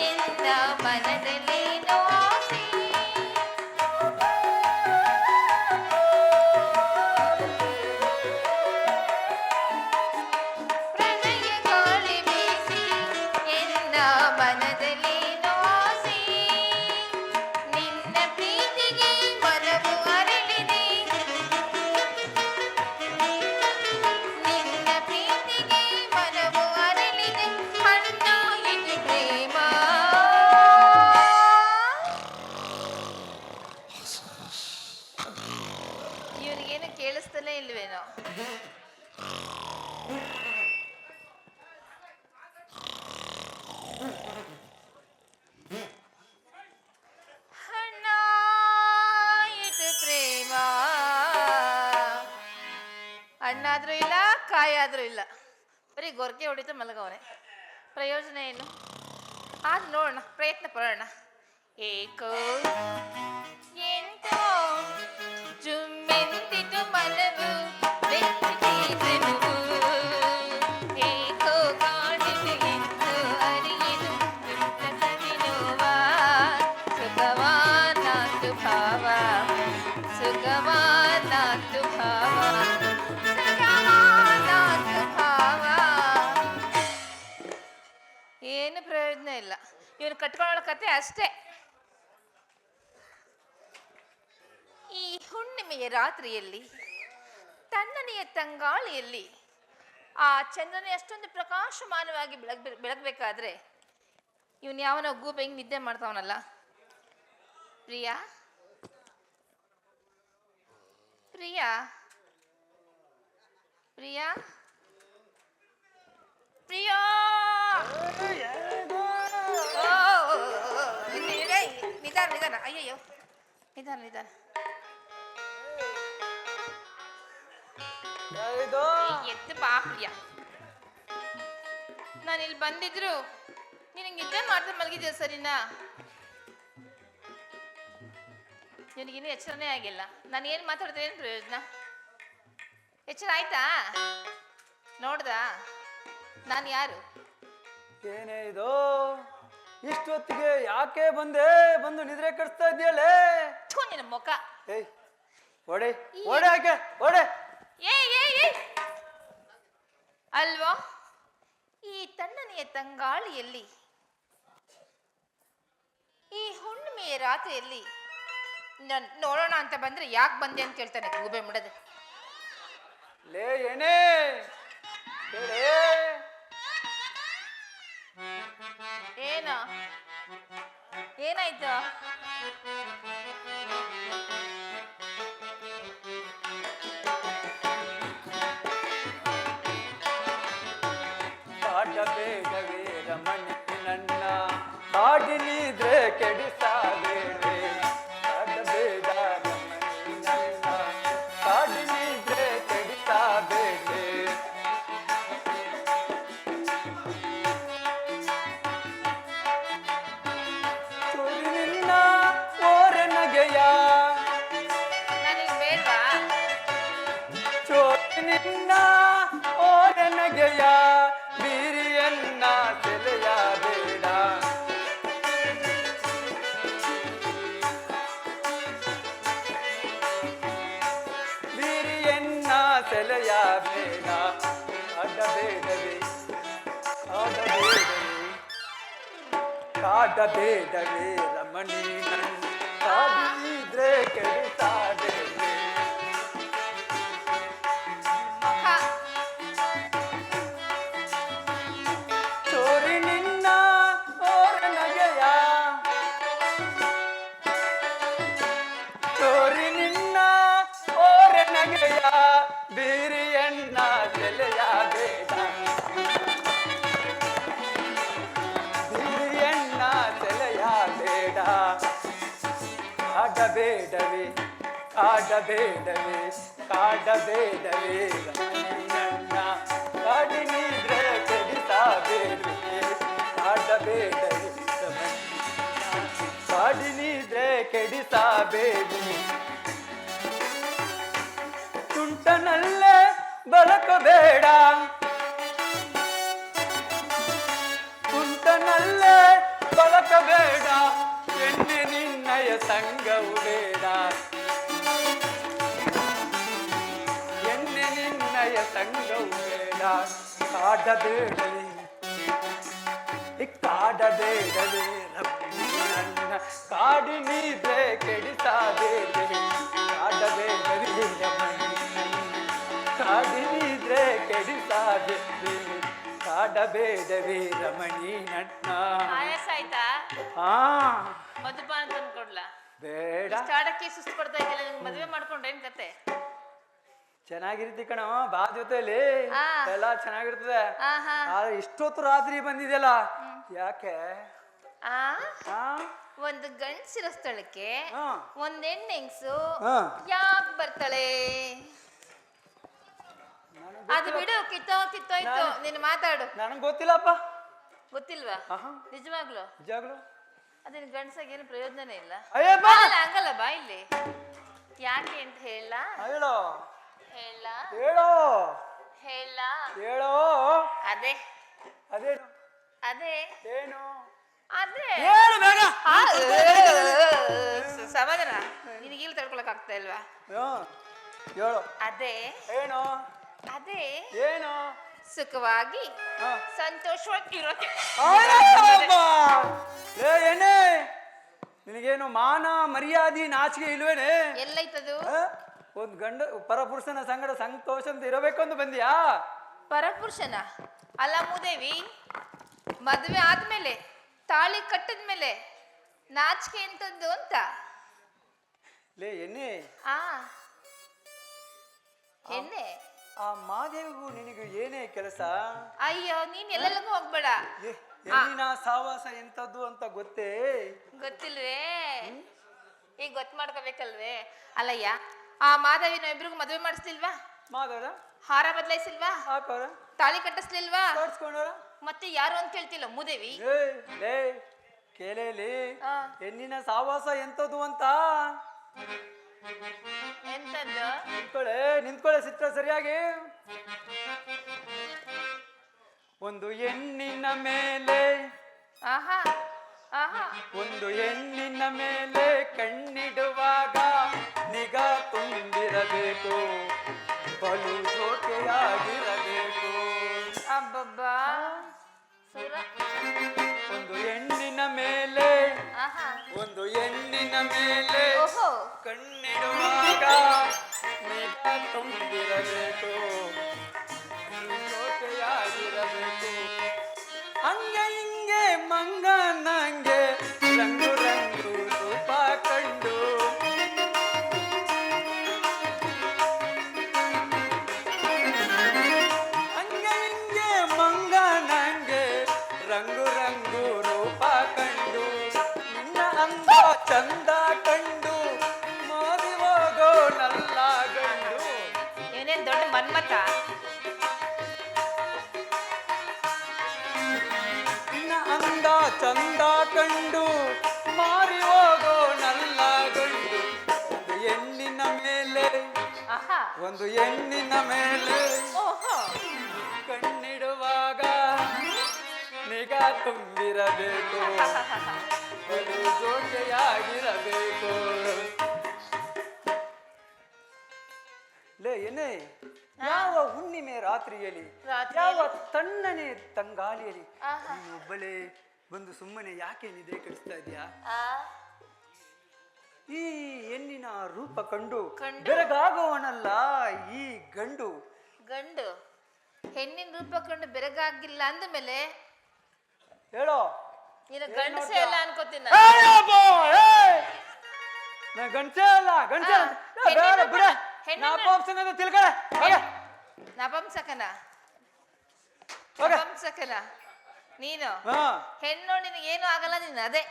ಎನ್ನ ಮನದಲ್ಲೇನೋ ಆಸೆ. ಪ್ರಣಯ ಗಾಳಿ ಬೀಸಿ ಎನ್ನ ಮನದಲ್ಲೇನೋ ಆಸೆ. ನಿನ್ನ ಪ್ರೀತಿಗೆ ಮನವು ಅರಳಿದೆ. ನಿನ್ನ ಪ್ರೀತಿಗೆ ಮನವು ಅರಳಿದೆ. ಅಣ್ಣ ಇದು ಪ್ರೇಮ. ಇವನಿಗೇನು ಕೇಳಿಸ್ತಾನೆ ಇಲ್ವೇನೋ. ಅಣ್ಣ ಇದು ಪ್ರೇಮ. ಹಣ್ಣಾದ್ರೂ ಇಲ್ಲ, ಕಾಯಾದ್ರೂ ಇಲ್ಲ, ಬರೀ ಗೊರಕೆ ಹೊಡಿತ ಮಲಗವನೆ. ಪ್ರಯೋಜನ ಏನು? ಆದ್ ನೋಡೋಣ, ಪ್ರಯತ್ನ ಪಡೋಣ. ಏಕೋ ಎಂತೋ ಜುಮ್ಮೆಂತಿತು ಮನವು, ಬೆಚ್ಚಗಿದೆನುವು. ಏಕೋ ಕಾಣಿತು ಎಂದು ಅರಿಯದು ದುಃಖವಿನುವ. ಸುಖವಾನಾತು ಭಾವ, ಸುಖವಾನಾತು ಭಾವ, ಸುಖವಾನಾತು ಭಾವ. ಏನು ಪ್ರಯೋಜನ ಇಲ್ಲ. ಇವನು ಕಟ್ಕೊಳ್ಳೋ ಕತೆ ಅಷ್ಟೇ. ಈ ಹುಣ್ಣಿಮೆಯ ರಾತ್ರಿಯಲ್ಲಿ, ತಣ್ಣನೆಯ ತಂಗಾಳಿಯಲ್ಲಿ ಆ ಚಂದ್ರನ ಅಷ್ಟೊಂದು ಪ್ರಕಾಶಮಾನವಾಗಿ ಬೆಳಗಬೇಕಾದ್ರೆ ಇವನು ಯಾವನೋ ಗೂಬೆ ಹಿಂಗೆ ನಿದ್ದೆ ಮಾಡ್ತಾವನಲ್ಲ. ಪ್ರಿಯಾ, ಪ್ರಿಯಾ, ಪ್ರಿಯಾ, ಪ್ರಿಯಾ. ನಿಧಾನ ನಿಧಾನ, ಅಯ್ಯಯ್ಯೋ, ನಿಧಾನ ನಿಧಾನ. ಎತ್ತು ಬಾ ಪ್ರಿಯಾ. ನಾನು ಇಲ್ಲಿ ಬಂದಿದ್ರು ನಿನಗೆ ನಿದ್ದೆ ಮಾಡ್ತಾ ಮಲಗಿದ್ಯಾ ಸರಿನಾ? ನಿನಗಿನ್ನೂ ಎಚ್ಚರನೇ ಆಗಿಲ್ಲ. ನಾನು ಏನು ಮಾತಾಡಿದ್ರೆ ಏನು ಪ್ರಯೋಜನ? ಎಚ್ಚರ ಆಯ್ತಾ? ನೋಡ್ದಾ ನಾನು ಯಾರು? ಏನೇ ಇದು ಇಷ್ಟೊತ್ತಿಗೆ ಯಾಕೆ ಬಂದು ನಿದ್ರೆ ಕಟ್ಸ್ತಾ ಇದೆಯಲ್ಲೇ? ನಿನ್ನ ಮುಖ. ಏಯ್ ಓಡೆ ಓಡೆ ಯಾಕೆ ಓಡೆ. ಅಲ್ವಾ, ಈ ತಣ್ಣನೆಯ ತಂಗಾಳಿಯಲ್ಲಿ, ಈ ಹುಣ್ಣಿಮೆಯ ರಾತ್ರಿಯಲ್ಲಿ ನೋಡೋಣ ಅಂತ ಬಂದ್ರೆ ಯಾಕೆ ಬಂದೆ ಅಂತ ಕೇಳ್ತಾನೆ ಗೂಬೆ ಮುಡದೆ. ಲೇ ಏನೇ ಏನ ಏನಾಯ್ತು? ಬೇಡವೇ ರಮಣಿ ನನ್ನ ಹಾಡಿನಿದ್ರೆ ಕೆಡಿಸಾಬೇಡ್ರೆ. ಬೇಡ ರಮಣಿ ನನ್ನ ಹಾಡಿನಿದ್ರೆ ಕೆಡಿಸಾಬೇಡ್ರೆ. ಚೋರಿ ನಿನ್ನ ಓರೆ ನಗೆಯ, ನನಗೆ ಬೇಡ್ವಾ? ಚೋರಿ ನಿನ್ನ ಓರೆ ನಗೆಯ ಬೀರಿಯನ್ನ ಸೆಲೆಯ ಬೇಡ. ಬೀರಿಯನ್ನ ಸೆಲೆಯ ಬೇಡ. ಆಡಬೇಡವೇ ಕಾಡಬೇಡವೇ ರಮಣಿ ನನ್ನ ಕಾದಿದ್ರೆ ಕೆಡಿಸಾಬೇಡ್ರೆ. ಚೋರಿ ನಿನ್ನ ಓರ ನಗೆಯ, ಚೋರಿ ನಿನ್ನ ಓರ ನಗೆಯ ಬೀರಿಯನ್ನ ಸೆಲೆಯ ಬೇಡ. ಬೀರಿಯನ್ನ ಸೆಲೆಯ ಬೇಡ. ಕಾಡಬೇಡವೇ ಕಾಡಬೇಡವೇ ಕಾಡಬೇಡವೇ ರಮಣಿ ನನ್ನ ಕಾಡಿನಿದ್ರೆ ಕೆಡಿಸಾಬೇಡ್ವೆ. ಕಾಡಬೇಡವೇ ರಮಣಿ ಕಾಡಿನಿದ್ರೆ ಕೆಡಿಸಾಬೇಡ್ವೆ. ತುಂಟನಲ್ಲೇ ಬಳಕಬೇಡ, ತುಂಟನಲ್ಲೇ ಬಳಕ ಸಂಗವು ಬೇಡ ಎಣ್ಣೆ ನಿನ್ನಯ ಸಂಗವು ಬೇಡ ಕಾಡಬೇಡವೇ ಕಾಡಬೇಡವೇ ನನ್ನ ಕಾಡಿ ನೀದ್ರೆ ಕೆಡಿಸಬೇಡಿ ಕಾಡಬೇಡವೇ ಕಾಡಿ ನೀದ್ರೆ ಕೆಡಿಸಬೇಡಿ ಕಾಡಬೇಡವೇ ರಮಣಿ ನನ್ನ ಆಯಾಸ ಆಯ್ತಾ ಹಾ ಮಧುಪಾನ ತಂದ್ಕೊಡ್ಲಾ ಬೇಡ ಸ್ಟಾರ್ಟಕ್ಕೆ ಸುಸ್ತು ಪಡ್ತಾ ಇದೆಯಲ್ಲ ನಿಮ್ಗೆ ಮದುವೆ ಮಾಡ್ಕೊಂಡ್ರೆ ಏನ್ ಕತೆ ಚೆನ್ನಾಗಿರ್ತಿ ಕಣ ಬಾ ಜೊತೆಲಿ ಆ. ಎಲ್ಲ ಚೆನ್ನಾಗಿರ್ತದೆ ಆಹಾ ಆದ್ರೆ ಇಷ್ಟೊತ್ತು ರಾತ್ರಿ ಬಂದಿದೆಯಲ್ಲ ಯಾಕೆ ಆ ಆ? ಒಂದು ಗಂಡಸಿರೋ ಸ್ಥಳಕ್ಕೆ ಹಾ. ಒಂದ್ ಹೆಣ್ಣೆಂಗ್ಸು ಹಾ. ಯಾಕೆ ಬರ್ತಾಳೆ ನನಗ್ ಅದು ಬಿಡು ಕಿತ್ತೋಯ್ತು ನೀನು ಮಾತಾಡು ನನಗ್ ಗೊತ್ತಿಲ್ಲಪ್ಪ ಗೊತ್ತಿಲ್ವಾ ಆಹಾ. ನಿಜವಾಗ್ಲು ನಿಜಾಗ್ಲು ಅದೇನು ಗಂಡಸಾಗಿ ಏನು ಪ್ರಯೋಜನ ಇಲ್ಲ ಅಯ್ಯಪ್ಪ ಹಂಗಲ್ಲ ಬಾ ಇಲ್ಲಿ ಯಾಕೆ ಅಂತ ಹೇಳ ಹೇಳೋ ಹೇಳ ಹೇಳೋ ಹೇಳ ಹೇಳೋ ಅದೇ ಅದೇನು ಅದೇ ಏನು ಅದೇ ಹೇಳು ಬೇಗ ಆ, ಸಮಾಧಾನ ನಿನಗೆ ಇಲ್ಲಿ ತಡ್ಕೊಳಕ್ ಆಗ್ತಾ ಇಲ್ವಾ ಹ್ಮ್. ಹೇಳು ಅದೇ ಏನು ಅದೇ ಏನು ಸುಖವಾಗಿ ಹಾ. ಸಂತೋಷವಾಗಿ ಇರೋಕೆ ಅಯ್ಯಪ್ಪ! ಏ ಏನೇ ನಿನಗೇನು ಮಾನ ಮರ್ಯಾದೆ ನಾಚಿಕೆ ಇಲ್ವೇನೆ ಎಲ್ಲೈತದು ಆ? ಒಂದ್ ಗಂಡ ಪರಪುರುಷನ ಸಂಗಡ ಸಂತೋಷ ಅಂತ ಇರಬೇಕು ಅಂತ ಬಂದ್ಯಾ ಪರಪುರುಷನ ಅಲ್ಲ ಮೂದೇವಿ ಮದುವೆ ಆದ್ಮೇಲೆ ತಾಳಿ ಕಟ್ಟಿದ್ಮೇಲೆ ನಾಚಿಕೆ ಎಂತದ್ದು ಅಂತ ಲೇ ಎಣ್ಣೆ ಆ ಎಣ್ಣೆ ಆ ಮಾದೇವಿಗೂ ನಿನಗೂ ಏನೇ ಕೆಲಸ ಅಯ್ಯೋ ನೀನ್ ಎಲ್ಲೆಲ್ಲಗೂ ಹೋಗ್ಬೇಡ ಹೆಣ್ಣಿನ ಸಾವಾಸ ಎಂತದ್ದು ಅಂತ ಗೊತ್ತೇ ಗೊತ್ತಿಲ್ವೇ ಈಗ ಗೊತ್ತು ಮಾಡ್ಕೋಬೇಕಲ್ವೇ ಅಲ್ಲಯ್ಯ ಆ ಮಾಧವಿನ ಇಬ್ರಿಗೂ ಮದುವೆ ಮಾಡಿಸ್ಲಿಲ್ವಾ ಮಾದವ್ರ ಹಾರ ಬದಲಾಯಿಸಿಲ್ವಾ ಹಾಕೋರ ತಾಳಿ ಕಟ್ಟಿಸ್ಲಿಲ್ವಾ ಕಟ್ಸ್ಕೊಂಡವ್ರ ಮತ್ತೆ ಯಾರು ಅಂತ ಕೇಳ್ತಿಲ್ಲ ಮೂದೇವಿ ಲೇ ಕೇಳೇಲಿ ಆ. ಹೆಣ್ಣಿನ ಸಾವಾಸ ಎಂತದ್ದು ಅಂತ ಎಂತದ್ದು ನಿಂತ್ಕೊಳ್ಳೆ ಚಿತ್ರ ಸರಿಯಾಗಿ ಒಂದು ಹೆಣ್ಣಿನ ಮೇಲೆ ಆಹಾ ಆಹಾ ಒಂದು ಹೆಣ್ಣಿನ ಮೇಲೆ ಕಣ್ಣಿಡುವಾಗ ನಿಗಾ ತುಂಬಿರಬೇಕು ಬಲು ಜೋಕೆಯಾಗಿರಬೇಕು ಅಬ್ಬಬ್ಬಾ ಸುರ ಒಂದು ಹೆಣ್ಣಿನ ಮೇಲೆ ಆಹಾ ಒಂದು ಹೆಣ್ಣಿನ ಮೇಲೆ ಓಹೋ ಕಣ್ಣಿಡುವಾಗ ನಿಗಾ ತುಂಬಿರಬೇಕು ಬಲು ಜೋಕೆಯಾಗಿರಬೇಕು ಹಂಗೆ ಹಿಂಗೆ ಮಂಗ ನಂಗೆ ರಂಗು ರಂಗು ರೂಪ ಕಂಡು ಹಂಗೆ ಹಿಂಗೆ ಮಂಗ ನಂಗೆ ರಂಗು ರಂಗು ರೂಪ ಕಂಡು ನಿನ್ನ ಅಂದ ಚಂದ ಕಂಡು ಮೋದಿ ಹೋಗೋ ನಲ್ಲ ಗಂಡು ಇವನೇನ್ ದೊಡ್ಡ ಮನ್ಮತ ನಿನ್ನ ಅಂದ ಚಂದ ಕಂಡು ಮಾರಿ ಹೋಗೋ ನಲ್ಲ ಗಂಡು ಒಂದು ಹೆಣ್ಣಿನ ಮೇಲೆ ಆಹಾ ಒಂದು ಹೆಣ್ಣಿನ ಮೇಲೆ ಓಹೋ ಕಣ್ಣಿಡುವಾಗ ನಿಗಾ ತುಂಬಿರಬೇಕು ಅದು ಜೋಕೆಯಾಗಿರಬೇಕು ಲೇ ಏನೇ ಯಾವ ಹುಣ್ಣಿಮೆ ರಾತ್ರಿಯಲ್ಲಿ ಯಾವ ತಣ್ಣನೆ ತಂಗಾಳಿಯಲ್ಲಿ ಆಹಾ. ಒಬ್ಬಳೇ ಬಂದು ಸುಮ್ಮನೆ ಯಾಕೆ ನಿದ್ರೆ ಕೆಡಿಸ್ತಾ ಇದೆಯಾ ಆ ಈ ಹೆಣ್ಣಿನ ರೂಪ ಕಂಡು ಕಂಡು? ಬೆರಗಾಗುವವನಲ್ಲ ಈ ಗಂಡು ಗಂಡು ಹೆಣ್ಣಿನ ರೂಪ ಕಂಡು ಬೆರಗಾಗಿಲ್ಲ ಅಂದಮೇಲೆ ಹೇಳೋ ನೀನು ಗಂಡಸೇ ಇಲ್ಲ ಅನ್ಕೋತೀನಿ ನಾ ಗಂಡಸೇ ಅಲ್ಲ ಗಂಡಸೇ ಆ, ಹೆಣ್ಣಿನ ರೂಪ- ಬಿಡ ಹೆಣ್ಣಿನ- ನಾಪಂಸಂಗದ ತಿಳ್ಕಳ ನಪಂಸಕನ ಹೋಗ. ನಪಂಸಕನ ನೀನು ಹಾ ಹೆಣ್ಣು ನಿನಗೇನು ಆಗಲ್ಲ ನೀನು ಅದೇ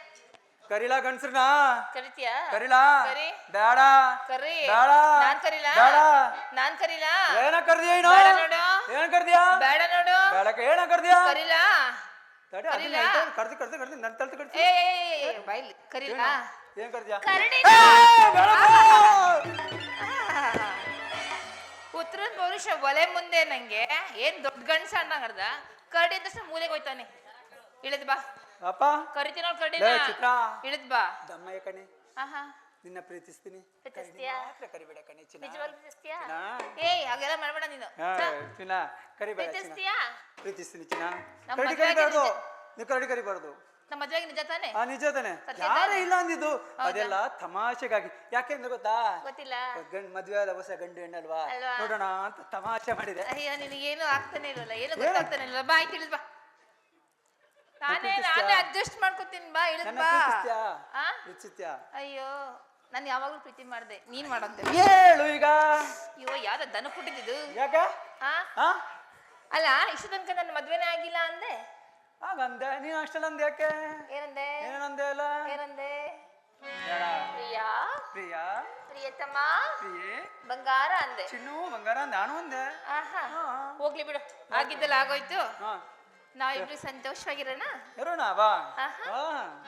ಕರಿಲಾ ಗಂಡಸ್ರನ ಕರಿತೀಯಾ ಕರಿಲಾ ಕರಿ ಬೇಡ ಕರಿ ಬೇಡ ನಾನ್ ಕರಿಲಾ ಬೇಡ ನಾನ್ ಕರಿಲಾ ಏನ ಕರ್ದಿಯ ಏನು ಬೇಡ ನೋಡು ಏನ್ ಕರ್ದಿಯಾ ಬೇಡ ನೋಡು ಬೇಡಕ ಏನ ಕರ್ದಿಯಾ ಕರಿಲಾ ತಡಿ ಕರಿಲಾ? ಕರ್ದಿ ಕರ್ದಿ ಕರ್ದಿ ನನ್ ತಳ್ತಿ ಕರ್ದಿ ಏ ಬಾಯ್ಲಿ ಕರಿಲಾ ಏನ್ ಕರ್ದಿಯಾ ಕರಡಿ ಬೇಡ ಉತ್ತರದ ಪೌರುಷ ಒಲೆ ಮುಂದೆ ನಂಗೆ ಏನ್ ದೊಡ್ಡ ಗಂಡಸ ಅನ್ನಂಗರ್ದ ಕರಡಿ ಅಂತ ಮೂಲೆಗೆ ಹೋಯ್ತಾನೆ ಇಳಿದ್ ಬಾ ಅಪ್ಪ ಕರಿತೀನೋ ಲೇ ಕರಡಿನ ಚಿತ್ರ ಇಳಿದ್ ಬಾ ದಮ್ಮಯ್ಯ ಕಣೆ ಆಹಾ ನಿನ್ನ ಪ್ರೀತಿಸ್ತೀನಿ. ಪ್ರೀತಿಸ್ತೀಯಾ? ಮಾತ್ರ ಕರಿಬೇಡ ಕಣೆ ಚಿನ್ನ. ನಿಜವಾಗ್ಲೂ ಪ್ರೀತಿಸ್ತೀಯಾ? ಚಿನ್ನ. ಏಯ್ ಹಾಗೆಲ್ಲ ಮಾಡ್ಬೇಡ ನೀನು. ಚಿನ್ನ ಕರಿಬೇಡ ಚಿನ್ನ. ಪ್ರೀತಿಸ್ತೀಯಾ? ಪ್ರೀತಿಸ್ತೀನಿ ಚಿನ್ನ. ನಮ್ಮ ಕರಡಿ ಮದ್ವೆಗೆ ಕರಿಬಾರ್ದು. ನಿಜ- ನೀವು ಕರಡಿ ಕರಿಬಾರ್ದು. ನಮ್ಮ ಮದ್ವೆಗೆ ನಿಜ ತಾನೆ? ನಿಜ ತಾನೆ. ಸತ್ಯ ಯಾರೇ ತಾನೆ? ಇಲ್ಲ ಅಂದಿದ್ದು ಹೌದಾ? ಅದೆಲ್ಲ ತಮಾಷೆಗಾಗಿ. ಯಾಕೆಂದ್ರೆ ಗೊತ್ತಾ, ಗೊತ್ತಿಲ್ಲ. ಮದ್ವೆ ಆದ ಹೊಸ ಗಂಡು ಹೆಣ್ಣಲ್ವಾ, ಅಲ್ವಾ? ನೋಡೋಣ ಅಂತ ತಮಾಷೆ ಮಾಡಿದೆ. ಅಯ್ಯೋ ನಿನಗೇನು ಆಗ್ತಾನೆ ಇಲ್ವಲ್ಲ, ಏನು ಗೊತ್ತಾಗ್ತಾನೆ ಇಲ್ವಲ್ಲ. ಬಾ ಆಯ್ತು ಇಳಿದ್ ಬಾ. ನಾನೇ ಅಡ್ಜಸ್ಟ್ ಮಾಡ್ಕೊತೀನಿ. ಬಾ ಇಳಿದ್ ನನ್ನ ಬಾ. ಪ್ರೀತಿಸ್ತ್ಯಾ? ಆ? ಪ್ರೀತಿಸ್ತ್ಯಾ? ಅಯ್ಯೋ ನಾನು ಯಾವಾಗ್ಲೂ ಪ್ರೀತಿ ಮಾಡ್ದೆ, ನೀನ್ ಮಾಡಂತೆ. ಹೇಳು ಈಗ. ಅಯ್ಯೋ ಯಾವ್ದ ದನ ಪುಟ್ಟಿದ್ದು. ಯಾಕ ಆ ಅಲ್ಲ, ಇಷ್ಟು ತನಕ ನನ್ನ ಮದ್ವೆನೇ ಆಗಿಲ್ಲ ಅಂದೆ. ಹಾಗಂದೆ ನೀನು ಅಷ್ಟೆಲ್ಲ ಅಂದೆ. ಯಾಕೆ ಏನಂದೆ? ಏನಂದೆ ಅಲ್ಲ. ಏನಂದೆ? ಹೇಳ. ಪ್ರಿಯಾ, ಪ್ರಿಯಾ, ಪ್ರಿಯತಮ್ಮ, ಪ್ರಿಯೇ, ಬಂಗಾರ ಅಂದೆ. ಚಿನ್ನು ಬಂಗಾರ ನಾನು ಅಂದೆ. ಆಹಾ ಹಾ. ಹೋಗ್ಲಿ ಬಿಡು, ಆಗಿದ್ದೆಲ್ಲ ಆಗೋಯ್ತು. ಹಾ ನಾವಿಬ್ರು ಸಂತೋಷವಾಗಿರೋಣ. ಇರೋಣ ಬಾ. ಆಹಾ. ಹಾ.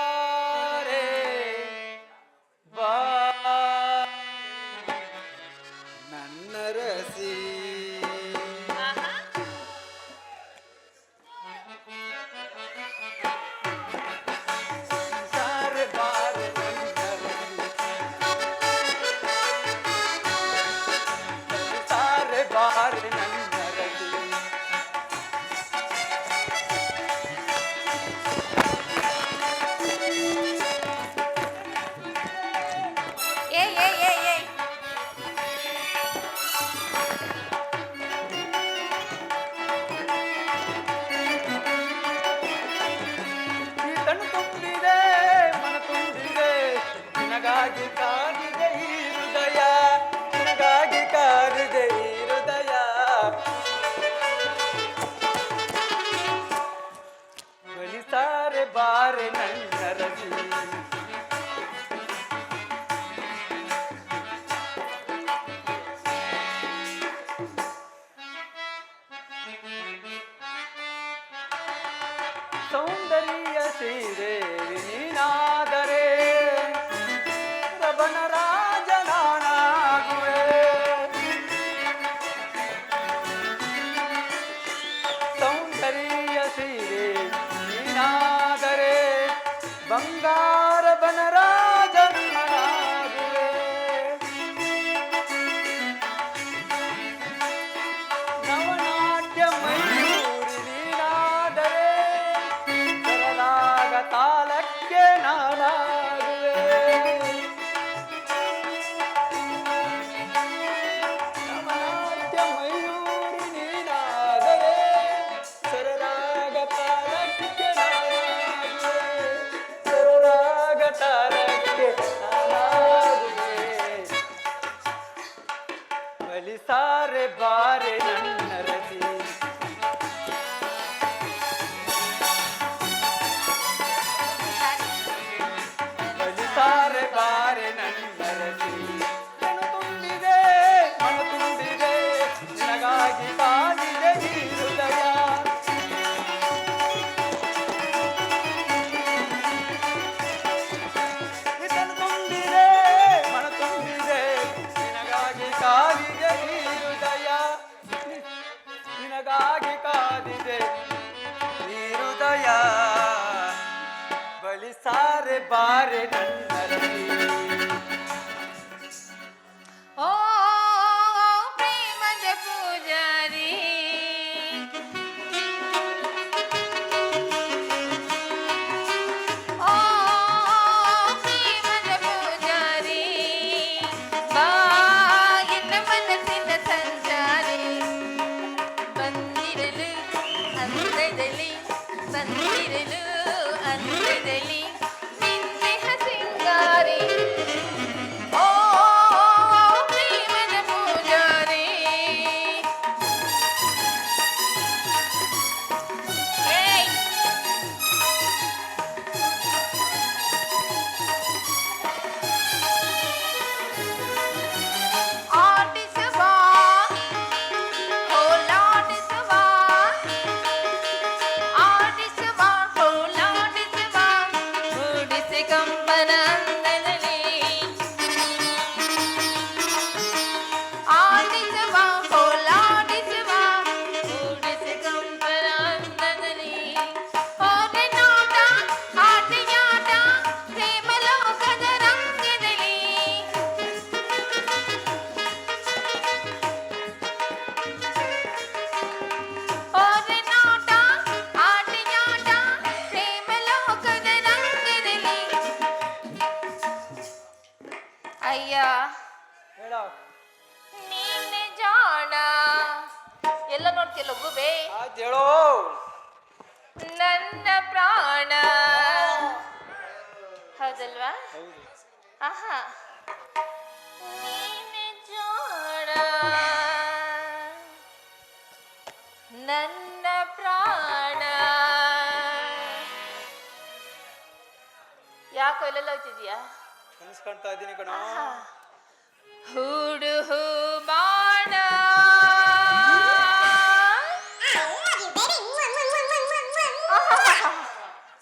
ಬಲಿಸಾರೆ ಬಾ ನನ್ನ ರಸಿ. ಆಹಾ. ಸಾರೆ ಬಾರೆ ನನ್ನ ರಸಿ. ಸಾರೆ ಬಾರೆ ನನ್ನ ರಸಿ. ಏಯ್ ಏಯ್ ಏಯ್ ಏಯ್ ಈ ಕಣ್ಣು ತುಂಬಿದೆ, ಮನ ತುಂಬಿದೆ, ನಿನಗಾಗಿ ಕಾದಿದೆ ಈ ಹೃದಯ, ನಿನಗಾಗಿ ಕಾದಿದೆ ಈ ಹೃದಯ. ಬಲಿಸಾರೆ ಬಾರೆ ನನ್ನ ರಸಿ. ಸೌಂದರ್ಯ ಸೀರೆ ನೀನಾದರೆ ರಬನ ರಾಜನಾಗುವೆ. ಸೌಂದರ್ಯ ಸೀರೆ ನೀನಾದರೆ ಬಂಗಾರ ಬನರಾಜನಾಗುವೆ. ನವನಾಟ್ಯ ಮಯೂರಿ ನೀನಾದರೆ ಸರಳಾಗ ತಾಳಕ್ಕೆ ನಾನಾಗುವೆ. ನವನಾಟ್ಯ ಮಯೂರಿ ನೀನಾದರೆ ಸರಳಾಗ ತಾಳಕ್ಕೆ ನಾನಾಗುವೆ. ಸರಳಾಗ ತಾಳಕ್ಕೆ ನಾನಾಗುವೆ. ಬಲಿಸಾರೆ ಬಾರೆ ನನ್ನ ರಸಿ. ಬಲಿಸಾರೆ ಬಾರೆ ನನ್ನ ರಸಿ. ಕಣ್ಣು ತುಂಬಿದೆ, ಮನ ತುಂಬಿದೆ, ನಿನಗಾಗಿ ಕಾದಿದೆ ಈ ಹೃದಯ. ಕಣ್ಣು ತುಂಬಿದೆ, ಮನ ತುಂಬಿದೆ, ನಿನಗಾಗಿ ಕಾದಿದೆ ಈ ಹೃದಯ. ನಿನಗಾಗಿ ಕಾದಿದೆ ಈ ಹೃದಯ. ಬಲಿಸಾರೆ ಬಾರೆ ನನ್ನ ರಸಿ. ಓ ಪ್ರೇಮದ ಪೂಜಾರಿ, ಓ ಪ್ರೇಮದ ಪೂಜಾರಿ, ಬಾ ಎನ್ನ ಮನಸ್ಸಿನ ಸಂಚಾರಿ. ಬಂದಿರಲು ಅಂದದಲ್ಲಿ, ಬಂದಿರಲು ಅಂದದಲ್ಲಿ, ನಿನ್ನೆಹ ಸಿಂಗಾರ ಲಗುಬೆ ಆಯ್ತು ಹೇಳೋ. ನನ್ನ ಪ್ರಾಣ ಹೌದಲ್ವಾ ಹೌದು. ಆಹಾ ನೀನೆ ಜೋಡ ನನ್ನ ಪ್ರಾಣ ಯಾಕೋ ಇಲ್ಲೆಲ್ಲ ಹೋಗ್ತಿದ್ಯಾ ಕನಸು ಕಾಣ್ತಾ ಇದ್ದೀನಿ ಕಣ. ಹೂಡು ಹೂ ಬಾಣ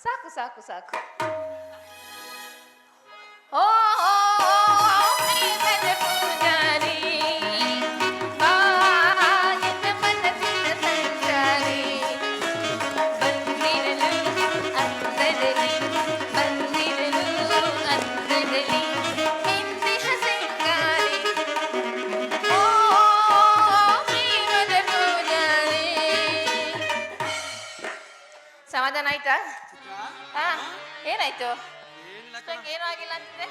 ಸಾಕು ಸಾಕು ಸಾಕು ಓ ಪ್ರೇಮದ ಪೂಜಾರಿ ಬಾ ಎನ್ನ ಮನಸ್ಸಿನ ಸಂಚಾರಿ ಬಂದಿರಲು ಅಂದದಲ್ಲಿ ಬಂದಿರಲು ಅಂದದಲ್ಲಿ ಹಿಂದಿನ ಸಂಗಾರಿ ಓ ಪ್ರೇಮದ ಪೂಜಾರಿ ಸಮಾಧಾನ ಆಯ್ತಾ ಹಾ ಏನಾಯ್ತು ಏನೂ ಆಗಿಲ್ಲ ಅಂತಿದೆ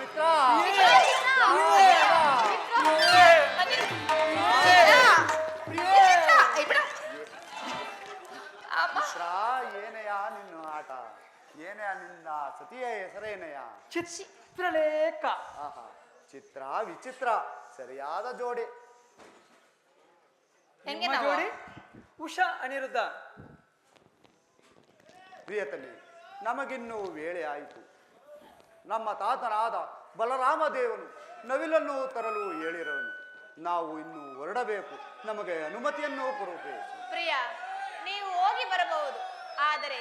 ಮಿತ್ರ ಮಿತ್ರ ಏನಯ್ಯ ನಿನ್ನ ಆಟ ಏನೆಯ ನಿನ್ನ ಸತಿಯ ಹೆಸರೇನಯ್ಯ ಚಿತ್ರಲೇಖ. ಆಹಾ ಚಿತ್ರ ವಿಚಿತ್ರ ಸರಿಯಾದ ಜೋಡಿ ಹೆಂಗೆ ನಿಮ್ಮ ನಾವು ಜೋಡಿ ಉಷಾ ಅನಿರುದ್ಧ. ಪ್ರಿಯತಮೆ ನಮಗಿನ್ನೂ ವೇಳೆ ಆಯಿತು. ನಮ್ಮ ತಾತನಾದ ಬಲರಾಮ ದೇವನು ನವಿಲನ್ನು ತರಲು ಹೇಳಿರುವನು. ನಾವು ಇನ್ನು ಹೊರಡಬೇಕು. ನಮಗೆ ಅನುಮತಿಯನ್ನು ಕೊಡಬೇಕು. ಪ್ರಿಯ ನೀವು ಹೋಗಿ ಬರಬಹುದು, ಆದರೆ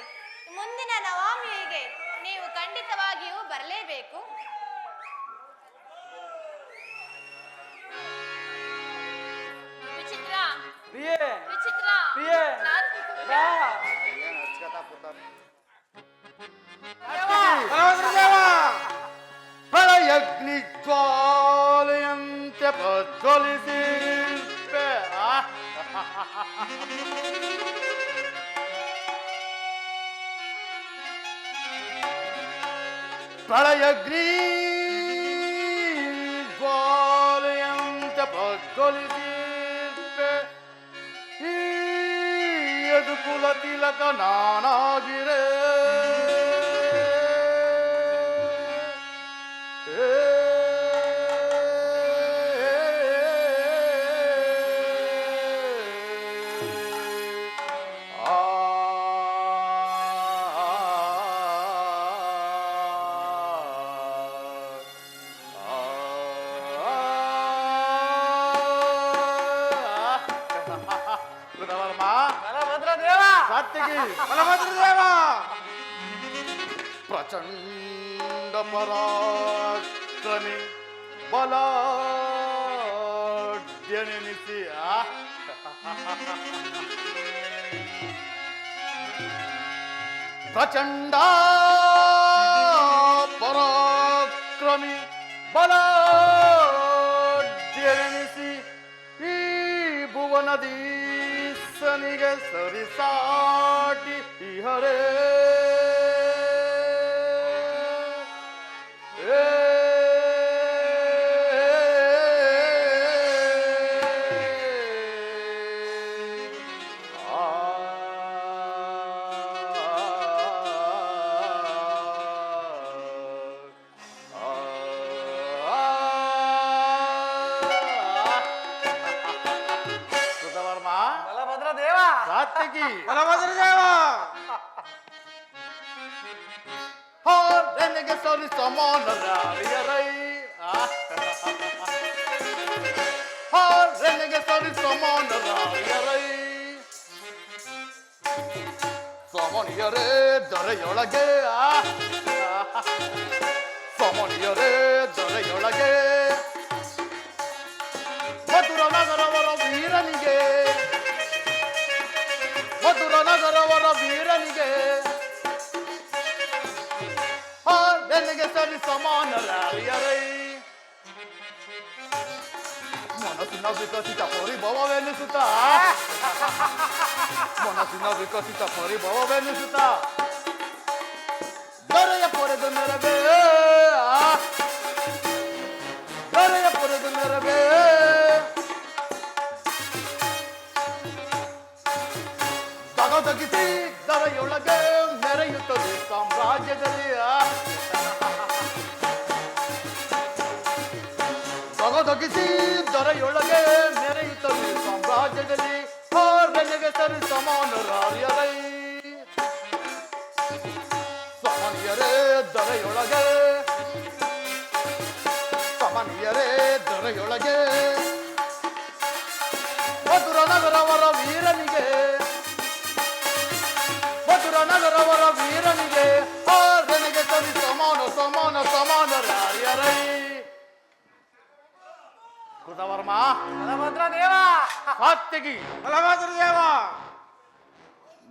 ಮುಂದಿನ ನವಮಿಗೆ ನೀವು ಖಂಡಿತವಾಗಿಯೂ ಬರಲೇಬೇಕು. ವಿಚಿತ್ರ ಪ್ರಿಯೇ ವಿಚಿತ್ರ ಪ್ರಿಯೇ ನಾನ್- ಬಾ. ಏನು ಹಚ್ಕತಾ ಕೂತಾನೆ? ಪ್ರಳಯಗ್ನಿ ಜ್ವಾಲೆಯಂತೆ ಪ್ರಜ್ವಲಿಸಿ ಪ್ರಳಯಗ್ನಿ ಜ್ವಾಲೆಯಂತೆ ಪ್ರಜ್ವಲಿಸಿ ಈ ಯದು ಕುಲ ತಿಲಕ ನಾನಾಗಿರೇ ಪ್ರಚಂಡ ಪರಾಕ್ರಮಿ ಬಲಾಢ್ಯನೆನಿಸಿ ಪ್ರಚಂಡ ಪರಾಕ್ರಮಿ ಬಲಾಢ್ಯನೆನಿಸಿ ಈ ಭುವನದೀಸನಿಗೆ ಸರಿಸಾಟಿ ಹರೇ ಬಲಭದ್ರ ದೇವ. ಸಾತ್ವಿಕಿ ಬಲಭದ್ರ ದೇವ. ನನಗೆ ಸರಿ ಸಮಾನರಾಯರೈ ನನಗೆ ಸರಿ ಸಮಾನರಾಯರೈ ಸಮನಿಯರೇ ದೊರೆಯೊಳಗೆ ಸಮನಿಯರೇ ದೊರೆಯೊಳಗೆ ಮಧುರ ನಗರವರ ವೀರನಿಗೆ ಮಧುರ ನಗರವರ ವೀರನಿಗೆ ನನಗೆ ಸರಿ ಸಮಾನರಾಯರೈ ಮನಸ್ಸಿನ ವಿಕಸಿತ ಪರಿಭವವೆನಿಸುತ್ತ ಮನಸ್ಸಿನ ವಿಕಸಿತ ಪರಿಭವವೆನಿಸುತ್ತ ದೊರೆಯ ಪೊರೆದು ನೆರವೇ ದೊರೆಯ ಪೊರೆದು ನೆರವೇ ಧಗಧಗಿಸಿ ಧರೆಯೊಳಗೆ ಮೆರೆಯುತ್ತದೆ ಸಾಮ್ರಾಜ್ಯದಲ್ಲಿ ಧಗಧಗಿಸಿ ಧರೆಯೊಳಗೆ ಮೆರೆಯುತ್ತದೆ ಸಾಮ್ರಾಜ್ಯದಲ್ಲಿ ಬೆಲೆಗೆ ಸರಿ ಸಮಾನರಾರ್ಯರೈ ಸಾಮಾನ್ಯರೇ ಧರೆಯೊಳಗೆ ಸಾಮಾನ್ಯರೇ ಧರೆಯೊಳಗೆ ಮಧುರ ನಗರವರ ವೀರನಿಗೆ ಮಧುರ ನಗರವರ ವೀರನಿಗೆ ಆರ್ಯನಿಗೆ ಸರಿ ಸಮಾನ ಸಮಾನ ಸಮಾನರಾರ್ಯರೈ ಕೃತವರ್ಮ ಬಲಭದ್ರ ದೇವ ಸಾತ್ಯಗಿ ಬಲಭದ್ರ ದೇವ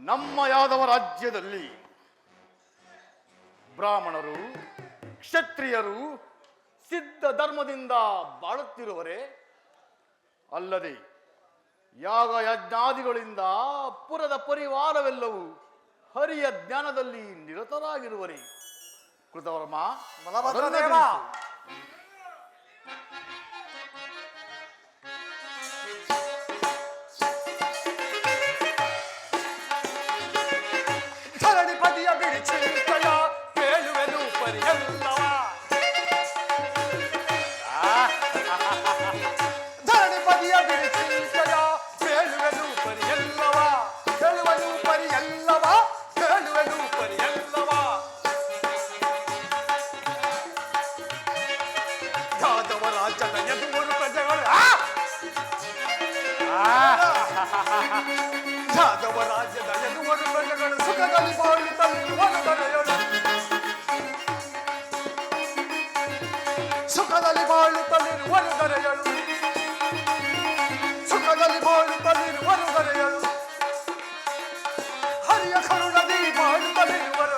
ನಮ್ಮ ಯಾದವ ರಾಜ್ಯದಲ್ಲಿ ಬ್ರಾಹ್ಮಣರು ಕ್ಷತ್ರಿಯರು ಸಿದ್ಧ ಧರ್ಮದಿಂದ ಬಾಳುತ್ತಿರುವರೆ ಅಲ್ಲದೆ ಯಾಗ ಯಜ್ಞಾದಿಗಳಿಂದ ಪುರದ ಪರಿವಾರವೆಲ್ಲವೂ ಹರಿಯ ಜ್ಞಾನದಲ್ಲಿ ನಿರತರಾಗಿರುವರೆ ಕೃತವರ್ಮ ಬಲಭದ್ರ ಅದನ್ನೇ ದೇವ ತಿಳಿಸು. ಧರಣಿಪತಿಯ ಬಿಡಿಚಿಂತಯ ಕೇಳುವೆನು ಪರಿಯಲ್ಲವ ಧರಣಿಪತಿಯ ಬಿಡಿಚಿಂತಯ ಕೇಳುವೆನು ಪರಿಯಲ್ಲವ ಕೇಳುವೆನು ಪರಿಯಲ್ಲವ ಕೇಳುವೆನು ಪರಿಯಲ್ಲವ ಯಾದವ ರಾಜ್ಯದ ಎದುರು ಪ್ರಜೆಗಳು ಯಾದವ ರಾಜ್ಯದ ಎದುರು ಪ್ರಜೆಗಳು ಸುಖದಲ್ಲಿ ಬಾಳುತ್ತಲಿರುವರು ದೊರೆಯಳು ಸುಖದಲ್ಲಿ ಬಾಳುತ್ತಲಿರುವರು ದೊರೆಯಳು ಸುಖದಲ್ಲಿ ಬಾಳುತ್ತಲಿರುವರು ದೊರೆಯಳು ಹರಿಯ ಕರುಣದಿ ಬಾಳುತ್ತಲಿರುವರು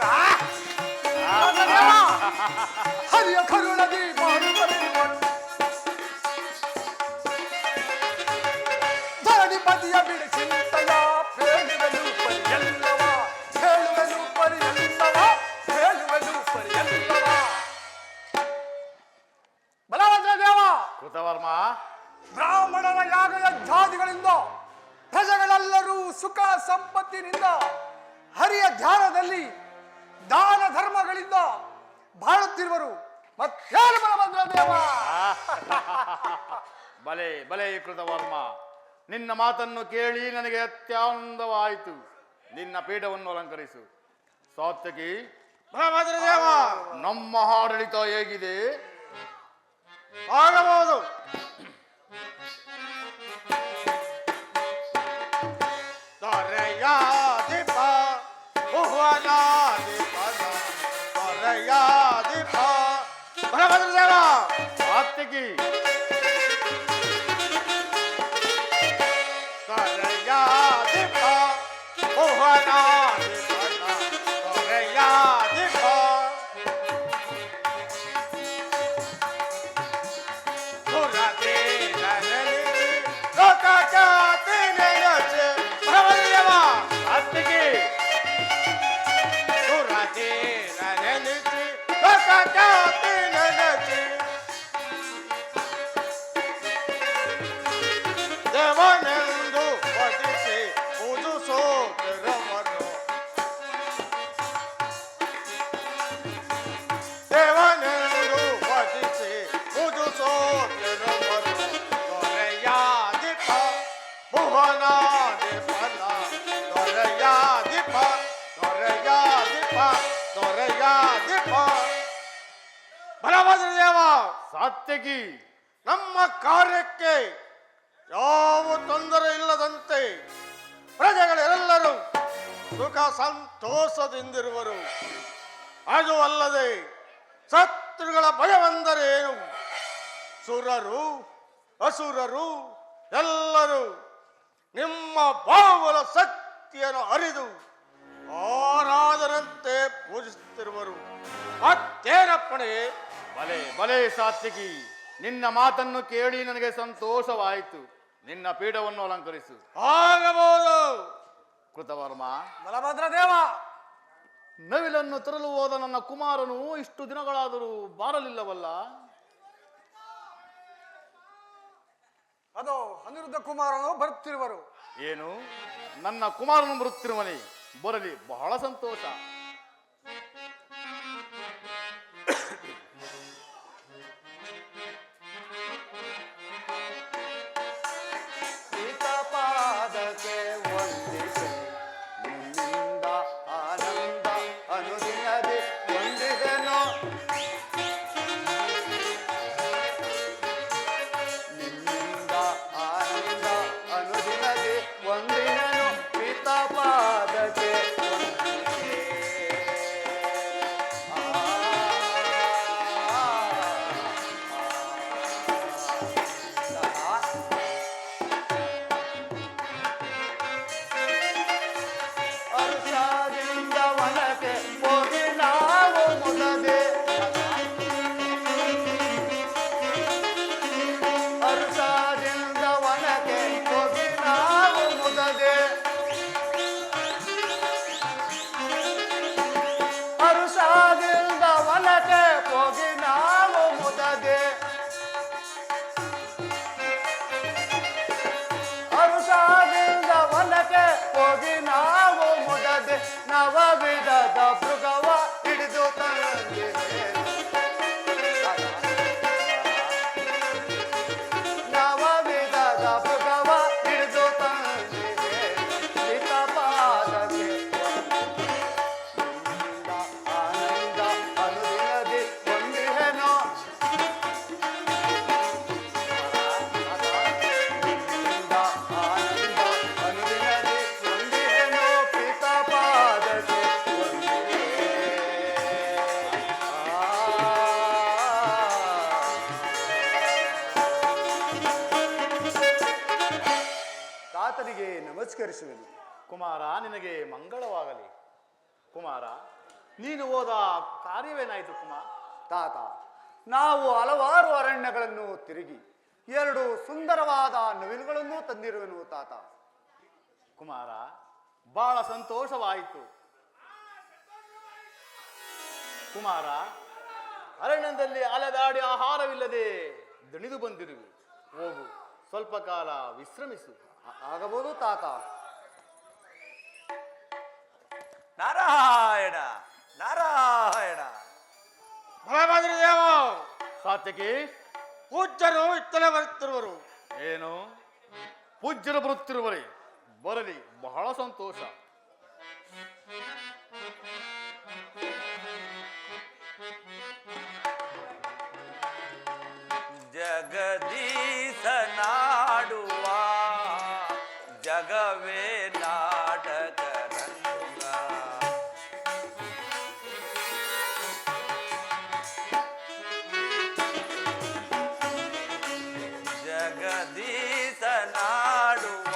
ಹರಿಯ ಕರುಣದಿ ಬಾಳುತ್ತಲಿರುವರು ಧರಣಿಪತಿಯ ಬಿಡಿಸಿಂತಯ ಹೇಳುವೆನು ಪರಿಯಲ್ಲವ ಹೇಳುವೆನು ಪರಿಯಲ್ಲವ ಹೇಳುವೆನು ಪರಿಯಲ್ಲವ ಬಲಭದ್ರ ದೇವ ಕೃತವರ್ಮ ಬ್ರಾಹ್ಮಣರ ಯಾಗ ಯಜ್ಞಾದಿಗಳಿಂದ ಪ್ರಜೆಗಳೆಲ್ಲರೂ ಸುಖ ಸಂಪತ್ತಿನಿಂದ ಹರಿಯ ಧ್ಯಾನದಲ್ಲಿ ದಾನ ಧರ್ಮಗಳಿಂದ ಬಾಳುತ್ತಿರುವರು ಮತ್ತೇನು ಬಲಭದ್ರ ದೇವ ಬಲೆ ಬಲೆ ಕೃತವರ್ಮ ನಿನ್ನ ಮಾತನ್ನು ಕೇಳಿ ನನಗೆ ಅತ್ಯಾನಂದವಾಯಿತು. ನಿನ್ನ ಪೀಠವನ್ನು ಅಲಂಕರಿಸು. ಸಾತ್ಯಕಿ ಬಲಭದ್ರ ದೇವ ನಮ್ಮ ಆಡಳಿತ ಹೇಗಿದೆ? ಆಗಬಹುದು. ದೊರೆಯಾದಿಪ ಭುವನಾದಿಪ ದೊರೆಯಾದಿಪ ಬಲಭದ್ರ ದೇವ ಸಾತ್ಯಕಿ ದೊರೆಯಾದಿಪ ಭುವನಾದಿಪ ದೊರೆಯಾದಿಪ ಸಾತ್ಯಕಿ ದೇವನೆಂದು ವಧಿಸಿ ಪೂಜಿಸೋತಿರುವರು ದೇವನೆಂದು ವಧಿಸಿ ಪೂಜಿಸೋತಿರುವರು ದೊರೆಯಾದಿಪ ಭುವನಾದಿಪನ ದೊರೆಯಾದಿಪ ದೊರೆಯಾದಿಪ ದೊರೆಯಾದಿಪ ಬಲಭದ್ರ ದೇವ ಸಾತ್ಯಕಿ ನಮ್ಮ ಕಾರ್ಯಕ್ಕೆ ಯಾವ ತೊಂದರೆ ಇಲ್ಲದಂತೆ ಪ್ರಜೆಗಳೆಲ್ಲರೂ ಸುಖ ಸಂತೋಷದಿಂದಿರುವರು. ಅದು ಅಲ್ಲದೆ ಶತ್ರುಗಳ ಭಯವೆಂದರೇನು? ಸುರರು ಅಸುರರು ಎಲ್ಲರೂ ನಿಮ್ಮ ಬಾಹುಬಲ ಶಕ್ತಿಯನ್ನು ಅರಿದು ಆರಾಧನಂತೆ ಪೂಜಿಸುತ್ತಿರುವರು. ಮತ್ತೇನಪ್ಪಣೆ? ಬಲೆ ಬಲೆ ಸಾತ್ವಿಕಿ, ನಿನ್ನ ಮಾತನ್ನು ಕೇಳಿ ನನಗೆ ಸಂತೋಷವಾಯಿತು. ನಿನ್ನ ಪೀಠವನ್ನು ಅಲಂಕರಿಸು. ಆಗಬಹುದು. ಕೃತವರ್ಮ, ಬಲಭದ್ರ ದೇವ, ನವಿಲನ್ನು ತರಲು ಹೋದ ನನ್ನ ಕುಮಾರನು ಇಷ್ಟು ದಿನಗಳಾದರೂ ಬಾರಲಿಲ್ಲವಲ್ಲ? ಅದೋ ಅನಿರುದ್ಧ ಕುಮಾರನು ಬರುತ್ತಿರುವರು. ಏನು ನನ್ನ ಕುಮಾರನು ಬರುತ್ತಿರುವನೆ? ಬರಲಿ, ಬಹಳ ಸಂತೋಷ. ಪಾದಕ್ಕೆ ವಂದಿಸಿ ನಿನ್ನಿಂದ ಆನಂದ ಅನುದಿನದಿ ವಂದಿದೆನೋ. ನಿನ್ನಿಂದ ಆನಂದ ಅನುದಿನದಿ ವಂದಿದೆನೋ. ಪಿತ ಪಾದಕ್ಕೆ ವಂದಿಸಿ. ಅರುಷಾದಿಂದ ವನಕ್ಕೆ ಹೋಗಿ ನಾವು ಮುದದೆ. ಅರುಷಾದಿಂದ ವನಕ್ಕೆ ಹೋಗಿ ನಾವು ಮುದದೆ. ಅರುಷಾದಿಂದ ವನಕ್ಕೆ ಹೋಗಿ ನಾವು ಮುದದೆ. ಅರುಷಾದಿಂದ ವನಕ್ಕೆ ಹೋಗಿ ನಾವು ಮುದದೆ. ನವವಿಧದ ಮೃಗವ ಹಿಡಿದು ತಂದಿದೆ. ನವವಿಧದ ಮೃಗವ ಹಿಡಿದು ತಂದಿದೆ. ಪಿತ ಪಾದಕ್ಕೆ ನಿನ್ನಿಂದ ಆನಂದ ಅನುದಿನದಿ ವಂದಿಹೆನೋ. ನಿನ್ನಿಂದ ಆನಂದ ಅನುದಿನದಿ ವಂದಿಹೆನೋ. ಪಿತ ಪಾದಕ್ಕೆ ವಂದಿಹೆ. ತಾತನಿಗೆ ನಮಸ್ಕರಿಸುವೆನು. ಕುಮಾರ, ನಿನಗೆ ಮಂಗಳವಾಗಲಿ. ಕುಮಾರ, ನೀನು ಹೋದ ಕಾರ್ಯವೇನಾಯಿತು ಕುಮಾರ? ತಾತ, ನಾವು ಹಲವಾರು ಅರಣ್ಯಗಳನ್ನು ತಿರುಗಿ 2 ಸುಂದರವಾದ ನವಿಲುಗಳನ್ನು ತಂದಿರುವೆನು ತಾತ. ಕುಮಾರ, ಬಹಳ ಸಂತೋಷವಾಯಿತು. ಕುಮಾರ, ಅರಣ್ಯದಲ್ಲಿ ಅಲೆದಾಡಿ ಆಹಾರವಿಲ್ಲದೆ ದಣಿದು ಬಂದಿರುವಿ. ಹೋಗು, ಸ್ವಲ್ಪ ಕಾಲ ವಿಶ್ರಮಿಸು. ಆಗಬಹುದು ತಾತ. ನಾರಾಯಣ ನಾರಾಯಣ. ಬಲಭದ್ರದೇವ, ಸಾತ್ಯಕಿ, ಪೂಜ್ಯರು ಇತ್ತಲೇ ಬರುತ್ತಿರುವರು. ಏನು ಪೂಜ್ಯರು ಬರುತ್ತಿರುವರೆ? ಬರಲಿ, ಬಹಳ ಸಂತೋಷ. ಜಗದೀಶ ನಾಡುವ ಜಗವೇ ನಾಟಕ ರಂಗ. ಜಗದೀಶ ನಾಡುವ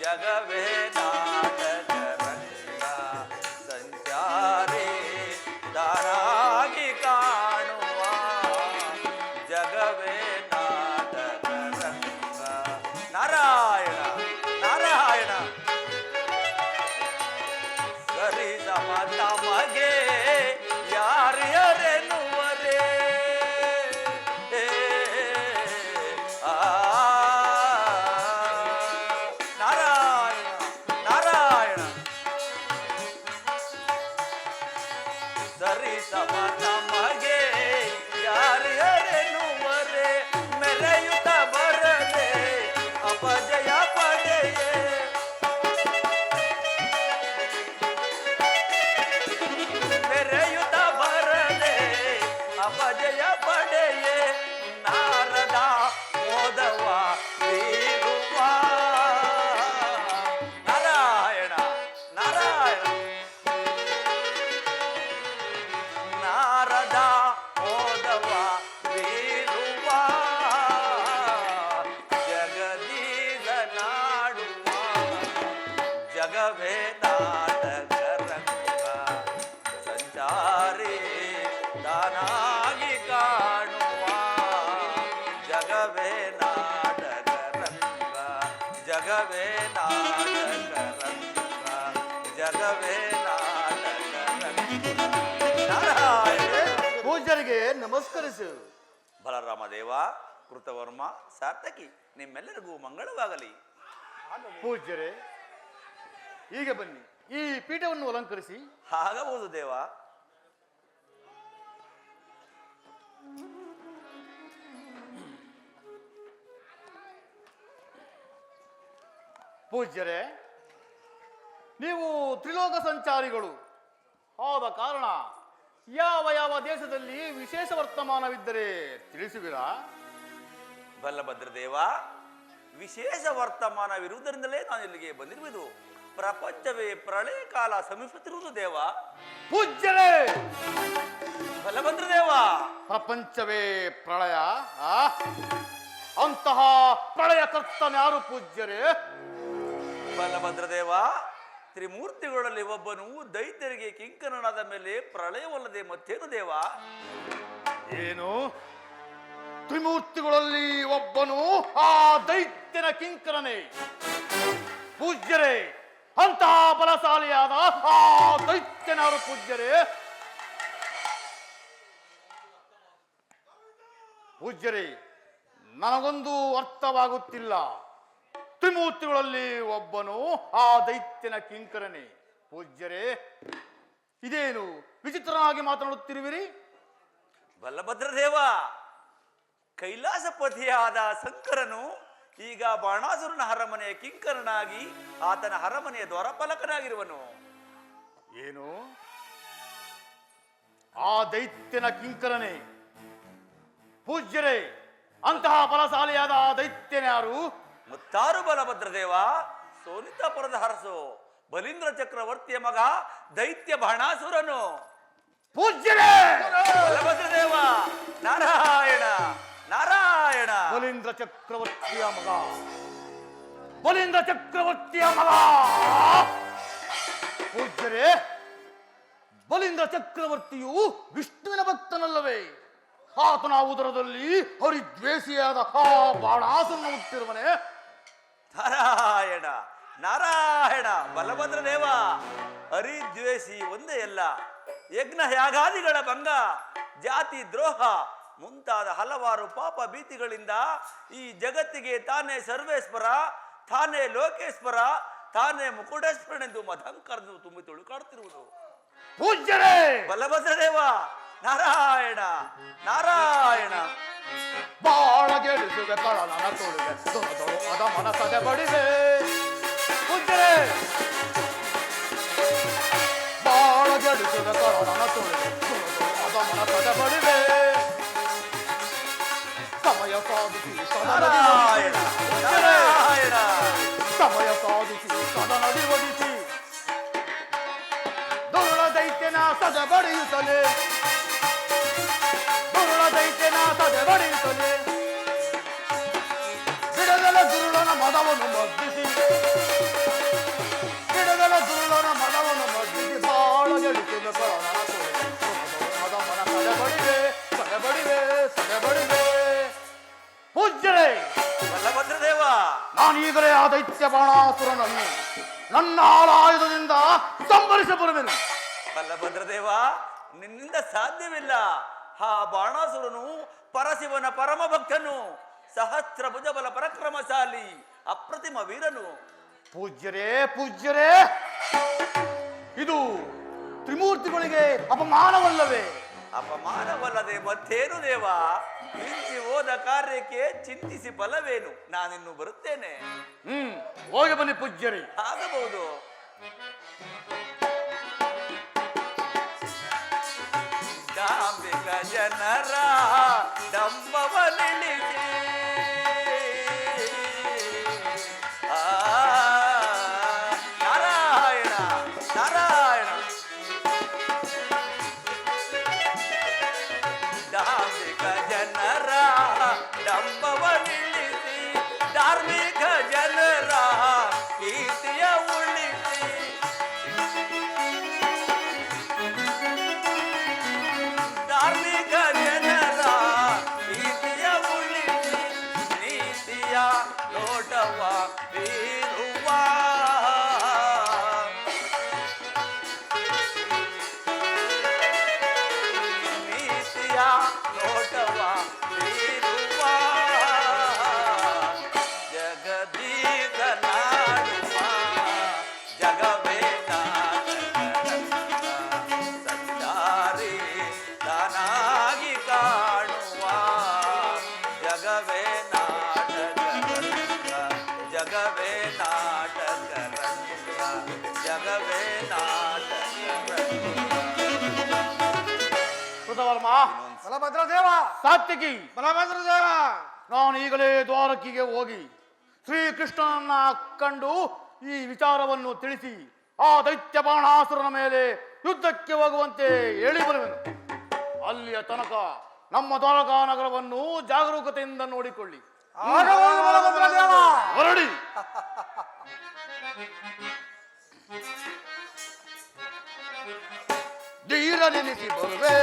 ಜಗವೇ ನಾಟಕ ರಂಗ. ಸಂಚಾರಿ ದಾರಾಗಿ ಕಾಣುವ ಜಗವೇ ನಾಟಕ ರಂಗ. ನಾರಾಯಣ ನಾರಾಯಣ. ಸರಿ ಸಮ ತಮಗೆ ಯಾರ್ಯಾರೆನ್ನುವರೇ. ಆ ನಾರಾಯಣ ನಾರಾಯಣ. ಸರಿ ಸಮ ತಮಗೆ ಯಾರ್ಯಾರೆನ್ನುವರೇ. ಮೆರೆಯುತ್ತ ಬರದೆ ಅಪಜಯ ಪಡೆಯೇ. ಮೆರೆಯುತ್ತ ಬರದೆ ಅಪಜಯ ಪಡೆಯೇ. ನಾರದ ಮೋದವ ಬೀರುವ. ನಾರಾಯಣ ನಾರಾಯಣ. ನಾರದ ಮೋದವ ಬೀರುವ. ಜಗದೀಶ ನಾಡುವ ಜಗವೇ ನಾಟಕ ರಂಗ. ಸಂಚಾರಿ ತಾನಾಗಿ ಕಾಣುವ ಜಗವೇ ನಾಟಕ ರಂಗ. ಜಗವೇ ನಾಟಕ ರಂಗ. ಜಗವೇ ನಾಟಕ ರಂಗ. ನಾರಾಯಣ. ಪೂಜ್ಯರಿಗೆ ನಮಸ್ಕರಿಸು. ಬಲರಾಮ ದೇವ, ಕೃತವರ್ಮ, ಸಾರ್ಥಕಿ, ನಿಮ್ಮೆಲ್ಲರಿಗೂ ಮಂಗಳವಾಗಲಿ. ಪೂಜ್ಯರೇ, ಈಗ ಬನ್ನಿ, ಈ ಪೀಠವನ್ನು ಅಲಂಕರಿಸಿ. ಆಗಬಹುದು ದೇವ. ಪೂಜ್ಯರೇ, ನೀವು ತ್ರಿಲೋಕ ಸಂಚಾರಿಗಳು ಆದ ಕಾರಣ ಯಾವ ಯಾವ ದೇಶದಲ್ಲಿ ವಿಶೇಷ ವರ್ತಮಾನವಿದ್ದರೆ ತಿಳಿಸುವಿರಾ? ಬಲ್ಲಭದ್ರ ದೇವ, ವಿಶೇಷ ವರ್ತಮಾನವಿರುವುದರಿಂದಲೇ ನಾನು ಇಲ್ಲಿಗೆ ಬಂದಿರುವುದು. ಪ್ರಪಂಚವೇ ಪ್ರಳಯ ಕಾಲ ಸಮೀಪಿಸುತ್ತಿರುವುದು ದೇವ. ಪೂಜ್ಯರೇ, ಬಲ್ಲಭದ್ರ ದೇವ, ಪ್ರಪಂಚವೇ ಪ್ರಳಯ? ಅಂತಹ ಪ್ರಳಯ ಕರ್ತನ್ಯಾರು ಪೂಜ್ಯರೇ? ಬಲ್ಲಭದ್ರ ದೇವ, ತ್ರಿಮೂರ್ತಿಗಳಲ್ಲಿ ಒಬ್ಬನು ದೈತ್ಯರಿಗೆ ಕಿಂಕರನಾದ ಮೇಲೆ ಪ್ರಳಯವಲ್ಲದೆ ಮತ್ತೇನು ದೇವ? ಏನು? ತ್ರಿಮೂರ್ತಿಗಳಲ್ಲಿ ಒಬ್ಬನು ಆ ದೈತ್ಯನ ಕಿಂಕರನೇ? ಪೂಜ್ಯರೇ, ಅಂತಹ ಬಲಶಾಲಿಯಾದ ಆ ದೈತ್ಯನಾರು ಪೂಜ್ಯರೇ? ಪೂಜ್ಯರೇ, ನನಗೊಂದು ಅರ್ಥವಾಗುತ್ತಿಲ್ಲ. ತ್ರಿಮೂರ್ತಿಗಳಲ್ಲಿ ಒಬ್ಬನು ಆ ದೈತ್ಯನ ಕಿಂಕರನೇ? ಪೂಜ್ಯರೇ, ಇದೇನು ವಿಚಿತ್ರವಾಗಿ ಮಾತನಾಡುತ್ತಿರುವಿರಿ? ಬಲ್ಲಭದ್ರ ದೇವ, ಕೈಲಾಸಪತಿಯಾದ ಶಂಕರನು ಈಗ ಬಾಣಾಸುರನ ಅರಮನೆಯ ಕಿಂಕರನಾಗಿ ಆತನ ಅರಮನೆಯ ದ್ವಾರಪಾಲಕನಾಗಿರುವನು. ಏನು? ಆ ದೈತ್ಯನ ಕಿಂಕರನೇ? ಪೂಜ್ಯರೇ, ಅಂತಹ ಬಲಶಾಲಿಯಾದ ಆ ದೈತ್ಯನ್ಯಾರು? ಮುತ್ತಾರು ಬಲಭದ್ರ ದೇವ, ಸೋನಿತಾಪುರದ ಹರಸು ಬಲೀಂದ್ರ ಚಕ್ರವರ್ತಿಯ ಮಗ ದೈತ್ಯ ಬಾಣಾಸುರನು. ಪೂಜ್ಯರೇ, ಬಲಭದ್ರ ದೇವ, ನಾರಾಯಣ ನಾರಾಯಣ. ಬಲೀಂದ್ರ ಚಕ್ರವರ್ತಿಯ ಮಗ, ಬಲೀಂದ್ರ ಚಕ್ರವರ್ತಿಯ ಮಗ. ಪೂಜ್ಯರೇ, ಬಲೀಂದ್ರ ಚಕ್ರವರ್ತಿಯು ವಿಷ್ಣುವಿನ ಭಕ್ತನಲ್ಲವೇ? ಆತನ ಉದರದಲ್ಲಿ ಹರಿದ್ವೇಷಿಯಾದ ಆ ಬಾಣಾಸುರನ ಹುಟ್ಟಿರುವನೇ? ನಾರಾಯಣ ನಾರಾಯಣ. ಬಲಭದ್ರ ದೇವ, ಹರಿದ್ವೇಷಿ ಒಂದೇ ಅಲ್ಲ, ಯಜ್ಞ ಯಾಗಾದಿಗಳ ಭಂಗ, ಜಾತಿ ದ್ರೋಹ ಮುಂತಾದ ಹಲವಾರು ಪಾಪ ಭೀತಿಗಳಿಂದ ಈ ಜಗತ್ತಿಗೆ ತಾನೇ ಸರ್ವೇಶ್ವರ, ತಾನೇ ಲೋಕೇಶ್ವರ, ತಾನೇ ಮುಕುಟೇಶ್ವರನೆಂದು ಮಧಂಕರನು ತುಂಬಿ ತುಳುಕಾಡುತ್ತಿರುವುದು. ಪೂಜ್ಯರೇ, ಬಲಭದ್ರ ದೇವ, ನಾರಾಯಣ ನಾರಾಯಣ. ಬಾಳ ಗೆಳಿಸುವೆ ಕಳಲನ ತೊಳುವೆ ದೊರದೊಳು ಅದ ಮನಸದೆ ಬಡಿವೆ. ಪೂಜ್ಯರೇ, ಬಾಳ ಗೆಳಿಸುವೆ ಕಳಲನ ತೊಳುವೆ ದೊರದೊಳು ಅದ ಮನಸದೆ ಬಡಿವೆ. ಸಮಯ ಸಾಧಿಸಿ ನಾರಾಯಣ ನಾರಾಯಣ. ಸಮಯ ಸಾಧಿಸಿ ಸದನದಿ ಒದಿಸಿ ದುರುಳ ದೈತ್ಯನ ಸದೆ ಬಡಿಯುತ್ತಲೇ, ದುರುಳ ದೈತ್ಯನ ಸದೆ ಬಡಿಯುತ್ತಲೇ, ಬಿಡದಲ ದುರುಳನ ಮದವನ್ನು ಮದ್ದಿಸಿ, ಬಿಡದಲ ದುರುಳನ ಮದವನ್ನು ಮದ್ದಿಸಿ ಬಾಳ ಗೆಳಿಸುವ ಕಳಲನ ತೊಳುವೆ ಅದ ಮನ ಸದೆ ಬಡಿವೆ, ಸದೆ ಬಡಿವೆ, ಸದೆ ಬಡಿವೆ. ಪೂಜ್ಯರೇ, ಬಲಭದ್ರ ದೇವ, ನಾನೀಗಲೇ ಆ ದೈತ್ಯ ಬಾಣಾಸುರನನ್ನು ನನ್ನ ಆಯುಧದಿಂದ ಸಂಹರಿಸಿ ಬರುವೆನು. ಬಲಭದ್ರ ದೇವ, ನಿನ್ನಿಂದ ಸಾಧ್ಯವಿಲ್ಲ. ಆ ಬಾಣಾಸುರನು ಪರಶಿವನ ಪರಮ ಭಕ್ತನು, ಸಹಸ್ರ ಭುಜಬಲ ಪರಾಕ್ರಮಶಾಲಿ, ಅಪ್ರತಿಮ ವೀರನು. ಪೂಜ್ಯರೇ, ಪೂಜ್ಯರೇ, ಇದು ತ್ರಿಮೂರ್ತಿಗಳಿಗೆ ಅಪಮಾನವಲ್ಲವೇ? ಅಪಮಾನವಲ್ಲದೆ ಮತ್ತೇನು ದೇವ? ಮಿಂಚಿ ಹೋದ ಕಾರ್ಯಕ್ಕೆ ಚಿಂತಿಸಿ ಫಲವೇನು? ನಾನಿನ್ನು ಬರುತ್ತೇನೆ. ಹೋಗಿ ಬನ್ನಿ ಪೂಜ್ಯರೇ. ಆಗಬಹುದು. ಡಾಂಬಿಕ ಜನರ ಡಂಬವನಿಳಿಸಿ ನಾರಾಯಣ ನಾರಾಯಣ. ಧಾರ್ಮಿಕ ಜನರ ಡಂಬವನಿಳಿಸಿ, ಧಾರ್ಮಿಕ ಜನರ ಕೀರ್ತಿಯ ಉಳಿಸಿ, ಧಾರ್ಮಿಕ ಜನರ ಕೀರ್ತಿಯ ಉಳಿಸಿ, ನೀತಿಯ ನೋಟವ ಬೀರುವ ನೀತಿಯ ನೋಟವ ಬೀರುವ ಬಲಭದ್ರ ದೇವ, ಸಾತ್ವಿಕಿ, ಬಲಭದ್ರ ದೇವ, ನಾನು ಈಗಲೇ ದ್ವಾರಕಿಗೆ ಹೋಗಿ ಶ್ರೀಕೃಷ್ಣನನ್ನ ಕಂಡು ಈ ವಿಚಾರವನ್ನು ತಿಳಿಸಿ ಆ ದೈತ್ಯ ಬಾಣಾಸುರನ ಮೇಲೆ ಯುದ್ಧಕ್ಕೆ ಹೋಗುವಂತೆ ಹೇಳಿ ಬರುವೆನು. ಅಲ್ಲಿಯ ತನಕ ನಮ್ಮ ದ್ವಾರಕಾ ನಗರವನ್ನು ಜಾಗರೂಕತೆಯಿಂದ ನೋಡಿಕೊಳ್ಳಿ. ಆಗಬಹುದು ಬಲಭದ್ರ ದೇವ. ಹೊರಡಿ. ಧೀರ ನೆನೆಸಿ ಬರುವೆ,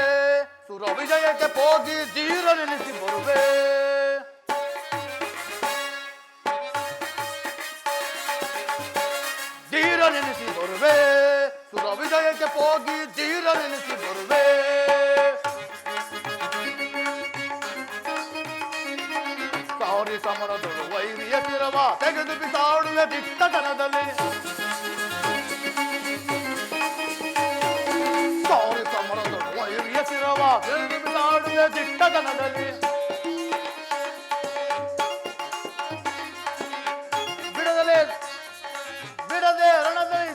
ಸುರ ವಿಜಯಕ್ಕೆ ಹೋಗಿ ಧೀರ ನೆನೆಸಿ ಬರುವೆ. ಧೀರ ನೆನೆಸಿ ಬರುವೆ, ಸುರ ವಿಜಯಕ್ಕೆ ಹೋಗಿ ಧೀರ ನೆನೆಸಿ ಬರುವೆ. ಸಾರಿ ಸಮರದೊಳು ವೈರಿಯ ಶಿರವ ತೆಗೆದು ಬಿಸಾಡುವೆ ದಿಟ್ಟತನದಲ್ಲಿ. ಸಾರಿ ಸಮರದೊಳು ವೈರಿಯ ಶಿರವ ತೆಗೆದು ಬಿಸಾಡುವೆ ದಿಟ್ಟತನದಲ್ಲಿ. ಬಿಡದೆ ರಣದಲ್ಲಿ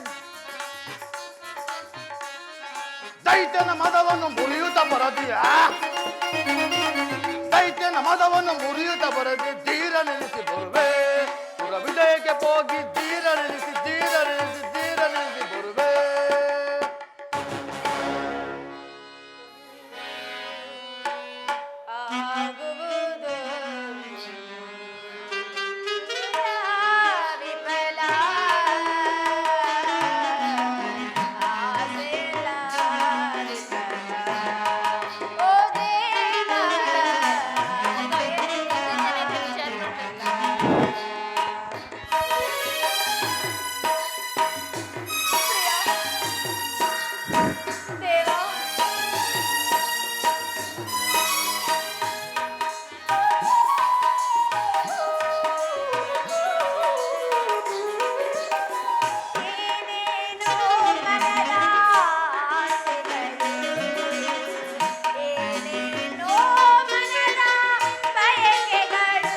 ದೈತ್ಯನ ಮದವನ್ನು ಮುರಿಯುತ್ತ ಬರದಿಯ, ದೈತ್ಯನ ಮದವನ್ನು ಮುರಿಯುತ್ತ ಬರದಿ ಧೀರ ನೆನೆಸಿ ಬರುವೆ. ಸುರ ವಿಜಯಕ್ಕೆ ಹೋಗಿ ಧೀರ ನೆನೆಸಿ ಧೀರ ನೆನೆಸಿ ಧೀರ ನೆನೆಸಿ ಬರುವೆ. ಆಗುವುದು ವಿಫಲ, ಆಸೆಲ್ಲ ವಿಫಲ. ಓ ದೇವ, ದೇವ, ಏನೇನೋ ಮನದ ಆಸೆಗಳು, ಏನೇನೋ ಮನದ ಬಯಕೆಗಳು.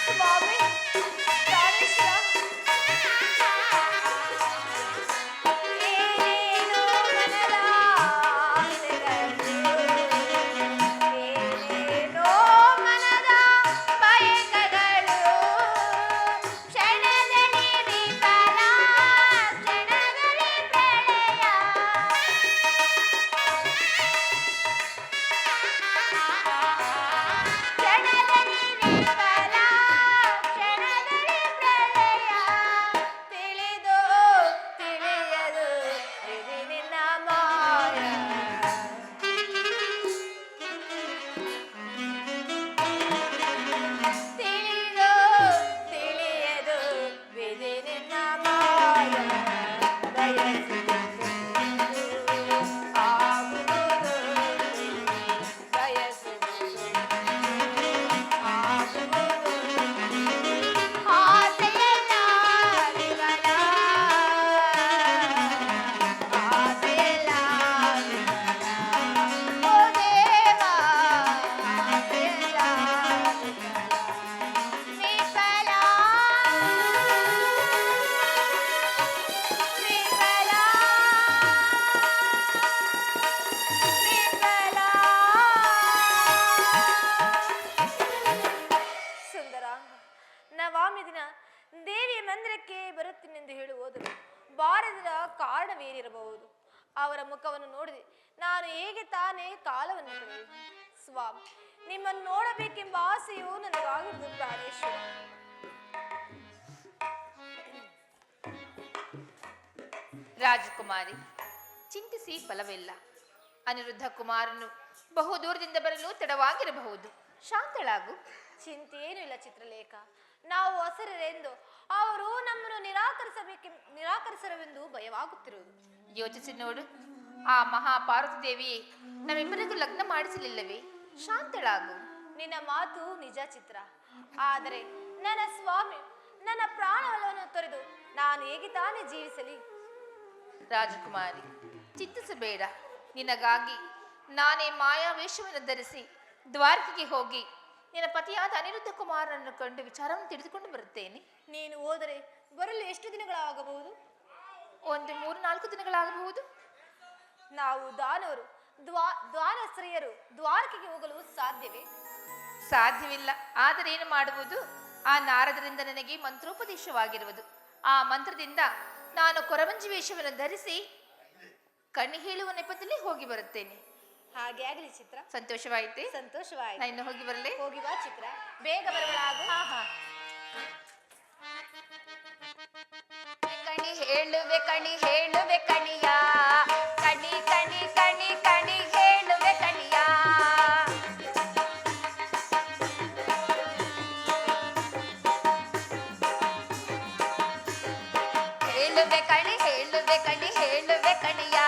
ಸ್ವಾಮಿ ಪ್ರಾಣೇಶ್ವರ, ಏನೇನೋ ಮನದ ಆಸೆಗಳು, ಏನೇನೋ ಮನದ ಬಯಕೆಗಳು. ಕ್ಷಣದಲ್ಲಿ ವಿಫಲ, ಕ್ಷಣದಲ್ಲಿ ಪ್ರಳಯ. ಕ್ಷಣದಲ್ಲಿ ವಿಫಲ, ಕ್ಷಣದಲ್ಲಿ ಪ್ರಳಯ. ತಿಳಿದು ತಿಳಿಯದು ವಿಧಿ ನಿನ್ನ ಮಾಯ. ತಿಳಿದು ತಿಳಿಯದು ವಿಧಿ ನಿನ್ನ ಮಾಯ. ಬಯಸಿದ್ದು ಆಗುವುದು, ಬಯಸಿದ್ದು ಆಗುವುದು. ಆಸೆಯಲ್ಲ ವಿಫಲ, ಆಸೆಯಲ್ಲ ವಿಫಲ. ಓ ದೇವ, ಆಸೆಯಲ್ಲ ವಿಫಲ, ವಿಫಲ, ವಿಫಲ, ವಿಫಲ. ಸುಂದರಾಂಗ, ನವಾಮಿ ದಿನ ದೇವಿಯ ಮಂದಿರಕ್ಕೆ ಬರುತ್ತೀನೆಂದು ಹೇಳಿ ಹೋದರು. ಬಾರದಿರ ಕಾರಣವೇನಿರಬಹುದು? ಅವರ ಮುಖವನ್ನು ನೋಡಿದೆ ನಾನು ಹೇಗೆ ತಾನೇ ಕಾಲವನ್ನು ಕಳೆಯುವೆ? ಸ್ವಾಮಿ, ನಿಮ್ಮನ್ನು ನೋಡಬೇಕೆಂಬ ಆಸೆಯು ನನಗಾಗಿರುವುದು ಪ್ರಾಣೇಶ್ವರ. ರಾಜಕುಮಾರಿ, ಚಿಂತಿಸಿ ಫಲವಿಲ್ಲ. ಅನಿರುದ್ಧ ಕುಮಾರನು ಬಹು ದೂರದಿಂದ ಬರಲು ತಡವಾಗಿರಬಹುದು. ಶಾಂತಳಾಗು. ಚಿಂತೆಯೇನೂ ಇಲ್ಲ ಚಿತ್ರಲೇಖ. ನಾವು ಹಸರೆಂದು ಅವರು ನಮ್ಮನ್ನು ನಿರಾಕರಿಸರುವೆಂದು ಭಯವಾಗುತ್ತಿರುವುದು. ಯೋಚಿಸಿ ನೋಡು, ಆ ಮಹಾಪಾರ್ವತಿ ದೇವಿಯೇ ನಮ್ಮಿಬ್ಬರಿಗೂ ಲಗ್ನ ಮಾಡಿಸಲಿಲ್ಲವೇ? ಶಾಂತಳಾಗು. ನಿನ್ನ ಮಾತು ನಿಜ ಚಿತ್ರ. ಆದರೆ ನನ್ನ ಸ್ವಾಮಿ ನನ್ನ ಪ್ರಾಣವಲ್ಲವನ್ನು ತೊರೆದು ನಾನು ಹೇಗೆ ತಾನೇ ಜೀವಿಸಲಿ? ರಾಜಕುಮಾರಿ, ಚಿಂತಿಸಬೇಡ. ನಿನಗಾಗಿ ನಾನೇ ಮಾಯಾವೇಷವನ್ನು ಧರಿಸಿ ದ್ವಾರಕೆಗೆ ಹೋಗಿ ನಿನ್ನ ಪತಿಯಾದ ಅನಿರುದ್ಧ ಕುಮಾರನನ್ನು ಕಂಡು ವಿಚಾರವನ್ನು ತಿಳಿದುಕೊಂಡು ಬರುತ್ತೇನೆ. ನೀನು ಹೋದರೆ ಬರಲು ಎಷ್ಟು ದಿನಗಳಾಗಬಹುದು? ಒಂದು 3-4 ದಿನಗಳಾಗಬಹುದು. ನಾವು ದಾನವರು ದ್ವಾರಸ್ತ್ರೀಯರು ದ್ವಾರಕೆಗೆ ಹೋಗಲು ಸಾಧ್ಯವೇ? ಸಾಧ್ಯವಿಲ್ಲ. ಆದರೆ ಏನು ಮಾಡುವುದು? ಆ ನಾರದರಿಂದ ನನಗೆ ಮಂತ್ರೋಪದೇಶವಾಗಿರುವುದು. ಆ ಮಂತ್ರದಿಂದ ನಾನು ಕೊರವಂಜಿ ವೇಷವನ್ನು ಧರಿಸಿ ಕಣ್ಣಿ ಹೇಳುವ ನೆಪದಲ್ಲಿ ಹೋಗಿ ಬರುತ್ತೇನೆ. ಹಾಗೆ ಆಗಲಿ ಚಿತ್ರ. ಸಂತೋಷವಾಯಿತೆ? ಸಂತೋಷವಾಯಿತು. ನಾ ಇನ್ನು ಹೋಗಿ ಬರಲೇ? ಹೋಗಿ ಬಾ ಚಿತ್ರ, ಬೇಗ ಬರವಳಾಗು. ಹಾ ಹಾ. ಕಣಿ ಹೇಳುವೆ ಕಣಿ ಹೇಳುವೆ ಕಣಿಯ, ಕಣಿ ಕಣಿ ಕಣಿ ಕಣಿ ಹೇಳುವೆ ಕಣಿಯ. ಹೇಳುವೆ ಕಣಿ ಹೇಳುವೆ ಕಣಿ ಹೇಳುವೆ ಕಣಿಯ,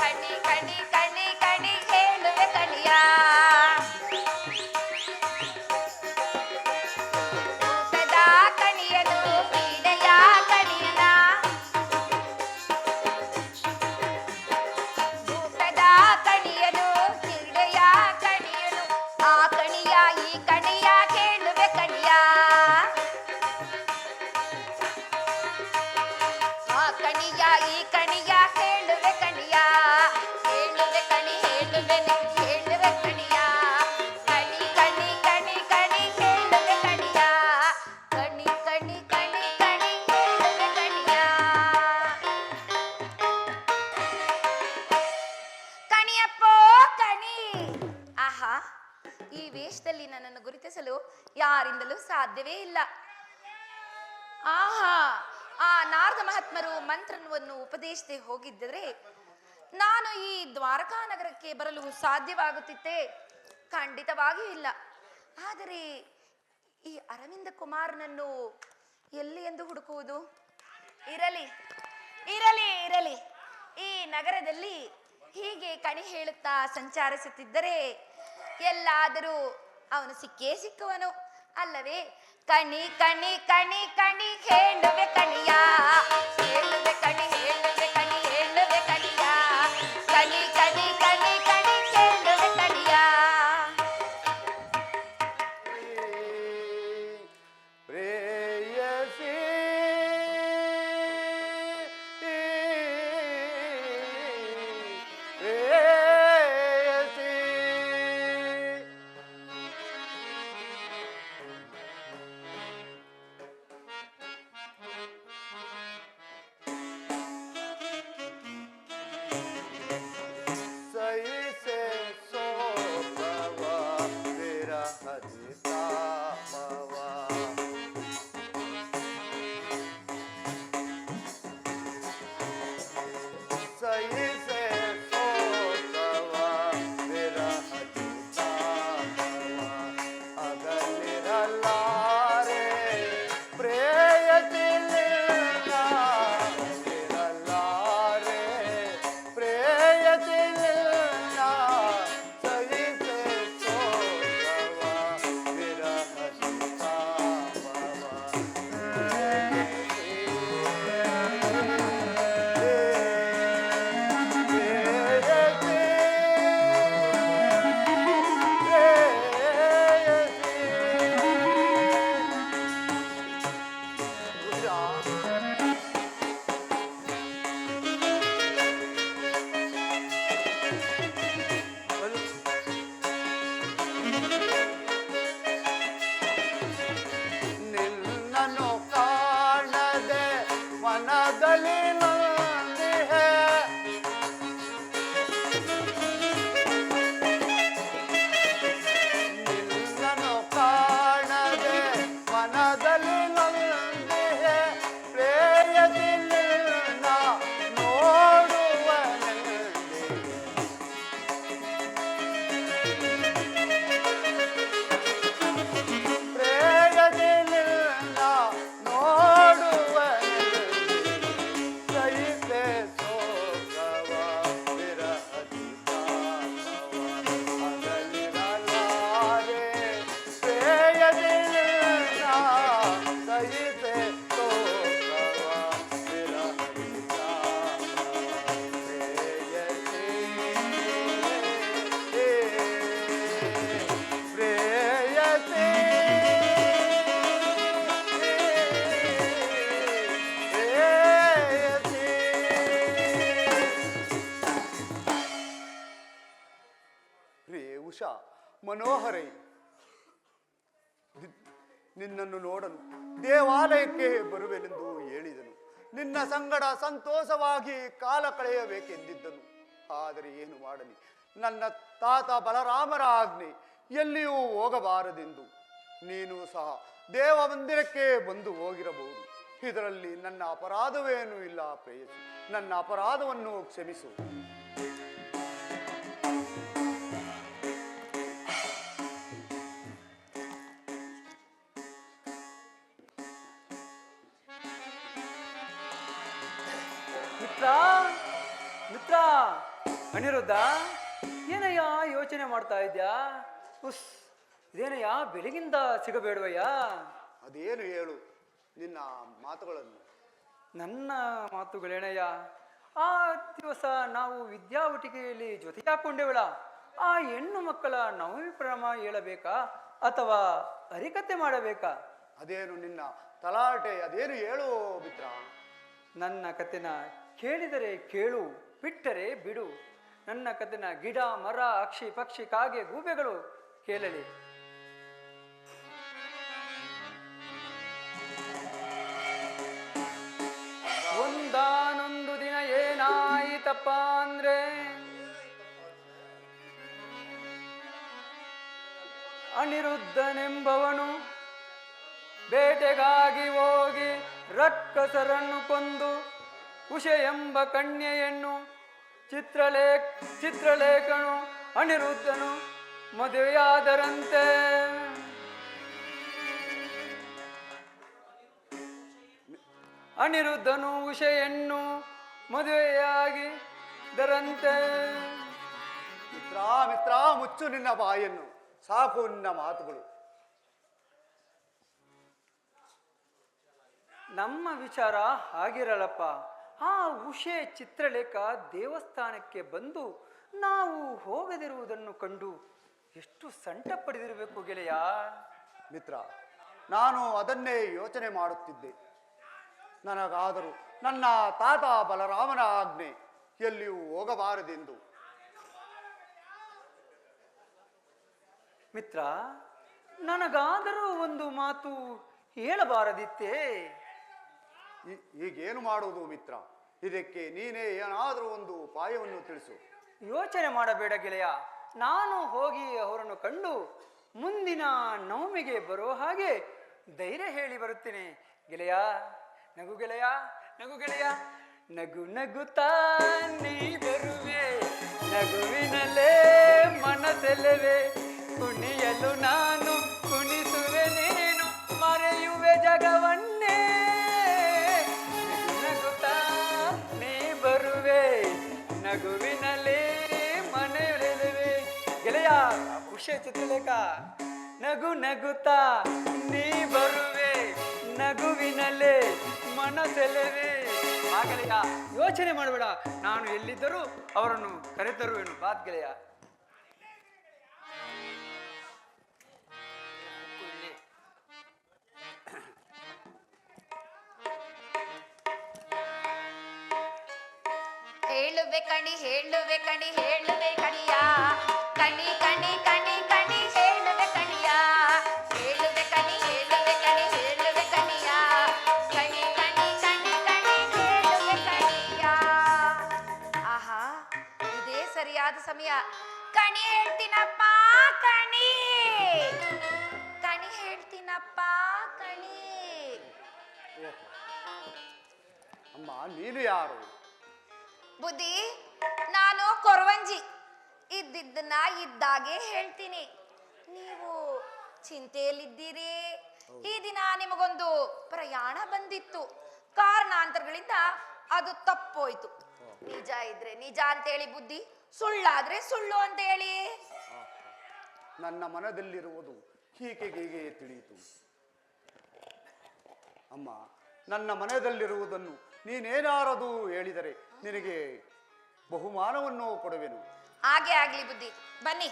ಕಣಿ ಕಣಿ ಕಣಿ ಕಣಿ ಹೇಳುವೆ ಕಣಿಯ. ಭೂತದ ಕಣಿಯನು ಪೀಡೆಯ ಕಣಿಯನ, ಭೂತದ ಕಣಿಯನು ಪೀಡೆಯ ಕಣಿಯನು, ಆ ಕಣಿಯ ಈ ಕಣಿಯ ಹೇಳುವೆ ಕಣಿಯ. ಆ ಕಣಿಯ ಈ ಕಣಿಯ ಹೇಳುವೆ ಕಣಿಯ, ಹೇಳುವೆ ಕಣಿ ಹೇಳುವೆ ಹೇಳುವೆ ಕಣಿಯ, ಕಣಿ ಕಣಿ ಕಣಿ ಕಣಿ ಹೇಳುವೆ ಕಣಿಯ, ಕಣಿ ಕಣಿ ಕಣಿ ಕಣಿ ಹೇಳುವೆ ಕಣಿಯ. ಕಣಿಯಪ್ಪೋ ಕಣಿ. ಆಹಾ, ಈ ವೇಷದಲ್ಲಿ ನನ್ನನ್ನು ಗುರುತಿಸಲು ಯಾರಿಂದಲೂ ಸಾಧ್ಯವೇ ಇಲ್ಲ. ಆಹಾ, ಆ ನಾರದ ಮಹಾತ್ಮರು ಮಂತ್ರವನ್ನು ಉಪದೇಶಿಸದೆ ಹೋಗಿದ್ದರೆ ನಾನು ಈ ದ್ವಾರಕಾ ನಗರಕ್ಕೆ ಬರಲು ಸಾಧ್ಯವಾಗುತ್ತಿತ್ತೆ? ಖಂಡಿತವಾಗಿಯೂ ಇಲ್ಲ. ಆದರೆ ಈ ಅರವಿಂದ ಕುಮಾರನನ್ನು ಎಲ್ಲಿ ಎಂದು ಹುಡುಕುವುದು? ಇರಲಿ ಇರಲಿ ಇರಲಿ, ಈ ನಗರದಲ್ಲಿ ಹೀಗೆ ಕಣಿ ಹೇಳುತ್ತಾ ಸಂಚರಿಸುತ್ತಿದ್ದರೆ ಎಲ್ಲಾದರೂ ಅವನು ಸಿಕ್ಕೇ ಸಿಕ್ಕುವನು ಅಲ್ಲವೇ? ಕಣಿ ಕಣಿ ಕಣಿ ಕಣಿ ಹೇಳುವೆ ಕಣಿಯ, ಹೇಳುವೆ ಕಣಿ ಹೇಳುವೆ ಕಣಿ ಹೇಳುವೆ ಕಣಿಯ, ಕಣಿ ಕಣಿ ಕಣಿ ಕಣಿ ಹೇಳುವೆ ಕಣಿಯ. ಪ್ರೇಯಸಿ ಪ್ರೇಯಸಿ ಮನೋಹರೇ, ನಿನ್ನನ್ನು ನೋಡಲು ದೇವಾಲಯಕ್ಕೆ ಬರುವೆನೆಂದು ಹೇಳಿದನು. ನಿನ್ನ ಸಂಗಡ ಸಂತೋಷವಾಗಿ ಕಾಲ ಕಳೆಯಬೇಕೆಂದಿದ್ದನು. ಆದರೆ ಏನು ಮಾಡಲಿ, ನನ್ನ ತಾತ ಬಲರಾಮರ ಆಜ್ಞೆ, ಎಲ್ಲಿಯೂ ಹೋಗಬಾರದೆಂದು. ನೀನು ಸಹ ದೇವ ಮಂದಿರಕ್ಕೆ ಬಂದು ಹೋಗಿರಬಹುದು. ಇದರಲ್ಲಿ ನನ್ನ ಅಪರಾಧವೇನೂ ಇಲ್ಲ ಪ್ರೇಯಸಿ. ನನ್ನ ಅಪರಾಧವನ್ನು ಕ್ಷಮಿಸು. ಮಿತ್ರ ಮಿತ್ರ ಅನಿರುದ್ಧ, ಏನಯ್ಯ ಯೋಚನೆ ಮಾಡ್ತಾ ಇದ್ಯಾ? ಉಸ್, ಇದೇನಯ್ಯ ಬೆಳಗಿಂದ ಸಿಗಬೇಡವಯ್ಯ? ಅದೇನು ಹೇಳು ನಿನ್ನ ಮಾತುಗಳನ್ನು. ನನ್ನ ಮಾತುಗಳೇನಯ್ಯ, ಆ ದಿವಸ ನಾವು ವಿದ್ಯಾವಟಿಕೆಯಲ್ಲಿ ಜೊತೆ ಹಾಕೊಂಡೇವಳ. ಆ ಹೆಣ್ಣು ಮಕ್ಕಳ ನವಮಿ ಪ್ರಣಾಮ ಹೇಳಬೇಕಾ ಅಥವಾ ಹರಿಕತೆ ಮಾಡಬೇಕಾ? ಅದೇನು ನಿನ್ನ ತಲಾಟೆ, ಅದೇನು ಹೇಳು ಮಿತ್ರ. ನನ್ನ ಕತೆನ ಕೇಳಿದರೆ ಕೇಳು, ಬಿಟ್ಟರೆ ಬಿಡು. ನನ್ನ ಕತೆನ ಗಿಡ ಮರ ಅಕ್ಷಿ ಪಕ್ಷಿ ಕಾಗೆ ಗೂಬೆಗಳು ಕೇಳಲಿ. ಒಂದಾನೊಂದು ದಿನ ಏನಾಯಿತಪ್ಪ ಅಂದ್ರೆ, ಅನಿರುದ್ಧನೆಂಬವನು ಬೇಟೆಗಾಗಿ ಹೋಗಿ ರಕ್ಕಸರನ್ನು ಕೊಂದು ಉಷೆ ಎಂಬ ಕನ್ಯೆಯನ್ನು ಚಿತ್ರಲೇಖನು ಅನಿರುದ್ಧನು ಮದುವೆಯಾದರಂತೆ. ಅನಿರುದ್ಧನು ಉಷೆಯನ್ನು ಮದುವೆಯಾಗಿದ್ದರಂತೆ. ಮಿತ್ರ ಮಿತ್ರ, ಮುಚ್ಚು ನಿನ್ನ ಬಾಯನ್ನು, ಸಾಕು ನಿನ್ನ ಮಾತುಗಳು. ನಮ್ಮ ವಿಚಾರ ಆಗಿರಲ್ಲಪ್ಪ. ಆ ಉಷೆ ಚಿತ್ರಲೇಖ ದೇವಸ್ಥಾನಕ್ಕೆ ಬಂದು ನಾವು ಹೋಗದಿರುವುದನ್ನು ಕಂಡು ಎಷ್ಟು ಸಂಟ ಪಡೆದಿರಬೇಕು ಗೆಳೆಯ. ಮಿತ್ರ, ನಾನು ಅದನ್ನೇ ಯೋಚನೆ ಮಾಡುತ್ತಿದ್ದೆ. ನನಗಾದರೂ ನನ್ನ ತಾತ ಬಲರಾಮನ ಆಜ್ಞೆ, ಎಲ್ಲಿಯೂ ಹೋಗಬಾರದೆಂದು. ಮಿತ್ರ, ನನಗಾದರೂ ಒಂದು ಮಾತು ಹೇಳಬಾರದಿತ್ತೇ? ಈಗೇನು ಮಾಡುವುದು ಮಿತ್ರ? ಇದಕ್ಕೆ ನೀನೇ ಏನಾದರೂ ಒಂದು ಉಪಾಯವನ್ನು ತಿಳಿಸು. ಯೋಚನೆ ಮಾಡಬೇಡ ಗೆಳೆಯ. ನಾನು ಹೋಗಿ ಅವರನ್ನು ಕಂಡು ಮುಂದಿನ ನವಮಿಗೆ ಬರೋ ಹಾಗೆ ಧೈರ್ಯ ಹೇಳಿ ಬರುತ್ತೇನೆ ಗೆಳೆಯ. ನಗು ಗೆಳೆಯ, ನಗು ಗೆಳೆಯ. ನಗು ನಗುತ್ತಾ ನೀ ಬರುವೆ, ನಗುವಿನಲ್ಲೇ ಮನಸೆಲ್ಲವೆ. ಕುಣಿಯಲು ನಾನು ಕುಣಿಸುವೆ, ನೀನು ಮರೆಯುವೆ ಜಗವನ್ನೇ. ನಗುತ್ತಾ ನೀ ಬರುವೆ, ನಗುವಿನಲ್ಲೇ ಮನೆಯೊಳೆಲುವೆ. ಗೆಳೆಯ, ಖುಷಿಯ ಚಿತ್ರಲೇಖ. ನಗು ನಗುತ್ತಾ ನೀ ಬರುವೆ, ನಗುವಿನಲ್ಲೇ ಮನಸೆಲೆವೆ. ಆ ಗೆಳೆಯ, ಯೋಚನೆ ಮಾಡಬೇಡ. ನಾನು ಎಲ್ಲಿದ್ದರೂ ಅವರನ್ನು ಕರೆತರುವೆನು. ಬಾತ್ ಗೆಳೆಯ. ಹೇಳುವೆ ಕಣಿ ಹೇಳುವೆ ಕಣಿ ಹೇಳುವೆ ಕಣಿಯ, ಕಣಿ ಕಣಿ ಕಣಿ ಕಣಿ ಹೇಳುವೆ ಕಣಿಯ. ಹೇಳುವೆ ಕಣಿ ಹೇಳುವೆ ಕಣಿ ಹೇಳುವೆ ಕಣಿಯ, ಕಣಿ ಕಣಿ ಕಣಿ ಕಣಿ ಹೇಳುವೆ ಕಣಿಯ. ಆಹಾ, ಇದೇ ಸರಿಯಾದ ಸಮಯ. ಕಣಿ ಹೇಳ್ತೀನಪ್ಪ ಕಣಿ, ಕಣಿ ಹೇಳ್ತೀನಪ್ಪ ಕಣಿ. ಅಮ್ಮ, ನೀನು ಯಾರು? ಬುದ್ಧಿ, ನಾನು ಕೊರವಂಜಿ. ಇದ್ದಿದ್ದನ್ನ ಇದ್ದಾಗೆ ಹೇಳ್ತೀನಿ. ನೀವು ಚಿಂತೆಯಲ್ಲಿದ್ದೀರಿ. ಈ ದಿನ ನಿಮಗೊಂದು ಪ್ರಯಾಣ ಬಂದಿತ್ತು. ಕಾರಣಾಂತರಗಳಿಂದ ಅದು ತಪ್ಪೋಯ್ತು. ನಿಜ ಇದ್ರೆ ನಿಜ ಅಂತೇಳಿ ಬುದ್ಧಿ, ಸುಳ್ಳಾದ್ರೆ ಸುಳ್ಳು ಅಂತ ಹೇಳಿ. ನನ್ನ ಮನದಲ್ಲಿರುವುದು ಹೀಗೆ ತಿಳಿಯಿತು. ಅಮ್ಮ, ನನ್ನ ಮನದಲ್ಲಿರುವುದನ್ನು ನೀನೇನಾರದು ಹೇಳಿದರೆ ನಿನಗೆ ಬಹುಮಾನವನ್ನು ಕೊಡುವೆನು. ಹಾಗೆ ಆಗ್ಲಿ ಬುದ್ಧಿ. ಬನ್ನಿ,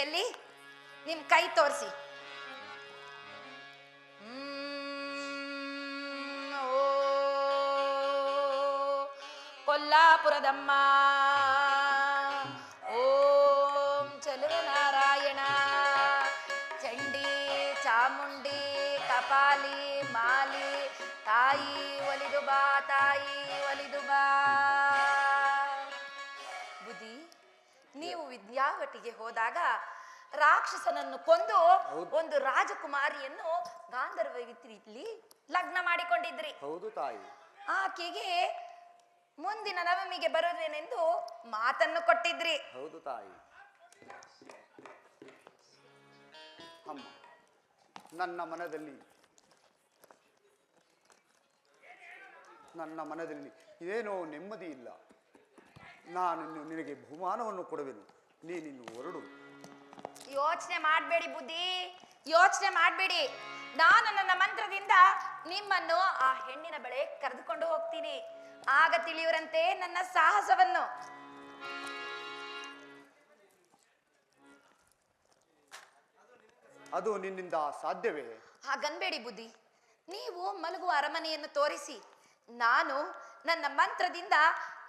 ಎಲ್ಲಿ ನಿಮ್ ಕೈ ತೋರಿಸಿ. ಓ ಕೊಲ್ಲಾಪುರದಮ್ಮ, ಓಂ ಚಲುವ ನಾರಾಯಣ. ಪಾಲಿ ಮಾಲಿ ತಾಯಿ ಒಲಿದು ಬಾ ತಾಯಿ ಒಲಿದು ಬಾ. ಬುದ್ಧಿ, ನೀವು ವಿದ್ಯಾವಟಿಗೆ ಹೋದಾಗ ರಾಕ್ಷಸನನ್ನು ಕೊಂದು ಒಂದು ರಾಜಕುಮಾರಿಯನ್ನು ಗಾಂಧರ್ವದಲ್ಲಿ ಲಗ್ನ ಮಾಡಿಕೊಂಡಿದ್ರಿ. ಹೌದು ತಾಯಿ. ಆಕೆಗೆ ಮುಂದಿನ ನವಮಿಗೆ ಬರುತ್ತೇನೆಂದು ಮಾತನ್ನು ಕೊಟ್ಟಿದ್ರಿ. ಹೌದು ತಾಯಿ. ಅಮ್ಮ, ನನ್ನ ಮನದಲ್ಲಿ ಏನೋ ನೆಮ್ಮದಿ ಇಲ್ಲ. ನಾನು ನಿನಗೆ ಬಹುಮಾನವನ್ನು ಕೊಡುವೆನು, ನೀನಿನ್ನು ಹೊರಡು. ಯೋಚನೆ ಮಾಡಬೇಡಿ ಬುದ್ಧಿ, ಯೋಚನೆ ಮಾಡಬೇಡಿ. ನಾನು ನನ್ನ ಮಂತ್ರದಿಂದ ನಿಮ್ಮನ್ನು ಆ ಹೆಣ್ಣಿನ ಬಳಿ ಕರೆದುಕೊಂಡು ಹೋಗ್ತೀನಿ. ಆಗ ತಿಳಿಯುವಂತೆ ನನ್ನ ಸಾಹಸವನ್ನು. ಅದು ನಿನ್ನಿಂದ ಸಾಧ್ಯವೇ? ಹಾಗನ್ಬೇಡಿ ಬುದ್ಧಿ. ನೀವು ಮಲಗುವ ಅರಮನೆಯನ್ನು ತೋರಿಸಿ, ನಾನು ನನ್ನ ಮಂತ್ರದಿಂದ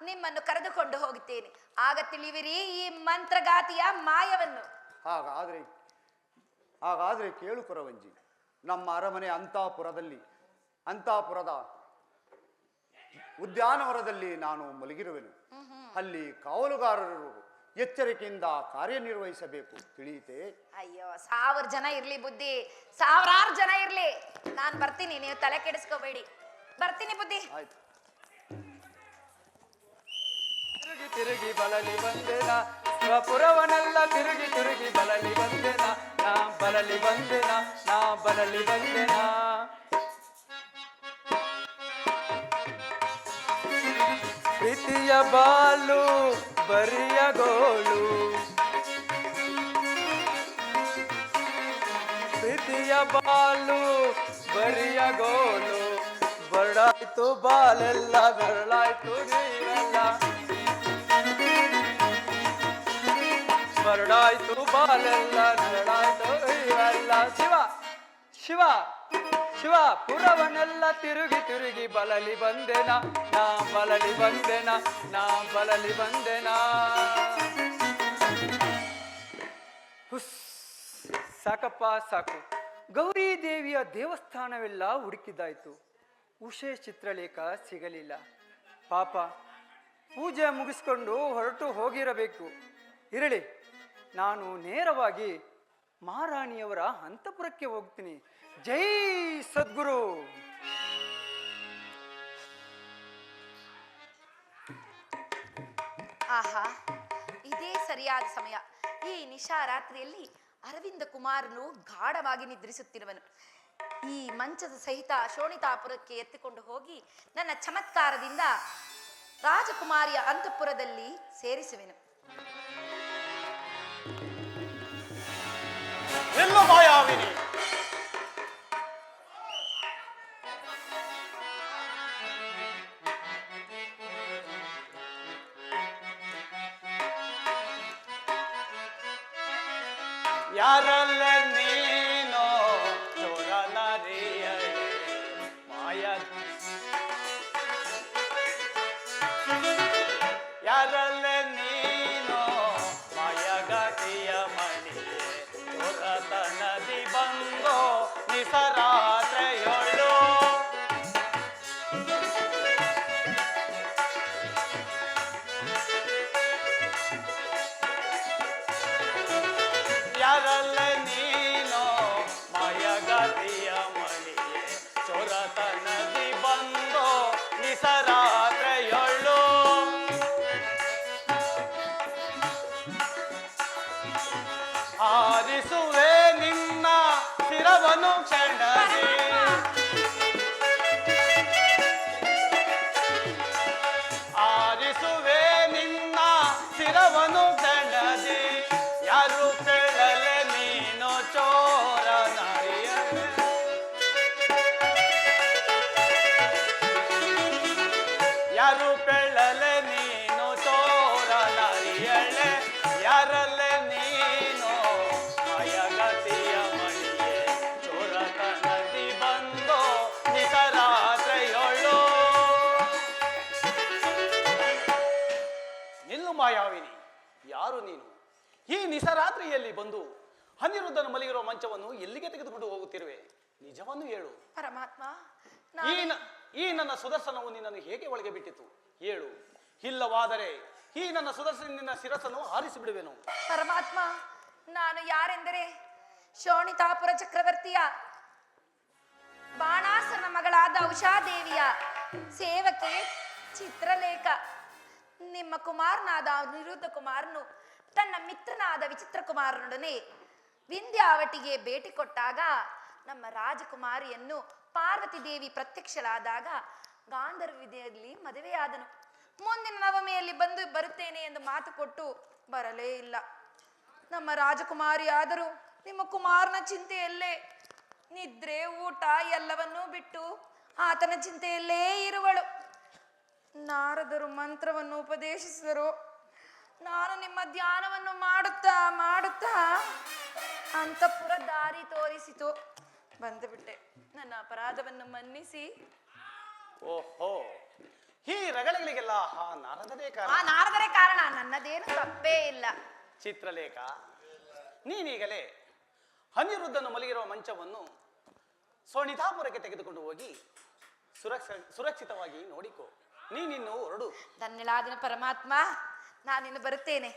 ನಿಮ್ಮನ್ನು ಕರೆದುಕೊಂಡು ಹೋಗುತ್ತೇನೆ. ಆಗ ತಿಳಿವಿರಿ ಈ ಮಂತ್ರಗಾತಿಯ ಮಾಯವನ್ನು. ಹಾಗಾದ್ರೆ ಕೇಳು ಕೊರವಂಜಿ, ನಮ್ಮ ಅರಮನೆ ಅಂತಾಪುರದ ಉದ್ಯಾನವನದಲ್ಲಿ ನಾನು ಮಲಗಿರುವೆನು. ಅಲ್ಲಿ ಕಾವಲುಗಾರರು ಎಚ್ಚರಿಕೆಯಿಂದ ಕಾರ್ಯನಿರ್ವಹಿಸಬೇಕು, ತಿಳಿಯಿತೆ? ಅಯ್ಯೋ, 1000 ಜನ ಇರ್ಲಿ ಬುದ್ಧಿ, 1000 ಜನ ಇರ್ಲಿ, ನಾನು ಬರ್ತೀನಿ. ನೀವು ತಲೆ ಕೆಡಿಸ್ಕೋಬೇಡಿ, ಬರ್ತೀನಿ ಬುದ್ಧಿ. ಆಯ್ತು. ತಿರುಗಿ ತಿರುಗಿ ಬಲಲಿ ಬಂದೆನ, ಸ್ವಪುರವನೆಲ್ಲ ತಿರುಗಿ ತಿರುಗಿ ಬಲಲಿ ಬಂದೆನ, ನಾ ಬಲಲಿ ಬಂದೆನ, ನಾ ಬಲಲಿ ಬಂದೆನ. ಪ್ರೀತಿಯ ಬಾಲು ಬರಿಯ ಗೋಳು, ಪ್ರೀತಿಯ ಬಾಲು ಬರಿಯ ಗೋಳು, ಬರಡಾಯ್ತು ಬಾಲೆಲ್ಲ ಬೆರಳಾಯ್ತು ನೀರೆಲ್ಲ, ಬರಡಾಯ್ತು ಬಾಲೆಲ್ಲ ನೆರಳಾಯ್ತು ನೀರೆಲ್ಲ. ಶಿವ ಶಿವ ಶಿವ ಪುರವನೆಲ್ಲ ತಿರುಗಿ ತಿರುಗಿ ಬಲಲಿ ಬಂದೆನ, ನಾ ಬಲಲಿ ಬಂದೆನ, ನಾ ಬಲಲಿ ಬಂದೆನ. ಹುಸ್, ಸಾಕಪ್ಪ ಸಾಕು. ಗೌರಿ ದೇವಿಯ ದೇವಸ್ಥಾನವೆಲ್ಲ ಹುಡುಕಿದಾಯ್ತು, ಉಷೆ ಚಿತ್ರಲೇಖ ಸಿಗಲಿಲ್ಲ. ಪಾಪ, ಪೂಜೆ ಮುಗಿಸ್ಕೊಂಡು ಹೊರಟು ಹೋಗಿರಬೇಕು. ಇರಲಿ, ನಾನು ನೇರವಾಗಿ ಮಹಾರಾಣಿಯವರ ಅಂತಃಪುರಕ್ಕೆ ಹೋಗ್ತೀನಿ. ಜೈ ಸದ್ಗುರು. ಆಹಾ, ಇದೇ ಸರಿಯಾದ ಸಮಯ. ಈ ನಿಶಾರಾತ್ರಿಯಲ್ಲಿ ಅರವಿಂದ ಕುಮಾರನು ಗಾಢವಾಗಿ ನಿದ್ರಿಸುತ್ತಿರುವನು. ಈ ಮಂಚದ ಸಹಿತ ಶೋಣಿತಾಪುರಕ್ಕೆ ಎತ್ತಿಕೊಂಡು ಹೋಗಿ ನನ್ನ ಚಮತ್ಕಾರದಿಂದ ರಾಜಕುಮಾರಿಯ ಅಂತಃಪುರದಲ್ಲಿ ಸೇರಿಸುವೆನು. ಎಲ್ಲೋ ಮಾಯಾವಿನಿ, ಯಾರಲ್ಲ ನೀನೋ ಚೋರನರಿಯಳೆ ಮಾಯ, ಯಾರಲ್ಲ ನೀನೋ ಮಾಯಗತಿಯ ಮಣಿಯೇ, ಚೋರತನದಿ ಬಂದೋ ನಿಸರಾತ್ರೆಯೊಳು, ಯಾರಲ್ಲ ನೀನೋ ಮಾಯಗತಿಯ ಮಣಿಯೇ, ಚೋರತನದಿ ಬಂದೋ ನಿಸರಾತ್ರೆಯೊಳು, ಆರಿಸುವೆ ನಿನ್ನ ಶಿರವನು ಕ್ಷಣದಿ, ಆರಿಸುವೆ ನಿನ್ನ ಶಿರವನು ಕ್ಷಣದಿ, ಯಾರು ಕೇಳಲೆ ನೀನು ಚೋರ ನಾರಿಯಳೆ, ಯಾರು ಕೇಳಲೆ ನೀನು ಚೋರ ನಾರಿಯಳೆ, ಯಾರಲ್ಲೇ ನೀನು ಮಾಯಗತಿಯ ಮಣಿಯೇ, ಚೋರತನದಿ ಬಂದೋ ನಿಸರಾತ್ರೆಯೊಳು. ನಿಲ್ಲು ಮಾಯಾವಿನಿ, ಯಾರು ನೀನು? ಈ ನಿಸರಾತ್ರಿಯಲ್ಲಿ ಬಂದು ಅನಿರುದ್ಧನ ಮಲಗಿರುವ ಮಂಚವನ್ನು ಎಲ್ಲಿಗೆ ತೆಗೆದುಕೊಂಡು ಹೋಗುತ್ತಿರುವೆ? ನಿಜವನ್ನು ಹೇಳು. ಪರಮಾತ್ಮ, ಈ ನನ್ನ ಸುದರ್ಶನವು ನಿನ್ನನ್ನು ಹೇಗೆ ಒಳಗೆ ಬಿಟ್ಟಿತು? ಹೇಳು. ಇಲ್ಲವಾದರೆ ಈ ನನ್ನ ಸುದರ್ಶನ ನಿನ್ನ ಶಿರಸನ್ನು ಆರಿಸಿ ಬಿಡುವೆನು. ಪರಮಾತ್ಮ, ನಾನು ಯಾರೆಂದರೆ ಶೋಣಿತಾಪುರ ಚಕ್ರವರ್ತಿಯ ಬಾಣಾಸನ ಮಗಳಾದ ಉಷಾದೇವಿಯ ಸೇವಕಿ ಚಿತ್ರಲೇಖ. ನಿಮ್ಮ ಕುಮಾರನಾದ ಅನಿರುದ್ಧ ಕುಮಾರನು ತನ್ನ ಮಿತ್ರನಾದ ವಿಚಿತ್ರ ಕುಮಾರನೊಡನೆ ವಿಂಧ್ಯಾವಟಿಗೆ ಭೇಟಿ ಕೊಟ್ಟಾಗ ನಮ್ಮ ರಾಜಕುಮಾರಿಯನ್ನು ಪಾರ್ವತಿ ದೇವಿ ಪ್ರತ್ಯಕ್ಷಳಾದಾಗ ಗಾಂಧರ್ವಿದೆಯಲ್ಲಿ ಮದುವೆಯಾದನು. ಮುಂದಿನ ನವಮಿಯಲ್ಲಿ ಬರುತ್ತೇನೆ ಎಂದು ಮಾತು ಕೊಟ್ಟು ಬರಲೇ ಇಲ್ಲ. ನಮ್ಮ ರಾಜಕುಮಾರಿ ಆದರೂ ನಿಮ್ಮ ಕುಮಾರನ ಚಿಂತೆಯಲ್ಲೇ ನಿದ್ರೆ ಊಟ ಎಲ್ಲವನ್ನೂ ಬಿಟ್ಟು ಆತನ ಚಿಂತೆಯಲ್ಲೇ ಇರುವಳು. ನಾರದರು ಮಂತ್ರವನ್ನು ಉಪದೇಶಿಸಿದರು. ನಾನು ನಿಮ್ಮ ಧ್ಯಾನವನ್ನು ಮಾಡುತ್ತಾ ಮಾಡುತ್ತಾ ಅಂತಃಪುರ ದಾರಿ ತೋರಿಸಿತು. ಬಂದು ಬಿಟ್ಟೆ. ನನ್ನ ಅಪರಾಧವನ್ನು ಮನ್ನಿಸಿ. ಓಹೋ, ಈ ರಗಳೆಗಳಿಗೆಲ್ಲ ಆ ನಾರದರೇ ಕಾರಣ, ನನ್ನದೇನು ತಪ್ಪೇ ಇಲ್ಲ. ಚಿತ್ರಲೇಖ, ನೀನೀಗಲೇ ಅನಿರುದ್ಧನು ಮಲಗಿರುವ ಮಂಚವನ್ನು ಸೋಣಿತಾಪುರಕ್ಕೆ ತೆಗೆದುಕೊಂಡು ಹೋಗಿ ಸುರಕ್ಷಿತವಾಗಿ ನೋಡಿಕೋ. ನೀನಿನ್ನು ಹೊರಡು. ಧನ್ಯಳಾದನ ಪರಮಾತ್ಮ, ನಾನಿನ್ನು ಬರುತ್ತೇನೆ.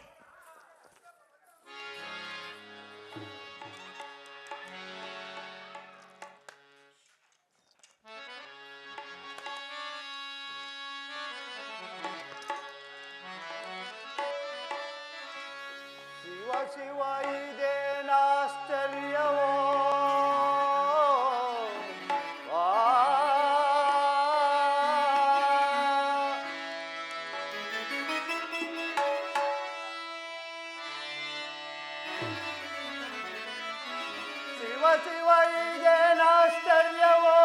ಶಿವ ಶಿವ ಇದೇನಾಶ್ಚರ್ಯವೋ ಶಿವ ಶಿವ ಇದೇನಾಶ್ಚರ್ಯವೋ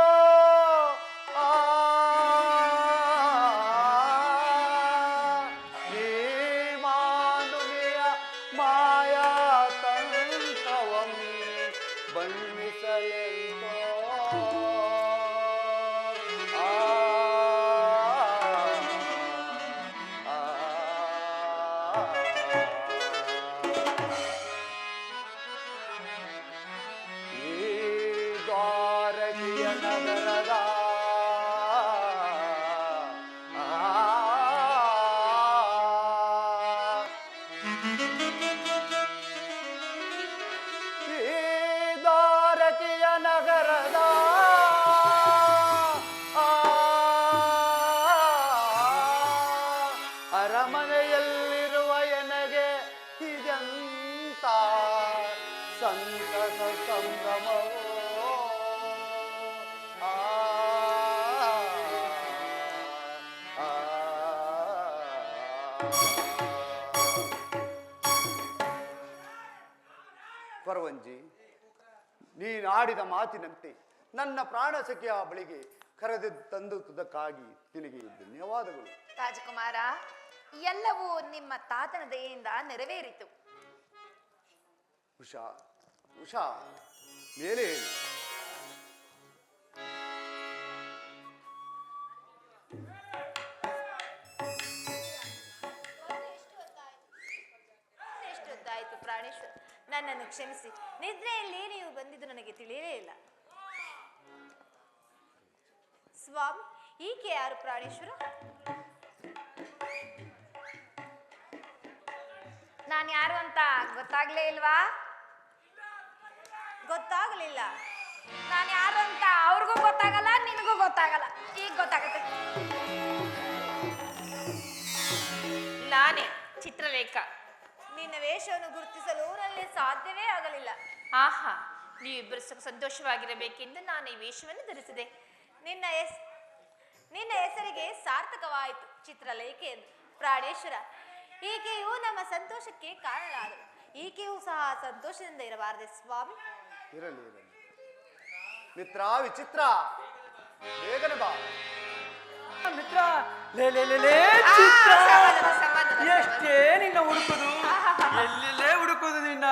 ಮಾಯಾ ತಂತ್ರವಮ್ಮಿ ಬಣ್ಣಿಸಲೆಂತೋ ಈ ದ್ವಾರಕಿಯ ನಗರದ ನಗರದ ಅರಮನೆಯಲ್ಲಿರುವ ಎನಗೆ ಇದೆಂತ ಸಂತಸ ಸಂಭ್ರಮವೋ. ಕೊರವಂಜಿ, ನೀನಾಡಿದ ಮಾತಿನಂತೆ ನನ್ನ ಪ್ರಾಣ ಸಖಿಯ ಬಳಿಗೆ ಕರೆದು ತಂದುದಕ್ಕಾಗಿ ನಿನಗೆ ಧನ್ಯವಾದಗಳು. ರಾಜಕುಮಾರ, ಎಲ್ಲವೂ ನಿಮ್ಮ ತಾತನ ದಯೆಯಿಂದ ನೆರವೇರಿತು. ಉಷಾ ಉಷಾ, ಮೇಲೆ ಹೇಳು. ಎಷ್ಟೊತ್ತಾಯ್ತು ಪ್ರಾಣೇಶ್ವರ, ನನ್ನನ್ನು ಕ್ಷಮಿಸಿ. ನಿದ್ರೆಯಲ್ಲಿ ನೀವು ಬಂದಿದ್ದು ನನಗೆ ತಿಳಿಯಲೇ ಇಲ್ಲ. ಸ್ವಾಮಿ, ಈಕೆ ಯಾರು ಪ್ರಾಣೇಶ್ವರ? ನಾನು ಯಾರು ಅಂತ ಗೊತ್ತಾಗ್ಲೇ ಇಲ್ವಾ? ಗೊತ್ತಾಗ್ಲಿಲ್ಲ. ನಾನು ಯಾರು ಅಂತ ಅವ್ರಿಗೂ ಗೊತ್ತಾಗಲ್ಲ, ನಿನಗೂ ಗೊತ್ತಾಗಲ್ಲ. ಈಗ ಗೊತ್ತಾಗತ್ತೆ. ನಾನೇ ಚಿತ್ರಲೇಖ. ನಿನ್ನ ವೇಷವನ್ನು ಗುರುತಿಸಲು ನನಗೆ ಸಾಧ್ಯವೇ ಆಗಲಿಲ್ಲ. ಆಹಾ, ನೀವಿಬ್ಬರು ಸಂತೋಷವಾಗಿರಬೇಕೆಂದು ನಾನು ಈ ವೇಷವನ್ನು ಧರಿಸಿದೆ. ನಿನ್ನ ಹೆಸರಿಗೆ ಸಾರ್ಥಕವಾಯಿತು, ಚಿತ್ರಲೇಖೆ ಎಂದು. ಪ್ರಾಣೇಶ್ವರ, ಈಕೆಯು ನಮ್ಮ ಸಂತೋಷಕ್ಕೆ ಕಾರಣಳಾದಳು. ಈಕೆಯೂ ಸಹ ಸಂತೋಷದಿಂದ ಇರಬಾರದೆ ಸ್ವಾಮಿ? ಇರಲಿ ಇರಲಿ. ಮಿತ್ರ ವಿಚಿತ್ರ, ಬೇಗನೆ ಬಾ. ಮಿತ್ರ, ಲೇ ಲೇ ಲೇ ಲೇ ಚಿತ್ರ, ಸಮಾಧಾನ. ಎಷ್ಟೇ ನಿನ್ನ ಹುಡುಕುದು, ಎಲ್ಲೆಲ್ಲೇ ಹುಡುಕುದು ನಿನ್ನ.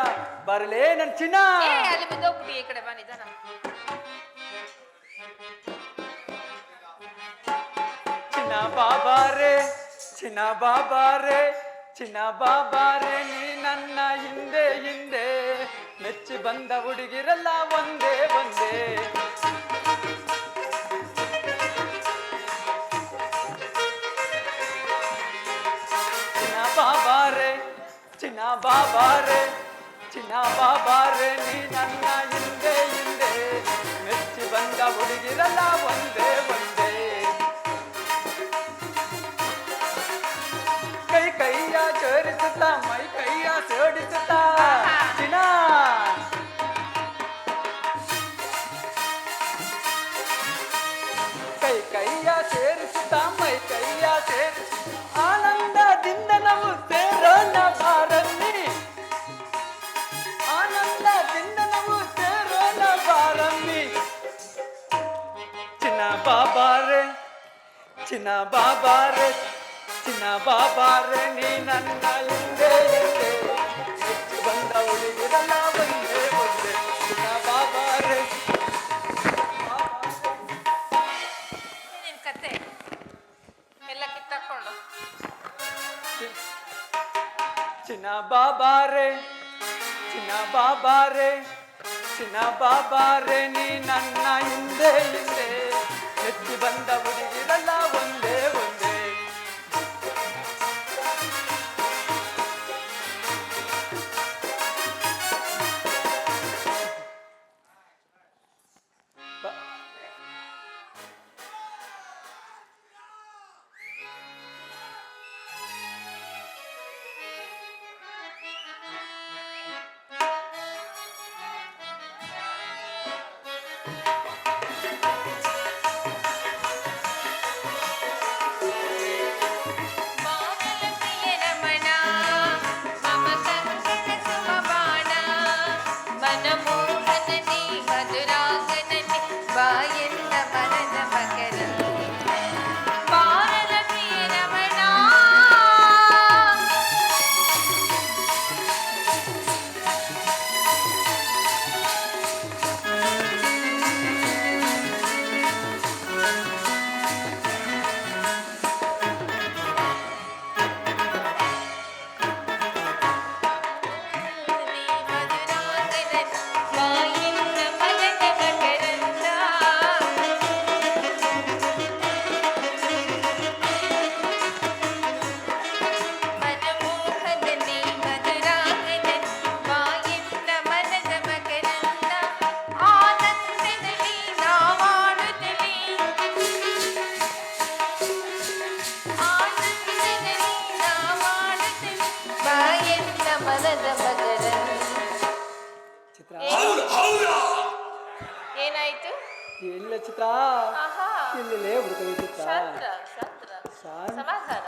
ಬರಲೇ ನನ್ನ ಚಿನ್ನ. ಅಲ್ಲಿ ಬಿದ್ದೋಗ್ಬಿಟ್ಟು ಈ ಕಡೆ ಬಂದಿದ್ದಾನ. ಚಿನ್ನ ಬಾಬಾರೆ, ಚಿನ್ನ ಬಾಬಾರೆ, ಚಿನ್ನ ಬಾಬಾರೆ, ನೀ ನನ್ನ ಹಿಂದೆ ಹಿಂದೆ ಮೆಚ್ಚಿ ಬಂದ ಹುಡುಗಿರಲ್ಲ ಒಂದೇ ಒಂದೇ. ಬಾಬಾರೆ ಚಿನ್ನ ಬಾಬಾರೆ ನೀ ನನ್ನ ಹಿಂದೆ ಹಿಂದೆ ಮೆಚ್ಚಿ ಬಂದ ಹುಡುಗಿರಲ್ಲ ಒಂದೇ ಒಂದೇ ಕೈ ಕೈಯ ಚೋರಿಸುತ್ತಾ ಮೈ ಕೈಯ ಸೇಡಿಸುತ್ತಾ ಚಿನ್ನ ಕೈ ಕೈಯ ಸೇರಿಸುತ್ತಾ ಮೈ ಕೈಯ ಸೇರಿಸುತ್ತ ಆನಂದದಿಂದ ನಾವು ಸೇರೋಣ ಬಾರನ್ನಿ ಆನಂದದಿಂದ ನಾವು ಸೇರೋಣ ಬಾರನ್ನಿ ಚಿನ್ನ ಬಾಬಾರೆ ಚಿನ್ನ ಬಾಬಾರೆ ಚಿನ್ನ ಬಾಬಾರೆ ನೀ ನನ್ನ ಹಿಂದೆ ಹಿಂದೆ ಹೆಚ್ಚು ಬಂದ ಹುಡುಗಿರಲ್ಲ ಒಂದೇ ಒಂದೇ ಚಿನ್ನ ಬಾಬಾರೆ ನಿನ್ ಕತೆ ಎಲ್ಲ ಕಿತ್ತಾಕೊಂಡು ಚಿನ್ನ ಬಾಬಾರೆ ಚಿನ್ನ ಬಾಬಾರೆ ಚಿನ್ನ ಬಾಬಾರೆ ನೀ ನನ್ನ ಹಿಂದೆ ಹಿಂದೆ ಹೆಚ್ಚು ಬಂದ ಹುಡುಗಿರಲ್ಲ ಒಂದೇ ಒಂದೇ ರಮಣ ಮಮ ಕಂಕಣ ಸುಮಬಾಣ ಮನಮೋಹನನಿ ಮಧುರಾಂಗನನಿ ಬಾಯೆಲ್ಲ ಮನದ ಮಕರ ಬಾರಲ ಪ್ರಿಯ ರಮಣ ಚಿತ್ರ ಏನಾಯ್ತು? ಇಲ್ಲ ಚಿತ್ರ ಆಹಾ ಇಲ್ಲೇ ಹುಡುಕಿ ಚಿತ್ರ ಶಾಂತ ಶಾಂತ ಶಾಂತ. ಸಮಾಧಾನ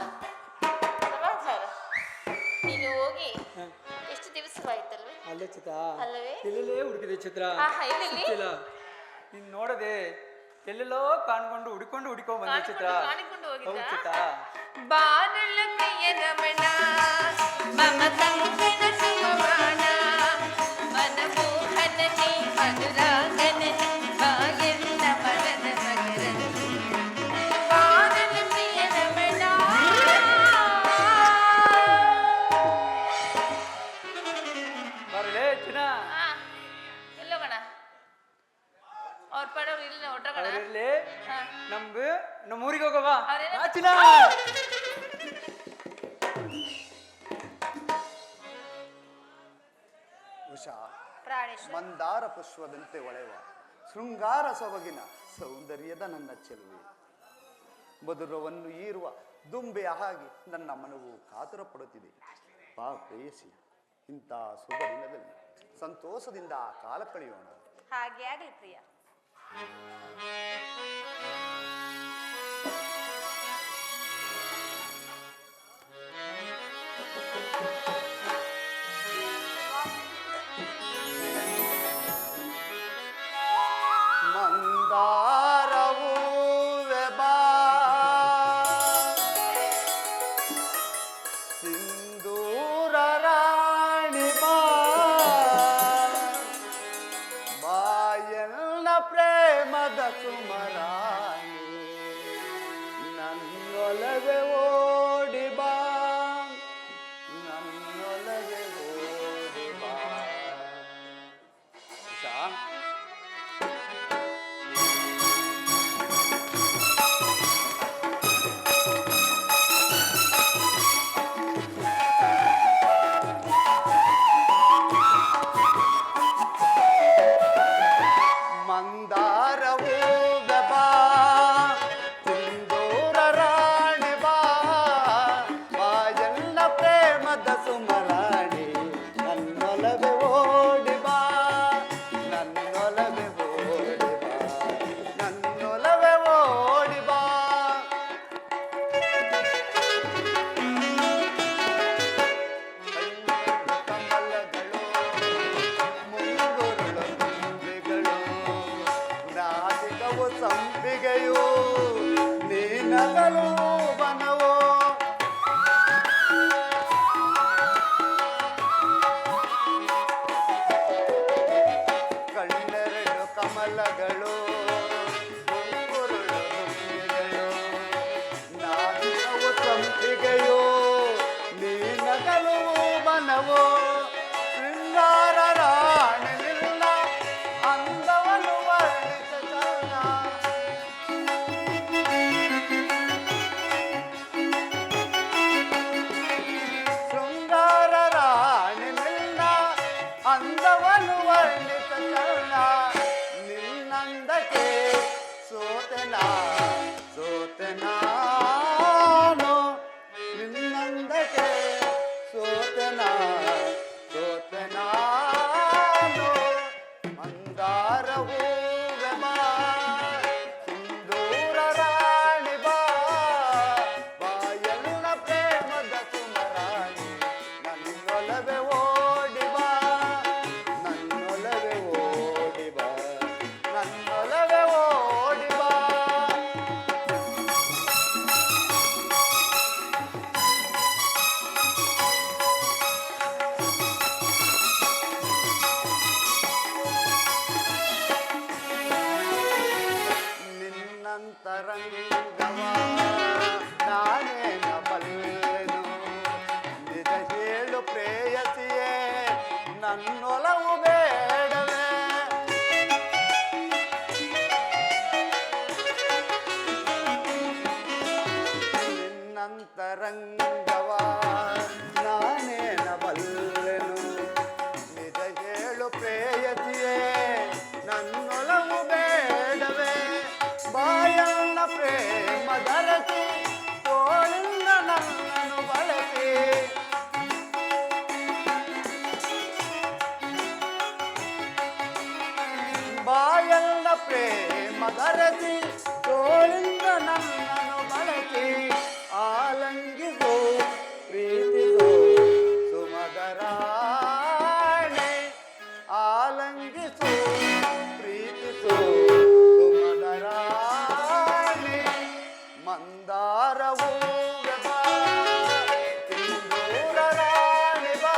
ಸಮಾಧಾನ. ನೀನು ಹೋಗಿ ಎಷ್ಟು ದಿವಸವಾಯ್ತಲ್ವೇ? ಅಲ್ಲೇ ಚಿತ್ರ ಅಲ್ಲವೇ? ಎಲ್ಲೆಲ್ಲೇ ಹುಡುಕಿದೆ ಚಿತ್ರ ಆಹಾ, ಎಲ್ಲೆಲ್ಲಿ? ಸಿಕ್ಕಿಲ್ಲ. ನೀನ್ ನೋಡದೆ ಎಲ್ಲೆಲ್ಲೋ ಕಾಣ್ಕೊಂಡು ಹುಡ್ಕೊಂಡು ಬಂದೆ ಚಿತ್ರ ಕಾಣಿಕೊಂಡು ಹೌದು ಹೋಗಿದ್ದ ಚಿತ್ರ ಬಾರಲ ಪ್ರಿಯ ರಮಣ ಮಮ ಕಂಕಣ ಸುಮಬಾಣ ಮನಮೋಹನನಿ ಮಧುರಾಂಗನನಿ ಬಾಯೆಲ್ಲ ಮನದ ಮಕರ ಬಾರಲ ಪ್ರಿಯ ರಮಣ ಬರಲೇ ಚಿನ್ನ ಎಲ್ಲೋಗಣ ಅವ್ರ ಪಡವ್ರು ಇಲ್ಲ ಒಟ್ರಗಣ ಅವರಿರ್ಲಿ ನಮ್ಮ ಊರಿಗೆ ಹೋಗವಾ ಅವ್ರೇನ- ಚಿನ್ನ ಉಷಾ ಪ್ರಾಣೇಶ್ವರ ಮಂದಾರ ಪುಷ್ಪದಂತೆ ಹೊಳೆವ ಶೃಂಗಾರ ಸೊಬಗಿನ ಸೌಂದರ್ಯದ ನನ್ನ ಚೆಲುವೆ ಮಧುರವನ್ನು ಈರುವ ದುಂಬೆಯ ಹಾಗೆ ನನ್ನ ಮನವು ಕಾತುರ ಪಡುತ್ತಿದೆ ಬಾ ಪ್ರೇಯಸಿ ಇಂಥ ಶುಭ ದಿನದಲ್ಲಿ ಸಂತೋಷದಿಂದ ಕಾಲ ಕಳೆಯೋಣ. ಹಾಗೆ ಆಗಲಿ ಪ್ರಿಯ. ಮಂದಾರವು ಬಾ ಸಿಂಧೂರ ರಾಣಿ ಬಾ ಬಾಯಲ್ಲ ಪ್ರೇಮದ ಸುಮರಾಣಿ ನನ್ನೊಲವೆ ಓಡಿ ಬಾ ನನ್ನೊಲವೆ ಓಡಿ ಬಾ. ಉಷಾ, ಸಂಪಿಗೆಯೋ ನೀನಗಲು ಬನವೋ ಕಣ್ಣೆರಡು ಕಮಲಗಳು ಗುಂಗುರುಳು ದುಂಬಿಗೆಯೋ ನಾನವು ಸಂಪಿಗೆಯೋ ನೀನಗಲು ಬನವೋ ಶೃಂಗಾರ ರಾಣಿ ನಿನ್ನ ಅಂದವನ್ನು ವರ್ಣಿಸೋಣ ಶೃಂಗಾರ ರಾಣಿ ನಿನ್ನ ಅಂದವನ್ನು ವರ್ಣಿಸೋಣ ನಿನ್ನಂದಕ್ಕೆ ಸೋತೆನಾನು ನಿನ್ನಂದಕ್ಕೆ ಸೋತೆನಾನು ಮಂದಾರ ಹೂವೆ ಬಾ ಸಿಂಧೂರ ರಾಣಿ ಬಾ ಬಾಯಲ್ಲ ಪ್ರೇಮದ ಸುಮರಾಣಿ ನನ್ನೊಲವೆ ಓಡಿ ಬಾ ನನ್ನೊಲವೆ ಓಡಿ ಬಾ ನನ್ನೊಲವೆ ಓಡಿ ಬಾ ನಿನ್ನಂತರಂಗವ ನಾನೇನ ಬಲ್ಲೆನು ನಿಜ ಹೇಳು ಪ್ರೇಯಸಿಯೇ ನನ್ನೊಲವು ಬೇಡವೇ ನಿನ್ನಂತರಂಗವ ನಾನೇನ ಬಲ್ಲೆನು ನಿಜ ಹೇಳು ಪ್ರೇಯಸಿಯೇ ನನ್ನೊಲವು ಬೇಡವೇ ಬಾಯಲ್ಲ ಪ್ರೇಮ ಧರಸಿ ತೋಳಿಂದ ನನ್ನನ್ನು ಬಳಸಿ ಬಾಯಲ್ಲ ಪ್ರೇಮ ಧರಸಿ ತೋಳಿಂದ ನನ್ನನ್ನು ಬಳಸಿ ಆಲಂಗಿಸೋ ಪ್ರೀತಿಸೋ ಸುಮಧರಾಣೆ ಆಲಂಗಿಸೋ ಪ್ರೀತಿಸೋ ಸುಮಧರಾಣೆ ಮಂದಾರವೂ ಬಾ ಸಿಂಧೂರ ರಾಣಿ ಬಾ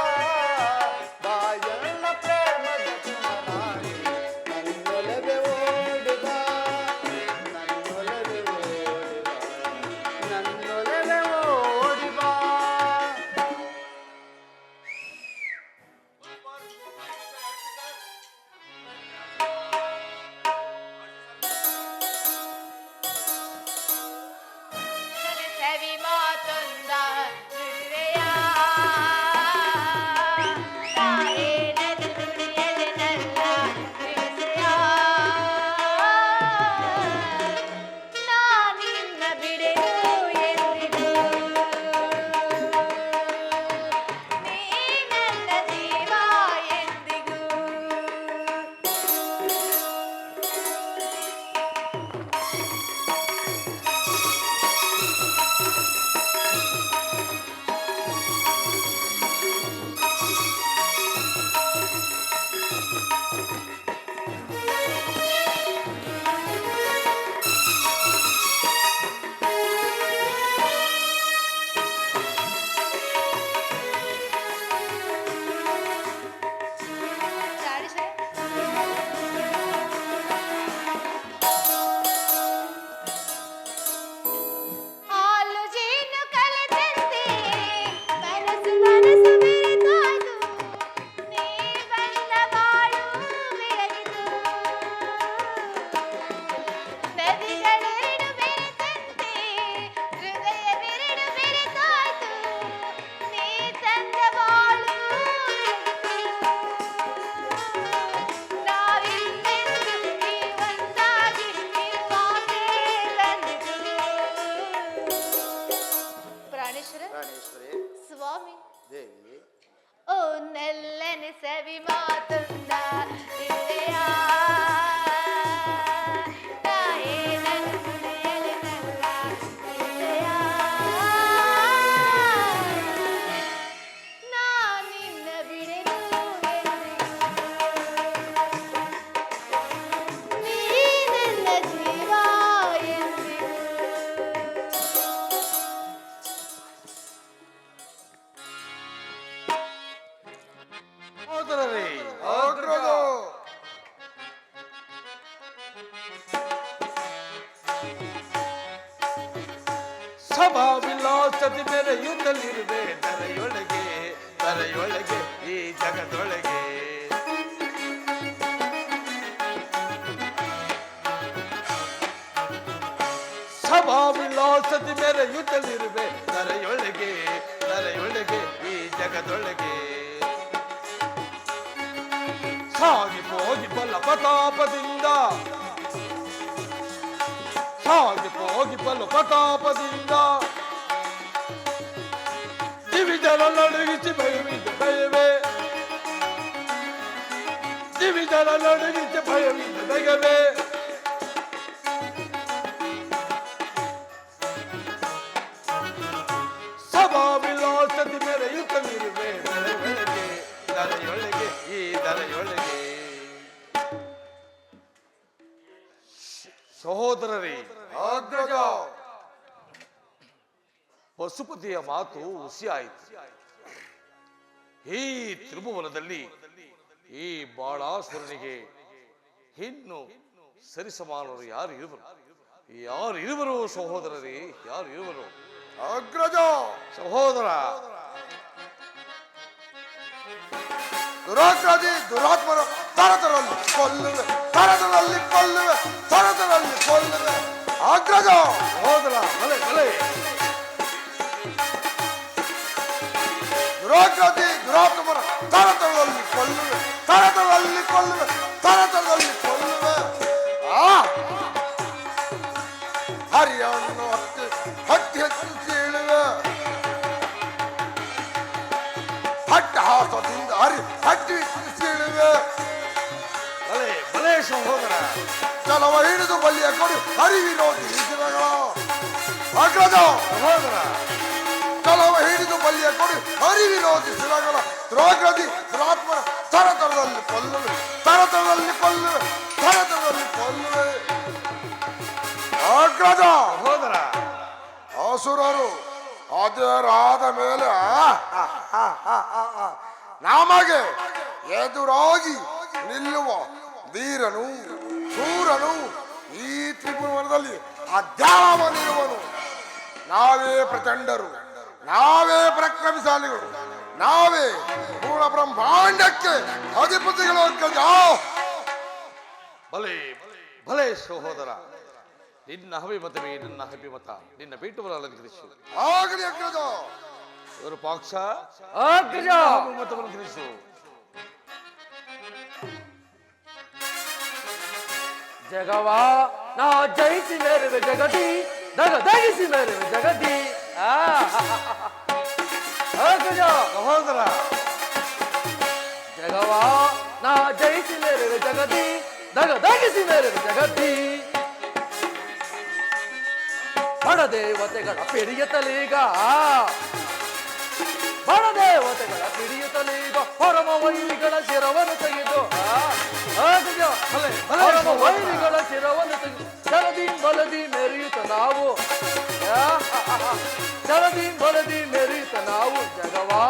ಬಾಯಲ್ಲ ಪ್ರೇಮದ ಸುಮರಾಣಿ ನನ್ನೊಲವೆ ಓಡಿ ಬಾ ನನ್ನೊಲವೆ ಓಡಿ ಬಾ ನನ್ನೊಲವೆ ಓಡಿ ಬಾ ಸವಿ ಮಾತೊಂದ ನುಡಿವೆಯ ತಾಯೇ ನನ್ನ ನುಡಿಯಲೆ ನನ್ನ ವಿಷಯ ನಾನಿನ್ನ ಬಿಡೆನು ಎಂದಿಗೂ ನೀ ನನ್ನ ಜೀವ ಎಂದಿಗೂ ಹಾಲು ಜೇನು ಕಲೆತಂತೆ ಮನಸ್ಸು ಮನಸ್ಸು ಬೆರೆತಾಯ್ತು ನೀ ಬಂದ ಬಾಳು ಬೆಳಗಿತು ನದಿಗಳೆರಡು ಬೆರೆತಂತೆ ಹೃದಯವೆರಡು ಬೆರೆತಾಯ್ತು ನೀ ತಂದ ಬಾಳು ಬೆಳಗಿತು ನಾವಿಂದೆಂದು ಈ ಒಂದಾಗಿ ಇರುವಾಗೆ ಬಂದಿತು ಪ್ರಾಣೇಶ್ವರ ಪ್ರಾಣೇಶ್ವರಿ ಸ್ವಾಮಿ ದೇವಿ ಓ ನೆಲ್ಲನೆ ಸವಿ ಮಾತೊಂದ ಹೃದಯ ತಾಯೇ ನನ್ನ ನುಡಿಯಲೆ ನನ್ನ ಹೃದಯ ನಾನಿನ್ನ ಬಿಡೆನು ಎಂದಿಗೂ ನೀ ನನ್ನ ಜೀವ ಸಭಾ ವಿಲಾಸದಿ ಮೆರೆಯುತ್ತಲಿರುವೆ ಧರೆಯೊಳಗೆ ಧರೆಯೊಳಗೆ ಈ ಜಗದೊಳಗೆ. ಸಭಾ ವಿಲಾಸದಿ ಮೆರೆಯುತ್ತಲಿರುವೆ ಧರೆಯೊಳಗೆ ಧರೆಯೊಳಗೆ ಈ ಜಗದೊಳಗೆ. ಸಾಗಿ ಹೋಗಿ ಬಲ ಪ್ರತಾಪದಿಂದ ಸಾಗಿ ಹೋಗಿ ಬಲ ಪ್ರತಾಪದಿಂದ ದಿವಿಜರ ನಡುಗಿಸಿ ಭಯವಿದ್ದು ಭಯವೇ ದಿವಿಜರ ನಡುಗಿಸಿ ಭಯವಿದ್ದು ಭಯವೇ. ಸಭಾ ವಿಲಾಸದಿ ಮೆರೆಯುತ್ತಲಿರುವೆ ಧರೆಯೊಳಗೆ ಧರೆಯೊಳಗೆ ಈ ಧರೆಯೊಳಗೆ. ಸಹೋದರರೇ, ಅಗ್ರಜ. ಪಶುಪತಿಯ ಮಾತು ಹುಸಿಯಾಯಿತು. ಈ ತ್ರಿಭುವನದಲ್ಲಿ ಈ ಬಾಳಾಸುರನಿಗೆ ಇನ್ನು ಸರಿಸಮಾನರು ಯಾರು ಇರುವರು? ಯಾರು ಇರುವರು ಸಹೋದರರೇ? ಯಾರು ಇರುವರು? ಅಗ್ರಜ. ಸಹೋದರ, ದುರಾಕ್ರಾದಿ ದುರಾತ್ಮರ ತರತರಲ್ಲಿ ಕೊಲ್ಲುವೆ ತರತರಲ್ಲಿ ಕೊಲ್ಲುವೆ ತರತರಲ್ಲಿ ಕೊಲ್ಲುವೆ. ಅಗ್ರಜ. ಸಹೋದರ, ಬಲೆ ಬಲೆ. ದುರಾಕ್ರಾದಿ ದುರಾತ್ಮರ ತರತರಲ್ಲಿ ಕೊಲ್ಲುವೆ ತರತರಲ್ಲಿ ಕೊಲ್ಲುವೆ ತರತರಲ್ಲಿ ಕೊಲ್ಲುವೆ. ಹರಿಯನ್ನು ಹತ್ತಿ ಹತ್ತಿ ಹತ್ತಿ ಸೀಳುವೆ. ಹಟ್ಟಹಾಸದಿಂದ ಹರಿ ಹಟ್ಟಿ ಸೀಳುವೆ. ಬಲೆ ಬಲೆ ಸಹೋದರ. ಚಲವ ಹಿಡಿದು ಬಲಿಯ ಕೊಡಿ ಹರಿವಿರೋಧಿ ಶಿರಗಳ. ಅಗ್ರಜ. ಸಹೋದರ, ಚಲವ ಹಿಡಿದು ಬಲಿಯ ಕೊಡಿ ಹರಿವಿರೋಧಿ ಶಿರಗಳ. ದ್ರೋಗ್ರದಿ ದುರಾತ್ಮರ ತರತರದಲ್ಲಿ ಕೊಲ್ಲುವೆ ತರತರದಲ್ಲಿ ಕೊಲ್ಲುವೆ ತರತರದಲ್ಲಿ ಕೊಲ್ಲುವೆ. ಅಗ್ರಜ. ಸಹೋದರ, ಅಸುರರು ಅದರಾದ ಮೇಲೆ ನಮಗೆ ಎದುರಾಗಿ ನಿಲ್ಲುವ ವೀರನು ಶೂರನು ಈ ತ್ರಿಭುವನದಲ್ಲಿ ಅದ್ಯಾವನಿರುವನು. ನಾವೇ ಪ್ರಚಂಡರು, ನಾವೇ ಪ್ರಕ್ರಮಶಾಲಿಗಳು, ನಾವೇ ಪೂರ್ಣ ಬ್ರಹ್ಮಾಂಡಕ್ಕೆ ಅಧಿಪತಿಗಳು. ಅಗ್ರಜ. ಬಲೆ ಬಲೆ ಸಹೋದರ. ನಿನ್ನ ಅಭಿಮತವೇ ನನ್ನ ಅಭಿಮತ. ನಿನ್ನ ಪೀಠವನ್ನು ಅಲಂಕರಿಸು. ಆಗಲಿ ಅಗ್ರಜ. ವಿರೂಪಾಕ್ಷ, ಅಗ್ರಜ. ಅಭಿಮತವನ್ನು ತಿಳಿಸು. ಜಗವಾ ನಾ ಜಯಿಸಿ ಮೇರುವೆ ಜಗತಿ ದಗ ದಗಿಸಿ ಮೇರುವೆ ಜಗತಿ. ಅಗ್ರಜ. ಸಹೋದರ, ಜಗವಾ ನಾ ಜಯಿಸಿ ಮೇರುವೆ ಜಗತಿ ದಗ ದಗಿಸಿ ಮೇರುವೆ ಜಗತಿ. ಬಡದೇವತೆಗಳ ಪಿಡಿಯತಲೀಗ ಬಡದೇವತೆಗಳ ಪಿಡಿಯತಲೀಗ ಪರಮ ವೈರಿಗಳ ಶಿರವನ್ನು ತೆಗೆದು ಪರಮ ವೈರಿಗಳ ಶಿರವನ್ನು ತೆಗೆದು ಜಲದಿ ಬಲದಿ ಮೆರೆಯುತ್ತ ನಾವು ಜಲದಿ ಬಲದಿ ಮೆರೆಯುತ್ತ ನಾವು. ಜಗವಾ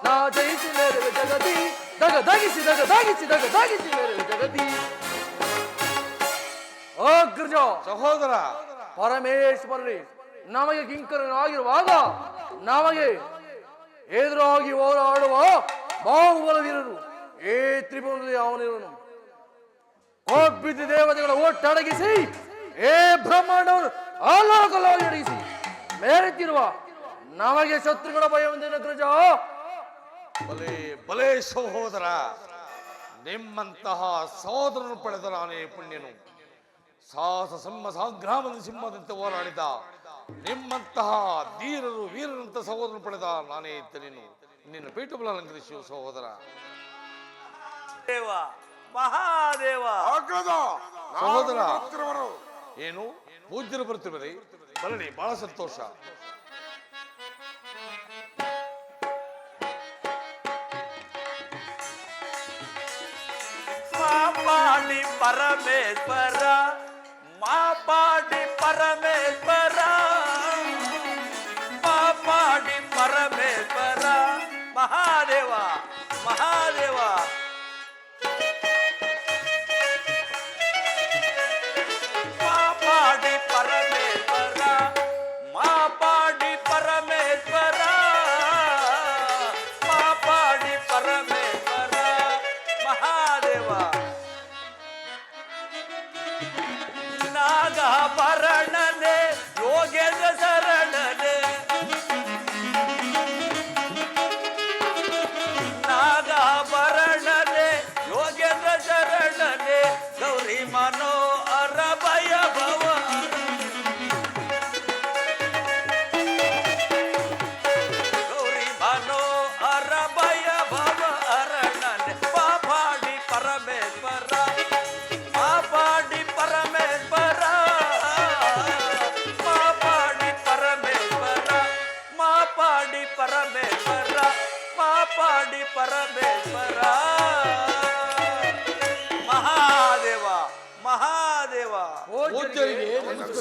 ನಾ ಜಯಿಸಿ ಮೇರುವೆ ಜಗತಿ ದಗ ದಗಿಸಿ ದಗ ದಗಿಸಿ ದಗ ದಗಿಸಿ ಮೇರುವೆ ಜಗತಿ. ಅಗ್ರಜ. ಸಹೋದರ, ಪರಮೇಶ್ವರನೇ ನಮಗೆ ಕಿಂಕರನಾಗಿರುವಾಗ ನಮಗೆ ಎದುರಾಗಿ ಹೋರಾಡುವ ಬಾಹುಬಲ ವೀರರು ಏ ತ್ರಿಭುವನದಲ್ಲಿ ಅವನಿರುವನು. ಕೋಟ್ಬಿದ್ದಿ ದೇವತೆಗಳ ಒಟ್ಟಡಗಿಸಿ ಏ ಬ್ರಹ್ಮಾಂಡವನ್ನು ಅಲ್ಲೋಕಲವಾಗಿ ಅಡಗಿಸಿ ಮೇರೆತ್ತಿರುವ ನಮಗೆ ಶತ್ರುಗಳ ಭಯವಂದಿನ ಅಗ್ರಜ. ಬಲೆ ಬಲೆ ಸಹೋದರ. ನಿಮ್ಮಂತಹ ಸಹೋದರನು ಪಡೆದ ನಾನೇ ಪುಣ್ಯನು. ಸಾಹಸ ಸಂಗ್ರಾಮದ ಸಿಂಹದಂತೆ ಹೋರಾಡಿದ ನಿಮ್ಮಂತಹ ಧೀರರು ವೀರರಂತ ಸಹೋದರನು ಪಡೆದ ನಾನೇ ಇದ್ದನೇನು. ನಿನ್ನ ಪೀಠಬಲ ಅಲಂಕರಿಸು ಸಹೋದರ. ದೇವ ಮಹಾದೇವ. ಅಗ್ರಜ. ಸಹೋದರ. ಭಕ್ತರವರು ಏನು ಪೂಜ್ಯರು ಬರ್ತಿದ್ದಾರೆ? ಬರಲಿ, ಬಹಳ ಸಂತೋಷ. ಮಾಪಾಡಿ ಪರಮೇಶ್ವರ ಮಾಪಾಡಿ ಪರಮೇಶ್ವರ ಮಾಪಾಡಿ ಪರಮೇಶ್ವರ ಮಹಾದೇವ ಮಹಾದೇವ. ಮಾಪಾಡಿ ಪರ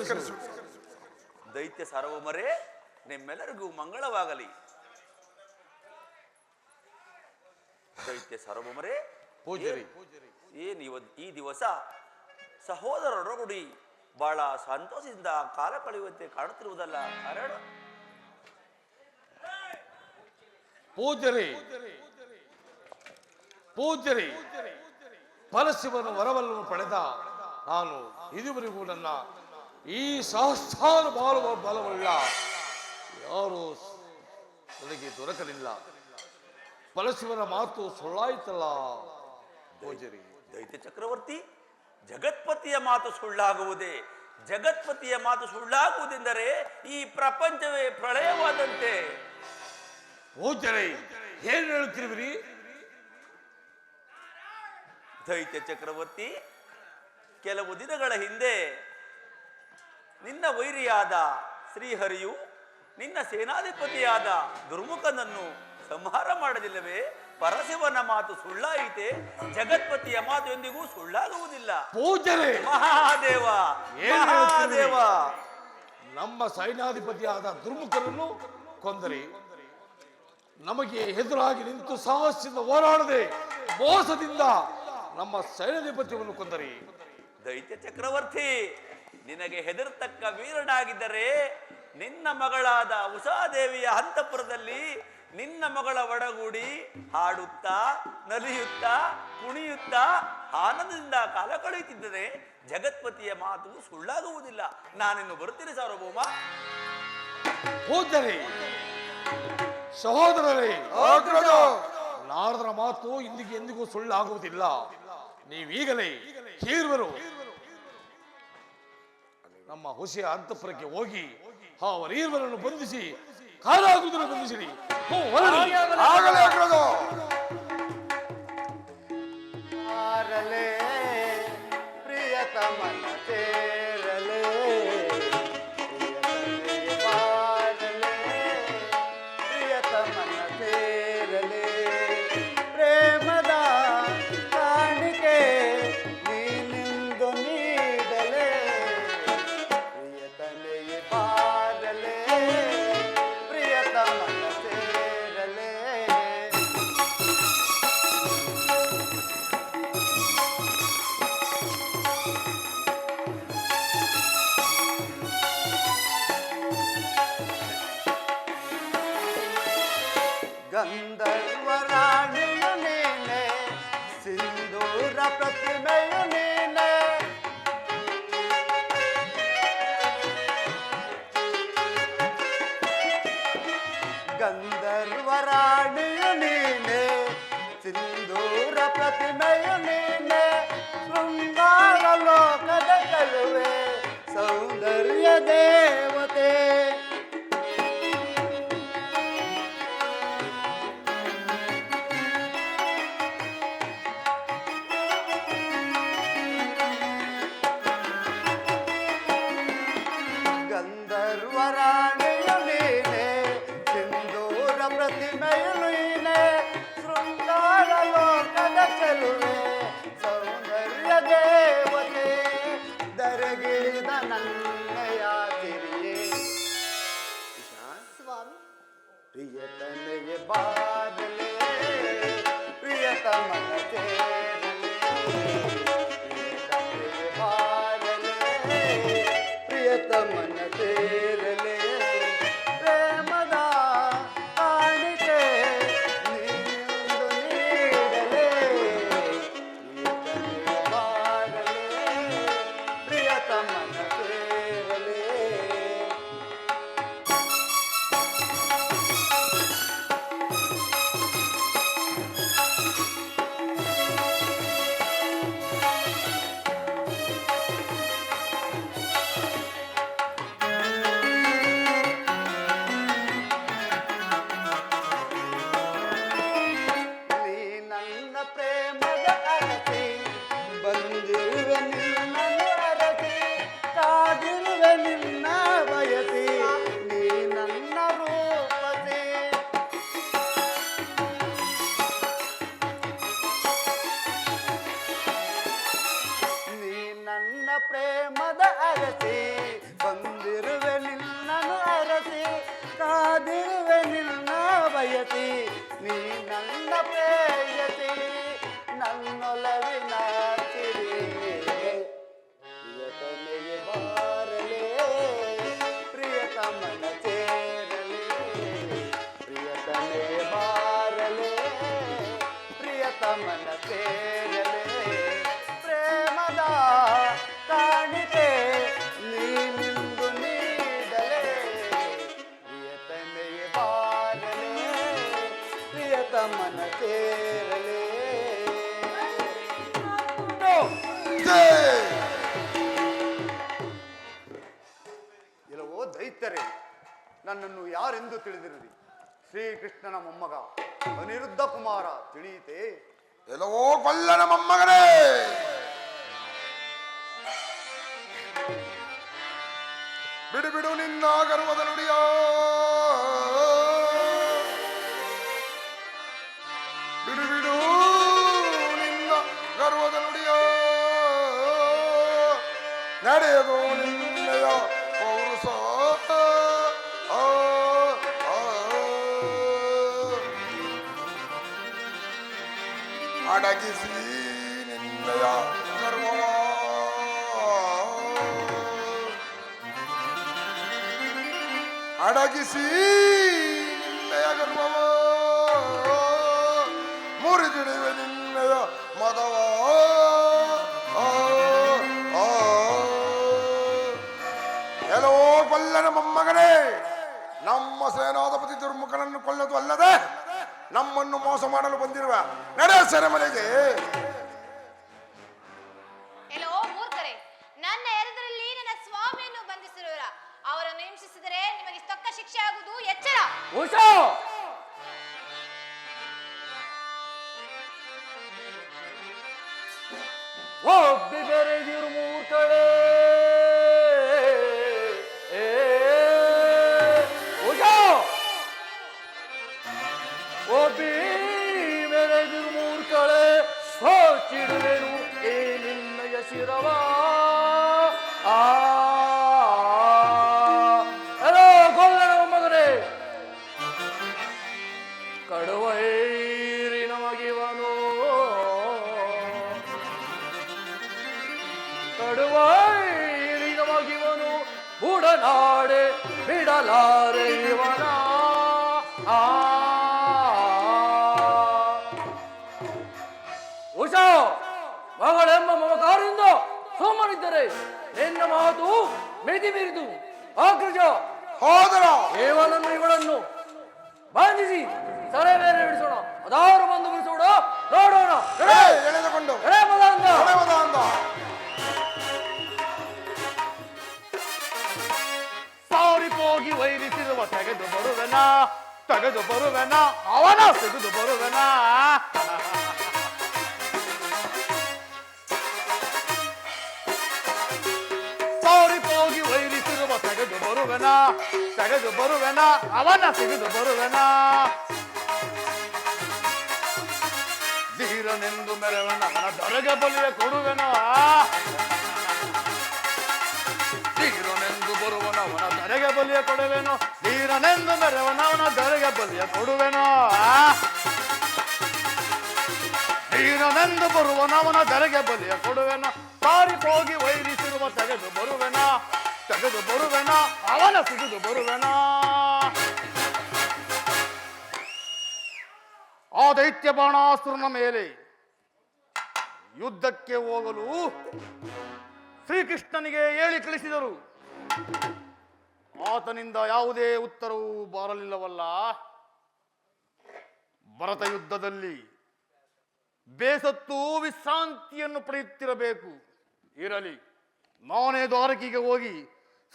ನಮಸ್ಕರಿಸು. ದೈತ್ಯ ಸಾರ್ವಭೌಮರೇ, ನಿಮ್ಮೆಲ್ಲರಿಗೂ ಮಂಗಳವಾಗಲಿ. ದೈತ್ಯ ಸಾರ್ವಭೌಮರೇ, ಪೂಜ್ಯರೇ, ಈ ದಿವಸ ಸಹೋದರರೊಡಗೂಡಿ ಬಹಳ ಸಂತೋಷದಿಂದ ಕಾಲ ಕಳೆಯುವಂತೆ ಕಾಣುತ್ತಿರುವುದಲ್ಲ ಕಾರಣ? ಪೂಜ್ಯರೇ, ಪೂಜ್ಯರೇ, ಪರಶಿವನ ವರವನ್ನು ಪಡೆದ ನಾನು ಇದುವರೆಗೂ ನನ್ನ ಈ ಸಹಸ್ರಾರು ಬಾಳುವ ಬಲವುಳ್ಳ ಯಾರು ನನಗೆ ದೊರಕಲಿಲ್ಲ. ಪರಶಿವನ ಮಾತು ಸುಳ್ಳಾಯಿತಲ್ಲ ಪೂಜ್ಯರೇ. ದೈತ್ಯ ಚಕ್ರವರ್ತಿ, ಜಗತ್ಪತಿಯ ಮಾತು ಸುಳ್ಳಾಗುವುದೇ? ಜಗತ್ಪತಿಯ ಮಾತು ಸುಳ್ಳಾಗುವುದೆಂದರೆ ಈ ಪ್ರಪಂಚವೇ ಪ್ರಳಯವಾದಂತೆ. ಪೂಜ್ಯರೇ, ಏನ್ ಹೇಳುತ್ತಿರುವಿರಿ? ದೈತ್ಯ ಚಕ್ರವರ್ತಿ, ಕೆಲವು ದಿನಗಳ ಹಿಂದೆ ನಿನ್ನ ವೈರಿಯಾದ ಶ್ರೀಹರಿಯು ನಿನ್ನ ಸೇನಾಧಿಪತಿಯಾದ ದುರ್ಮುಖನನ್ನು ಸಂಹಾರ ಮಾಡಲಿಲ್ಲವೇ? ಪರಶಿವನ ಮಾತು ಸುಳ್ಳಾಯಿತೆ, ಜಗತ್ಪತಿಯ ಮಾತು ಎಂದಿಗೂ ಸುಳ್ಳಾಗುವುದಿಲ್ಲ. ಪೂಜ್ಯರೇ, ಮಹಾದೇವ, ಏನ್ ಹೇಳ್ತಿರುವಿರಿ? ಮಹಾದೇವ, ನಮ್ಮ ಸೈನ್ಯಾಧಿಪತಿಯಾದ ದುರ್ಮುಖನನ್ನು ಕೊಂದರೆ ನಮಗೆ ಎದುರಾಗಿ ನಿಂತು ಸಾಹಸದಿಂದ ಹೋರಾಡದೆ ಮೋಸದಿಂದ ನಮ್ಮ ಸೈನ್ಯಾಧಿಪತಿಯನ್ನು ಕೊಂದರೆ. ದೈತ್ಯ ಚಕ್ರವರ್ತಿ, ನಿನಗೆ ಹೆದರ್ತಕ್ಕ ವೀರನಾಗಿದ್ದರೆ ನಿನ್ನ ಮಗಳಾದ ಉಷಾದೇವಿಯ ಅಂತಃಪುರದಲ್ಲಿ ನಿನ್ನ ಮಗಳ ಒಡಗೂಡಿ ಹಾಡುತ್ತಾ ನಲಿಯುತ್ತಾ ಕುಣಿಯುತ್ತಾ ಆನಂದದಿಂದ ಕಾಲ ಕಳೆಯುತ್ತಿದ್ದರೆ ಜಗತ್ಪತಿಯ ಮಾತು ಸುಳ್ಳಾಗುವುದಿಲ್ಲ. ನಾನಿನ್ನು ಬರುತ್ತೇನೆ ಸಾರ್ವಭೌಮ. ಪೂಜ್ಯರೇ, ಸಹೋದರರೇ, ಆಗ್ರಹ. ನಾರದರ ಮಾತು ಇಂದಿಗೆ ಎಂದಿಗೂ ಸುಳ್ಳಾಗುವುದಿಲ್ಲ. ನೀವೀಗಲೇ ಹೀರುವರು ನಮ್ಮ ಹುಸಿಯ ಅಂತಃಪುರಕ್ಕೆ ಹೋಗಿ ಆ ವೀರವರನ್ನು ಬಂಧಿಸಿ ಕಾರಾಗುವುದನ್ನು ಬಂಧಿಸಿರಿ. ಆಗಲೇ ಆಗ್ರಹ. ಆರಲೆ ಪ್ರಿಯತಮನ ಸೇರಲೆ, ಪ್ರಿಯತಮೆ ಬಾರಲೆ, ಪ್ರಿಯತಮನ ಸೇರಲೆ, ಪ್ರೇಮದ ಕಾಣಿಕೆ ನೀನಿಂದು ನೀಡಲೆ, ಪ್ರಿಯತಮೆಯೇ ಬಾರಲೆ, ಪ್ರಿಯತಮನ ಸೇರಲೆ. ಗಂಧರ್ವರಾಣಿಯು ನೀನೆ, ಸಿಂಧೂರ ಪ್ರತಿಮೆಯು ನೀನೆ, ಗಂಧರ್ವರಾಣಿಯು ನೀನೆ, ಸಿಂಧೂರ ಪ್ರತಿಮೆಯು ನೀನೆ, ಶೃಂಗಾರ ಲೋಕದ ಕಲುವೆ ಸೌಂದರ್ಯ ದೇವತೆ. ಗಂಧರ್ವರಾಣಿಯು ನೀನೆ, ಸಿಂಧೂರ ಪ್ರತಿಮೆಯು ನೀನೆ, ಶೃಂಗಾರ ಲೋಕದ ಚೆಲುವೆ ಸೌಂದರ್ಯ ದೇವತೆ. ದರಗಿಳಿದ ನನ್ನಯ ತಿರಿಯೇ ಸ್ವಾಮಿ, ಪ್ರಿಯತಮೆಯೇ ಬಾರಲೆ, ಪ್ರಿಯತಮನ ಸೇರಲೆ, ಪ್ರಿಯತಮೆಯೇ ಬಾರಲೆ, ಪ್ರಿಯತಮನ ಸೇರಲೆ. ದೈತ್ಯರೇ, ನನ್ನನ್ನು ಯಾರೆಂದು ತಿಳಿದಿರುವಿ? ಶ್ರೀಕೃಷ್ಣನ ಮೊಮ್ಮಗ ಅನಿರುದ್ಧ ಕುಮಾರ, ತಿಳಿಯಿತೆ? ಎಲ್ಲವೋ ಕೊಲ್ಲನ ಮೊಮ್ಮಗನೇ, ಬಿಡು ಬಿಡು ನಿನ್ನ ಗರ್ವದ ನುಡಿಯ, ಬಿಡು ಬಿಡು ನಿನ್ನ ಗರ್ವದ ನುಡಿಯ, ನಡೆಯದು ನಿನ್ನೆಯ ಪೌರುಷ, ಅಡಗಿಸಿ ನಿನ್ನೆಯ ಗರ್ವವ, ಅಡಗಿಸಿ ನಿನ್ನೆಯ ಗರ್ವವ, ಮುರಿದಿಡುವೆ ನಿನ್ನೆಯ ಮದವ, ಎಲ್ಲೋ ಕೊಲ್ಲನ ಮೊಮ್ಮಗನೇ, ನಮ್ಮ ಸೇನಾಧಿಪತಿ ದುರ್ಮುಖನನ್ನು ಕೊಲ್ಲದು ಅಲ್ಲದೆ ನಮ್ಮನ್ನು ಮೋಸ ಮಾಡಲು ಬಂದಿರುವ ನಡೆ ಸೆರೆಮನೆಗೆ. ಎಲ್ಲೋ ಮೂರ್ಖರೇ, ನನ್ನ ಎದುರಲ್ಲಿ ನನ್ನ ಸ್ವಾಮಿಯನ್ನು ಬಂಧಿಸಿರುವರ, ಅವರನ್ನು ಹಿಂಸಿಸಿದರೆ ನಿಮಗೆ ತಕ್ಕ ಶಿಕ್ಷೆ ಆಗುವುದು ಎಚ್ಚರ. ಉಷಾ, ಒಬ್ಬಿ ಬೆರೆದಿರು ಮೂರ್ಖಳೇ, ಉಷಾ, ಒಬ್ಬಿ ಬೆರೆದಿರು ಮೂರ್ಖಳೇ, ಸೋಚಿಡುವೆನು ಏ ನಿನ್ನಯ ಶಿರವ. ಹಲೋ ಕೊಲ್ಲನ ಮಗನೇ, ಕಡುವೈರಿ ನಮಗಿವನು, ಕಡುವೈರಿ ನಮಗಿವನು, ಬುಡನಾಡೆ ಬಿಡಲಾರೆ ಇವನ. ಉಷಾ, ಮಗಳೆಂಬ ಮಮಕಾರದಿಂದ ಸೋಮನಿದ್ದರೆ ನಿನ್ನ ಮಾತು ಮಿತಿ ಮೀರಿದು. ಅಗ್ರಜ, ಹೋದರ ಇವನನ್ನು ಇವಳನ್ನು ಬಂಧಿಸಿ ಸರೆ ಬೇರೆ ಬಿಡಿಸೋಣ. ಅದಾರು ಬಂದು ಬಿಡಿಸೋಣ, ನೋಡೋಣ. ಎಳೆದುಕೊಂಡು ಅಂದ ಸಾರಿ ಹೋಗಿ ವೈರಿಸಿರುವ ತೆಗೆದು ಬರುವೆನ, ತೆಗೆದು ಬರುವೆನ, ಅವನ ತೆಗೆದು ಬರುವೆನ. ಸಾರಿ ಹೋಗಿ ವೈರಿಸಿರುವ ತೆಗೆದು ಬರುವೆನ, ತೆಗೆದು ಬರುವೆನ, ಅವನ ತೆಗೆದು ಬರುವೆನ. ಧೀರನೆಂದು ಮೆರವನ, ಅವನ ದೊರೆಗೆ ಬಲಿಯ ಕೊಡುವೆನ. ಧೀರನೆಂದು ಬರುವನವನ ದರೆಗೆ ಬಲಿಯ ಕೊಡುವೆನು, ಧೀರನೆಂದು ಮೆರವನವನ ದರೆಗೆ ಬಲಿಯ ಕೊಡುವೆನು. ಧೀರನೆಂದು ಬರುವನವನ ದರೆಗೆ ಬಲಿಯ ಕೊಡುವೆನು. ಸಾರಿ ಹೋಗಿ ವೈರಿಸಿರುವ ತೆಗೆದು ಬರುವೆನ, ತೆಗೆದು ಬರುವೆನ, ಅವನ ಸಿಗಿದು ಬರುವೆನ. ಆ ದೈತ್ಯ ಬಾಣಾಸುರನ ಮೇಲೆ ಯುದ್ಧಕ್ಕೆ ಹೋಗಲು ಶ್ರೀಕೃಷ್ಣನಿಗೆ ಹೇಳಿ ಕಳಿಸಿದರು. ಆತನಿಂದ ಯಾವುದೇ ಉತ್ತರವೂ ಬರಲಿಲ್ಲವಲ್ಲ. ಭರತ ಯುದ್ಧದಲ್ಲಿ ಬೇಸತ್ತು ವಿಶ್ರಾಂತಿಯನ್ನು ಪಡೆಯುತ್ತಿರಬೇಕು. ಇರಲಿ, ನಾನೇ ದ್ವಾರಕಿಗೆ ಹೋಗಿ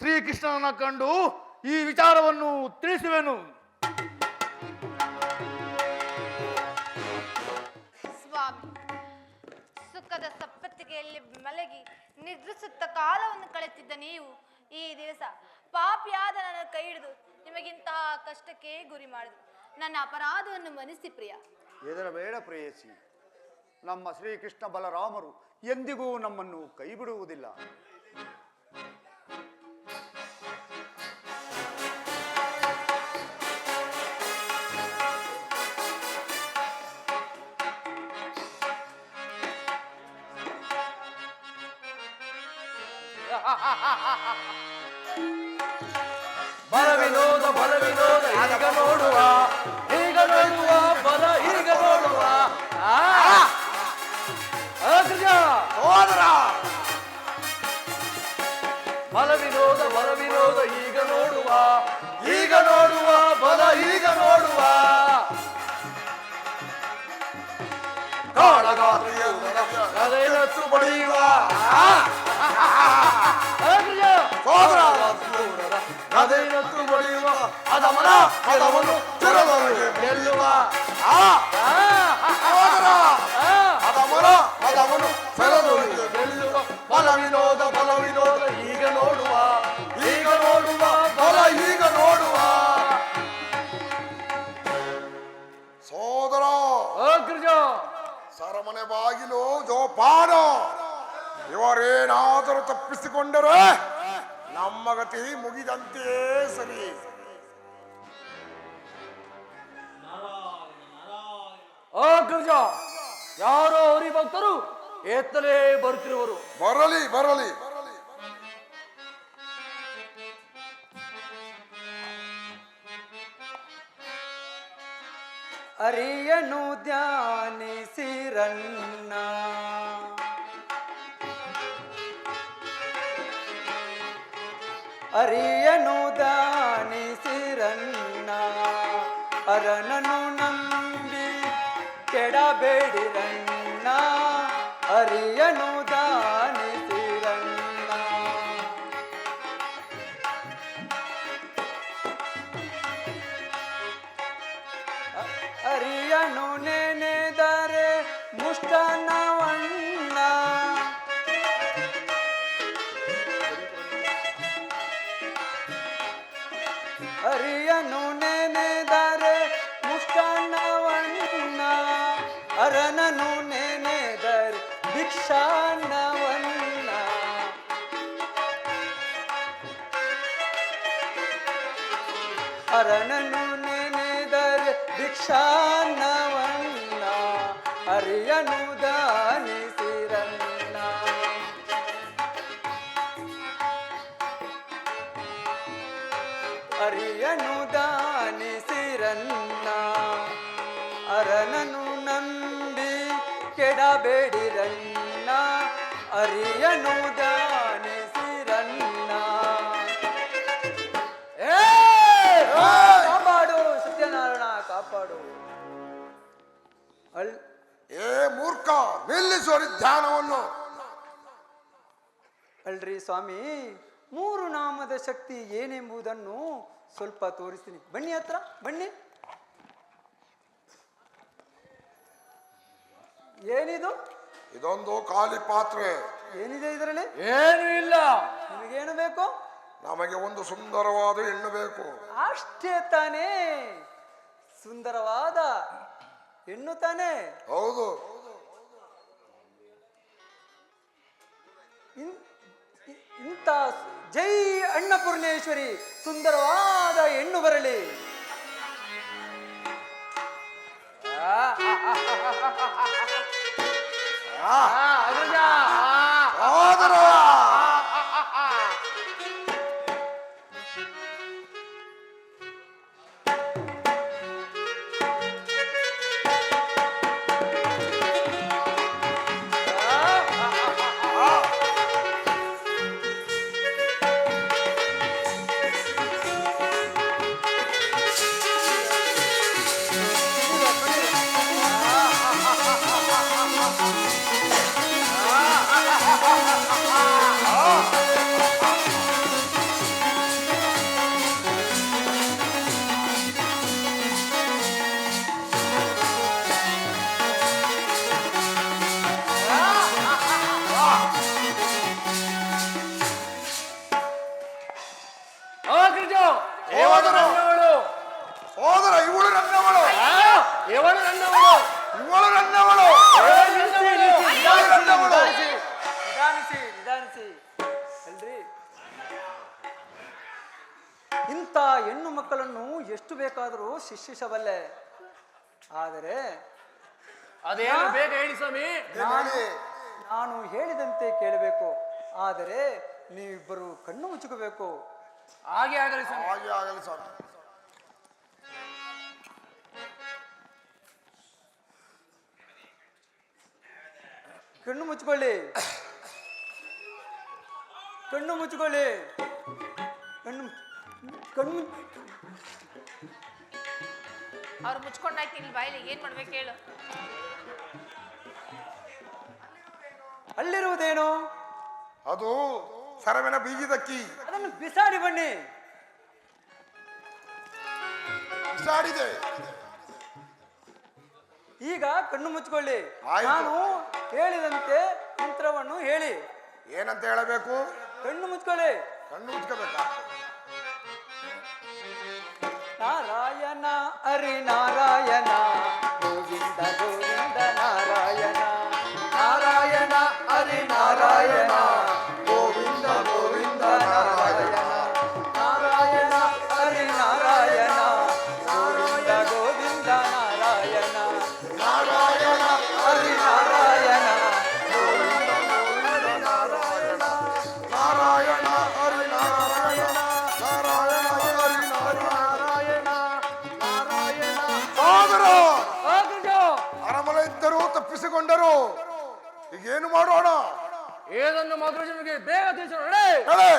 ಶ್ರೀಕೃಷ್ಣನನ್ನ ಕಂಡು ಈ ವಿಚಾರವನ್ನು ತಿಳಿಸುವೆನು. ಸ್ವಾಮಿ, ಸುಖದ ಸಪ್ಪತ್ತಿಗೆಯಲ್ಲಿ ಮಲಗಿ ನಿದ್ರಿಸುತ್ತ ಕಾಲವನ್ನು ಕಳೆತಿದ್ದ ನೀವು ಈ ದಿವಸ ಪಾಪಿಯಾದ ನನ್ನ ಕೈ ಹಿಡಿದು ನಿಮಗಿಂತಹ ಕಷ್ಟಕ್ಕೆ ಗುರಿ ಮಾಡಿದ್ರು. ನನ್ನ ಅಪರಾಧವನ್ನು ಮನ್ನಿಸಿ ಪ್ರಿಯ. ಹೆದರಬೇಡ ಪ್ರೇಯಸಿ, ನಮ್ಮ ಶ್ರೀಕೃಷ್ಣ ಬಲರಾಮರು ಎಂದಿಗೂ ನಮ್ಮನ್ನು ಕೈ ಬಿಡುವುದಿಲ್ಲ. ಬಲ ವಿನೋದ ಈಗ ನೋಡುವ, ಈಗ ನೋಡುವ, ಬಲ ಈಗ ನೋಡುವ. ಅಗ್ರಜ, ಹೋದರ ಬಲ ವಿನೋದ ಈಗ ನೋಡುವ, ಈಗ ನೋಡುವ, ಬಲ ಈಗ ನೋಡುವ. ಕಾಳಗಾತ್ರಿಯು ಬಡಿಯುವ. ಅಗ್ರಜ, ಹೋದರ ಗದೆ ಅದಮನ ಅದವನ್ನು ಚೆರದೊಳಗೆ ಗೆಲ್ಲುವ ಸಹೋದರ ಅದಮನ ಅದವನ್ನು ಚೆರದೊಳಗೆ ಗೆಲ್ಲುವ ಬಲ ವಿನೋದ ಈಗ ನೋಡುವ ಬಲ ಈಗ ನೋಡುವ ಸೋದರ ಗಿರಿಜ ಸರಮನೆ ಬಾಗಿಲು ಜೋಪಾನ. ಇವರೇನಾದರೂ ತಪ್ಪಿಸಿಕೊಂಡರೆ ನಮ್ಮ ಗತಿ ಮುಗಿದಂತೆಯೇ ಸರಿ. ಗಿರಿಜ ಯಾರೋ ಹರಿಭಕ್ತರು ಎತ್ತಲೇ ಬರುತ್ತಿರುವರು. ಬರಲಿ ಬರಲಿ. ಅರಿಯನು ಧ್ಯಾನಿಸಿರನ್ನ ಅರಿಯನು ಧ್ಯಾನಿಸಿರನ್ನ ಅರನನು ನಂಬಿ ಕೆಡಬೇಡಿರನ್ನ ಅರಿಯನು ಧ್ಯಾನಿಸಿರನ್ನ ಅರಿಯನು ನೆನೆದರೆ ಮುಷ್ಟನವಣ್ಣ ಅರಿಯನು ನೆನೆದರೆ ಮುಷ್ಟನವಣ್ಣ ಅರನನು ನೆನೆದರೆ ಭಿಕ್ಷಾನವಣ್ಣ ಅರನನು ನೆನೆದರೆ ಭಿಕ್ಷಾನವಣ್ಣ ಅರಿಯನು ದಾನಿಸಿರನ್ನ ಅರಿಯನು ದಾನಿಸಿರನ್ನ ಅರನನು ನಂಬಿ ಕೆಡಬೇಡಿರನ್ನ ಅರಿಯನು ದಾನಿಸಿರನ್ನ ಕಾಪಾಡು ಸತ್ಯನಾರಾಯಣ ಕಾಪಾಡು. ಏ ಮೂರ್ಖ, ನಿಲ್ಲಿಸುವರಿ ಧ್ಯಾನವನ್ನು. ಅಲ್ರಿ ಸ್ವಾಮಿ, ಮೂರು ನಾಮದ ಶಕ್ತಿ ಏನೆಂಬುದನ್ನು ಸ್ವಲ್ಪ ತೋರಿಸ್ತೀನಿ. ಬನ್ನಿ ಹತ್ರ ಬನ್ನಿ. ಏನಿದು? ಇದೊಂದು ಖಾಲಿ ಪಾತ್ರೆ. ಏನಿದೆ ಇದರಲ್ಲಿ? ಏನು ಇಲ್ಲ. ನಿಮಗೇನು ಬೇಕು? ನಮಗೆ ಒಂದು ಸುಂದರವಾದ ಹೆಣ್ಣು ಬೇಕು. ಅಷ್ಟೇ ತಾನೇ? ಸುಂದರವಾದ ಹೆಣ್ಣು ತಾನೇ? ಹೌದು. ಇಂಥ ಜೈ ಅನ್ನಪೂರ್ಣೇಶ್ವರಿ ಸುಂದರವಾದ ಹೆಣ್ಣು ಬರಲಿ. ಸಹೋದರ ಸೋದರ ಇವಳು ನನ್ನವಳು. ಇವಳು ನನ್ನವಳು. ನಿಧಾನಿಸಿ. ಅಲ್ರಿ, ಇಂಥ ಹೆಣ್ಣು ಮಕ್ಕಳನ್ನು ಎಷ್ಟು ಬೇಕಾದರೂ ಶಿಕ್ಷಿಸಬಲ್ಲೆ. ಆದರೆ ಅದೇನು ಬೇಗ ಹೇಳಿ ಸ್ವಾಮಿ. ನಾನು ಹೇಳಿದಂತೆ ಕೇಳಬೇಕು. ಆದರೆ ನೀವಿಬ್ಬರು ಕಣ್ಣು ಮುಚ್ಚಬೇಕು. ಹಾಗೆ ಆಗಲಿ ಸ್ವಾಮಿ. ಹಾಗೆ ಆಗಲಿ ಸ್ವಾಮಿ. ಕಣ್ಣು ಮುಚ್ಕೊಳ್ಳಿ. ಕಣ್ಣು ಮುಚ್ಕೊಳ್ಳಿ. ಕಣ್ಣು ಅವ್ರು ಮುಚ್ಕೊಂಡಾಯ್ತು. ಇಲ್ಲಿ ಬಾಯಿಲಿ ಏನ್ ಮಾಡ್ಬೇಕು ಹೇಳು. ಅಲ್ಲಿರುವುದೇನು? ಅದು ಸರವಿನ ಬೀಜದ ಕೀ. ಅದನ್ನು ಬಿಸಾಡಿ ಬನ್ನಿ. ಈಗಾಡಿದೆ. ಈಗ ಕಣ್ಣು ಮುಚ್ಕೊಳ್ಳಿ. ಆಯ್ತು. ನಾನು ಹೇಳಿದಂತೆ ಮಂತ್ರವನ್ನು ಹೇಳಿ. ಏನಂತ ಹೇಳಬೇಕು? ಕಣ್ಣು ಮುಚ್ಕೊಳ್ಳಿ. ಕಣ್ಣು ಮುಚ್ಕೋಬೇಕಾ? ನಾರಾಯಣ ಹರಿ ನಾರಾಯಣ ಗೋವಿಂದ ಗೋವಿಂದ ನಾರಾಯಣ. ನಾರಾಯಣ ಹರಿ ನಾರಾಯಣ ಗೋವಿಂದ ಗೋವಿಂದ ನಾರಾಯಣ. ನಾರಾಯಣ ಹರಿ ನಾರಾಯಣ ಗೋವಿಂದ ಗೋವಿಂದ ನಾರಾಯಣ. ನಾರಾಯಣ ಹರಿ ನಾರಾಯಣ ಗೋವಿಂದ ಗೋವಿಂದ ನಾರಾಯಣ. ನಾರಾಯಣ ಹರಿ ನಾರಾಯಣ ನಾರಾಯಣ ಹರಿ ನಾರಾಯಣ ನಾರಾಯಣ. ಸಹೋದರ, ಅರಮನೆ ಇದ್ದರೂ ತಪ್ಪಿಸಿಕೊಂಡರು. ಈಗೇನು ಮಾಡೋಣ? ಏದನ್ನು ಮಧುರಜನಿಗೆ ಬೇಗ ತಿಳಿಸೋಣ. ಹೇಳಿ.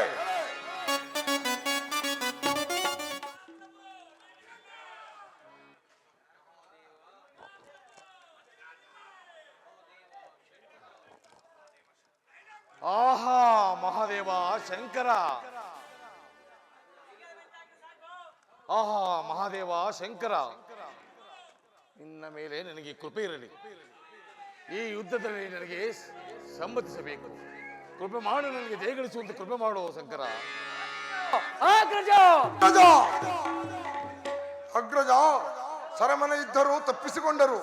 ಆಹಾ ಮಹಾದೇವ ಶಂಕರ, ಆಹಾ ಮಹಾದೇವ ಶಂಕರ, ನಿನ್ನ ಮೇಲೆ ನನಗೆ ಕೃಪೆ ಇರಲಿ. ಈ ಯುದ್ಧದಲ್ಲಿ ನನಗೆ ಸಮ್ಮತಿಸಬೇಕು. ಕೃಪೆ ಮಾಡು, ನನಗೆ ಜಯಗಳಿಸುವಂತೆ ಕೃಪೆ ಮಾಡು ಶಂಕರ. ಅಗ್ರಜ, ಅಗ್ರಜ, ಸರಮನೆ ಇದ್ದರೂ ತಪ್ಪಿಸಿಕೊಂಡರು.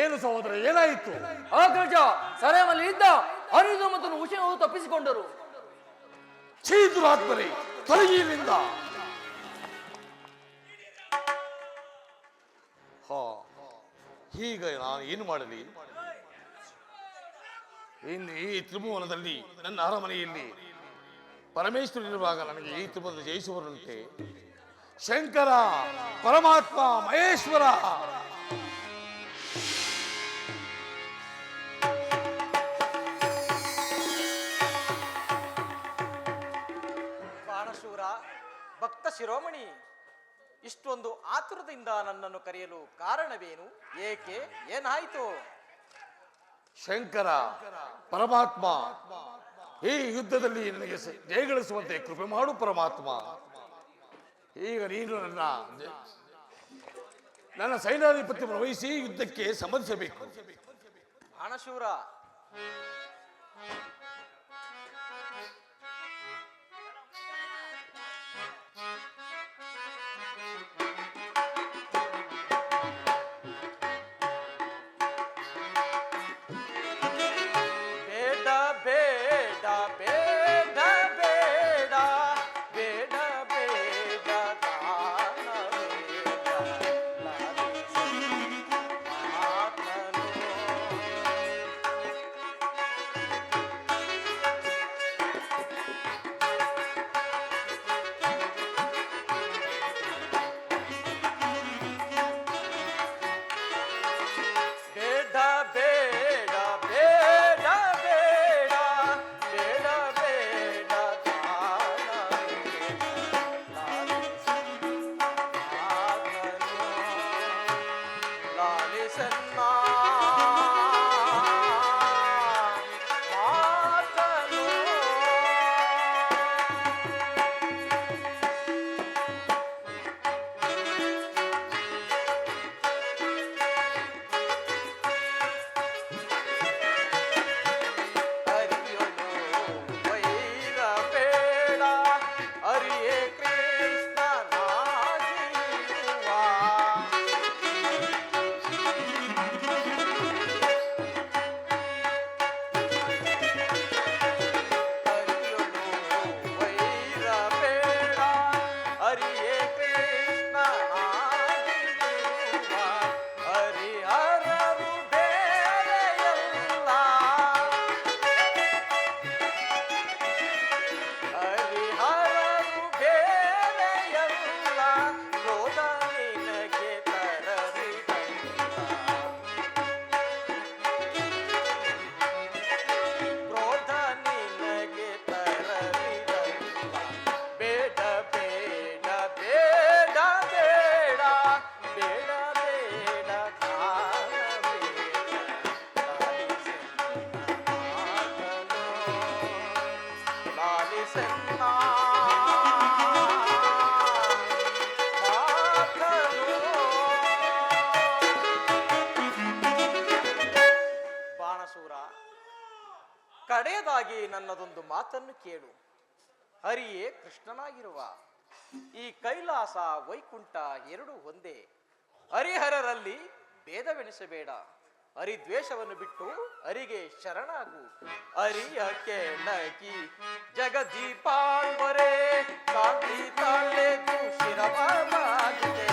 ಏನು ಸಹೋದರ, ಏನಾಯಿತು? ಅಗ್ರಜ, ಸೆರೆಮನೆಯಲ್ಲಿ ಇದ್ದ ಹರಿದು ಮತ್ತು ಉಷಿನವರು ತಪ್ಪಿಸಿಕೊಂಡರು. ಛೀದುರಾತ್ಮರೇ, ತೊಲಗಿಯಿಂದ. ಹಾ, ಈಗ ನಾನು ಏನು ಮಾಡಲಿ? ಇನ್ನು ಈ ತ್ರಿಭುವನದಲ್ಲಿ ನನ್ನ ಅರಮನೆಯಲ್ಲಿ ಪರಮೇಶ್ವರನಿರುವಾಗ ನನಗೆ ಈ ತ್ರಿಭುವನ ಜಯಿಸುವರಂತೆ ಶಂಕರ, ಪರಮಾತ್ಮ, ಮಹೇಶ್ವರ. ಬಾಣಶೂರ, ಭಕ್ತ ಶಿರೋಮಣಿ, ಇಷ್ಟೊಂದು ಆತುರದಿಂದ ನನ್ನನ್ನು ಕರೆಯಲು ಕಾರಣವೇನು? ಏಕೆ? ಏನಾಯಿತು? ಶಂಕರ, ಪರಮಾತ್ಮ, ಈ ಯುದ್ಧದಲ್ಲಿ ನನಗೆ ಜಯಗಳಿಸುವಂತೆ ಕೃಪೆ ಮಾಡು ಪರಮಾತ್ಮ. ಈಗ ನೀನು ನನ್ನ ಸೈನ್ಯಾಧಿಪತ್ಯವನ್ನು ವಹಿಸಿ ಯುದ್ಧಕ್ಕೆ ಸಂಬಂಧಿಸಬೇಕು. ಬಾಣಶೂರ, ಬೇಡ ಬೇಡ ಬೇಡ ಬೇಡ ಬೇಡ ಬೇಡ ದಾನ ಬೇಡ ಲಾಲಿಸಿ ಆತ್ಮನು. ಕೊನೆಯದಾಗಿ ನನ್ನದೊಂದು ಮಾತನ್ನು ಕೇಳು. ಹರಿಯೇ ಕೃಷ್ಣನಾಗಿರುವ ಈ ಕೈಲಾಸ ವೈಕುಂಠ ಎರಡು ಒಂದೇ. ಹರಿಹರರಲ್ಲಿ ಭೇದವೆನಿಸಬೇಡ. ಹರಿದ್ವೇಷವನ್ನು ಬಿಟ್ಟು ಹರಿಗೆ ಶರಣಾಗು. ಹರಿಯ ಕೆಳಗಿ ಜಗದೀಪಾಳ್ವರೇ ಕಾಂತಿ ತಾಳೆದು ಶಿರವಾಗಿದೆ.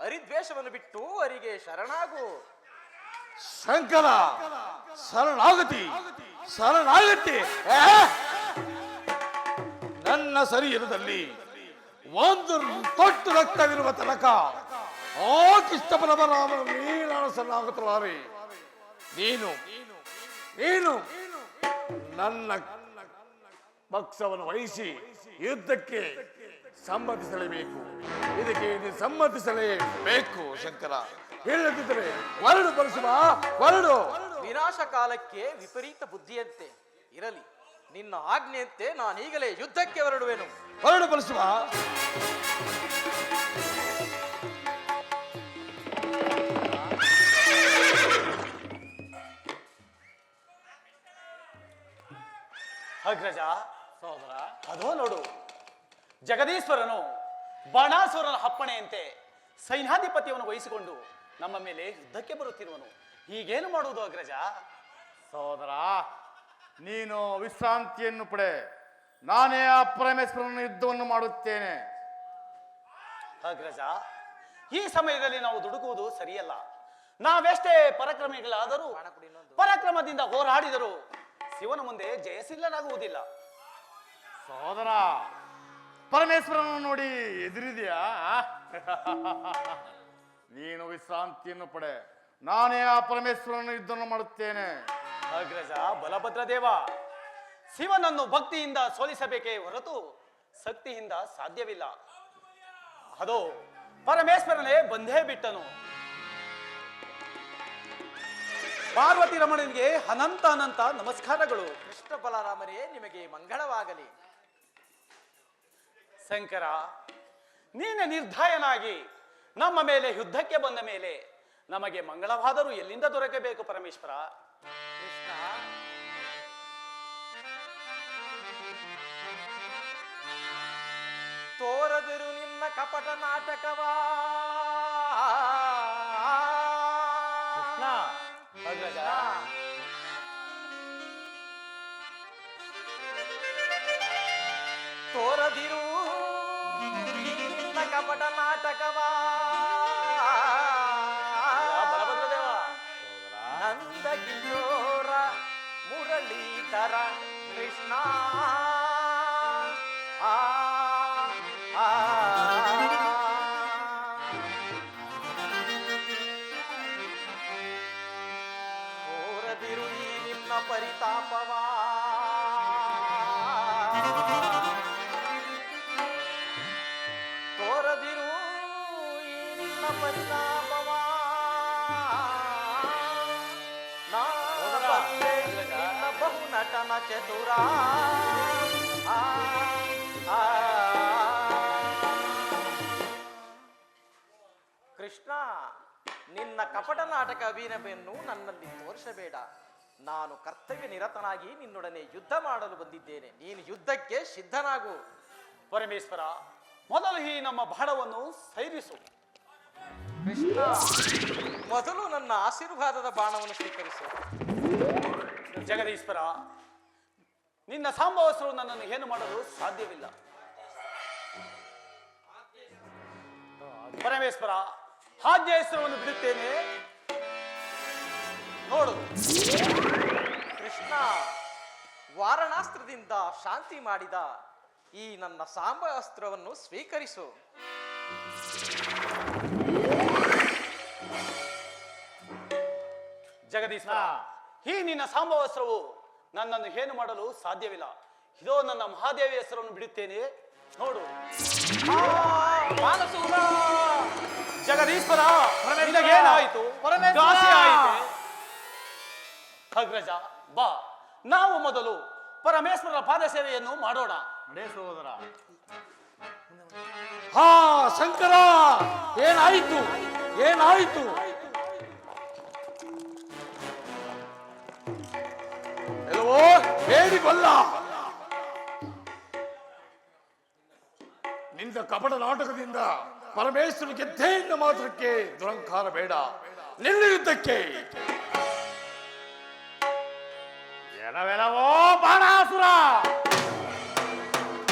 ಹರಿದ್ವೇಷವನ್ನು ಬಿಟ್ಟು ಹರಿಗೆ ಶರಣಾಗು. ಶಂಕರ ಶರಣಾಗತಿ ಶರಣಾಗತಿ. ನನ್ನ ಶರೀರದಲ್ಲಿ ಒಂದು ತೊಟ್ಟು ರಕ್ತವಿರುವ ತನಕ ಆ ಕೃಷ್ಣಪರಮರಾಮನ ನೀನಾನು ಶರಣಾಗುತ್ತಲಾರೆ. ನೀನು ನೀನು ನನ್ನ ಪಕ್ಷವನ್ನು ವಹಿಸಿ ಯುದ್ಧಕ್ಕೆ ಸಮ್ಮತಿಸಲೇಬೇಕು. ಇದಕ್ಕೆ ನೀನು ಸಮ್ಮತಿಸಲೇಬೇಕು ಶಂಕರ. ಇಲ್ಲದಿದ್ದರೆ ಹೊರಡು ಪರಶುಮ, ಹೊರಡು. ವಿನಾಶ ಕಾಲಕ್ಕೆ ವಿಪರೀತ ಬುದ್ಧಿಯಂತೆ ಇರಲಿ. ನಿನ್ನ ಆಜ್ಞೆಯಂತೆ ನಾನೀಗಲೇ ಯುದ್ಧಕ್ಕೆ ಹೊರಡುವೆನು. ಹೊರಡು ಪರಶುಮ. ಅಗ್ರಜ ಸಹೋದರ, ಅದೋ ನೋಡು, ಜಗದೀಶ್ವರನು ಬಾಣಾಸುರನ ಅಪ್ಪಣೆಯಂತೆ ಸೈನ್ಯಾಧಿಪತ್ಯವನ್ನು ವಹಿಸಿಕೊಂಡು ನಮ್ಮ ಮೇಲೆ ಯುದ್ಧಕ್ಕೆ ಬರುತ್ತಿರುವನು. ಹೀಗೇನು ಮಾಡುವುದು ಅಗ್ರಜ? ಸಹೋದರ, ನೀನು ವಿಶ್ರಾಂತಿಯನ್ನು ಪಡೆ. ನಾನೇ ಆ ಪರಮೇಶ್ವರನ ಯುದ್ಧವನ್ನು ಮಾಡುತ್ತೇನೆ. ಅಗ್ರಜ, ಈ ಸಮಯದಲ್ಲಿ ನಾವು ದುಡುಕುವುದು ಸರಿಯಲ್ಲ. ನಾವೆಷ್ಟೇ ಪರಾಕ್ರಮಿಗಳಾದರೂ ಪರಾಕ್ರಮದಿಂದ ಹೋರಾಡಿದರೂ ಶಿವನ ಮುಂದೆ ಜಯಶೀಲನಾಗುವುದಿಲ್ಲ. ಸಹೋದರ, ಪರಮೇಶ್ವರನ ನೋಡಿ ಎದುರಿದೆಯಾ? ನೀನು ವಿಶ್ರಾಂತಿಯನ್ನು ಪಡೆ. ನಾನೇ ಆ ಪರಮೇಶ್ವರನ ಯುದ್ಧವನ್ನು ಮಾಡುತ್ತೇನೆ. ಅಗ್ರಜ ಬಲಭದ್ರ ದೇವ, ಶಿವನನ್ನು ಭಕ್ತಿಯಿಂದ ಸೋಲಿಸಬೇಕೇ ಹೊರತು ಶಕ್ತಿಯಿಂದ ಸಾಧ್ಯವಿಲ್ಲ. ಅದೋ ಪರಮೇಶ್ವರನೇ ಬಂದೇ ಬಿಟ್ಟನು. ಪಾರ್ವತಿ ರಮಣನಿಗೆ ಅನಂತ ಅನಂತ ನಮಸ್ಕಾರಗಳು. ಕೃಷ್ಣ ಬಲರಾಮರೇ, ನಿಮಗೆ ಮಂಗಳವಾಗಲಿ. ಶಂಕರ, ನೀನೆ ನಿರ್ಧಾಯನಾಗಿ ನಮ್ಮ ಮೇಲೆ ಯುದ್ಧಕ್ಕೆ ಬಂದ ಮೇಲೆ ನಮಗೆ ಮಂಗಳವಾದರೂ ಎಲ್ಲಿಂದ ದೊರಕಬೇಕು ಪರಮೇಶ್ವರ? ಕೃಷ್ಣ, ತೋರದಿರು ನಿನ್ನ ಕಪಟ ನಾಟಕವಾ. ಅಗ್ರಜ, ತೋರದಿರು ನಿನ್ನ ಕಪಟ ನಾಟಕವಾ. ಬಲಭದ್ರದೇವ, ನಂದ ಕಿಶೋರ ಮುರಳೀಧರ ಕೃಷ್ಣ. ತೋರದಿರು ಈ ನಿನ್ನ ಪರಿತಾಪವಾ. ತೋರದಿರು ಈ ನಿನ್ನ ಪರಿತಾಪವಾ. ನಿನ್ನ ಬಹು ನಟನ ಚತುರ. ಕೃಷ್ಣ, ನಿನ್ನ ಕಪಟ ನಾಟಕ ಅಭಿನಯವನ್ನು ನನ್ನಲ್ಲಿ ತೋರಿಸಬೇಡ. ನಾನು ಕರ್ತವ್ಯ ನಿರತನಾಗಿ ನಿನ್ನೊಡನೆ ಯುದ್ಧ ಮಾಡಲು ಬಂದಿದ್ದೇನೆ. ನೀನು ಯುದ್ಧಕ್ಕೆ ಸಿದ್ಧನಾಗು. ಪರಮೇಶ್ವರ, ಮೊದಲು ಈ ನಮ್ಮ ಬಾಣವನ್ನು ಸೈರಿಸು. ಕೃಷ್ಣ, ಮೊದಲು ನನ್ನ ಆಶೀರ್ವಾದದ ಬಾಣವನ್ನು ಸ್ವೀಕರಿಸು. ಜಗದೀಶ್ವರ, ನಿನ್ನ ಸಾಂಬವಸ್ತ್ರವು ನನ್ನನ್ನು ಏನು ಮಾಡಲು ಸಾಧ್ಯವಿಲ್ಲ. ಪರಮೇಶ್ವರ, ಆಜ್ಞಾಸ್ತ್ರವನ್ನು ಬಿಡುತ್ತೇನೆ, ನೋಡು. ಕೃಷ್ಣ, ವಾರಣಾಸ್ತ್ರದಿಂದ ಶಾಂತಿ ಮಾಡಿದ ಈ ನನ್ನ ಸಾಂಬ ಅಸ್ತ್ರವನ್ನು ಸ್ವೀಕರಿಸು. ಜಗದೀಶ್ವರ, ಈ ನಿನ್ನ ಸಾಂಬವಸ್ತ್ರವು ನನ್ನನ್ನು ಏನು ಮಾಡಲು ಸಾಧ್ಯವಿಲ್ಲ. ಇದೋ ನನ್ನ ಮಹಾದೇವಿ ಹೆಸರನ್ನು ಬಿಡುತ್ತೇನೆ, ನೋಡು. ಮಾನಸೂರ, ಜಗದೀಶ್ವರ, ನಿನಗೇನಾಯಿತು? ಘಾಸಿ ಆಯಿತೆ? ಅಗ್ರಜ, ಬಾ, ನಾವು ಮೊದಲು ಪರಮೇಶ್ವರನ ಪಾದ ಸೇವೆಯನ್ನು ಮಾಡೋಣ. ನಡೆ ಸಹೋದರ. ಹಾ ಶಂಕರ, ಏನಾಯಿತು ಏನಾಯಿತು? ಎಲ್ಲವೋ ಹೇಳಿಕೊಲ್ಲ. ನಿಂದ ಕಪಟ ನಾಟಕದಿಂದ ಪರಮೇಶ್ವರ ಗೆದ್ದೆ ಎನ್ನುವ ಮಾತ್ರಕ್ಕೆ ದುರಂಕಾರ ಬೇಡ. ನಿಲ್ಲುವುದಕ್ಕೆ ಎಲವೆಲವೋ ಬಾಣಾಸುರ,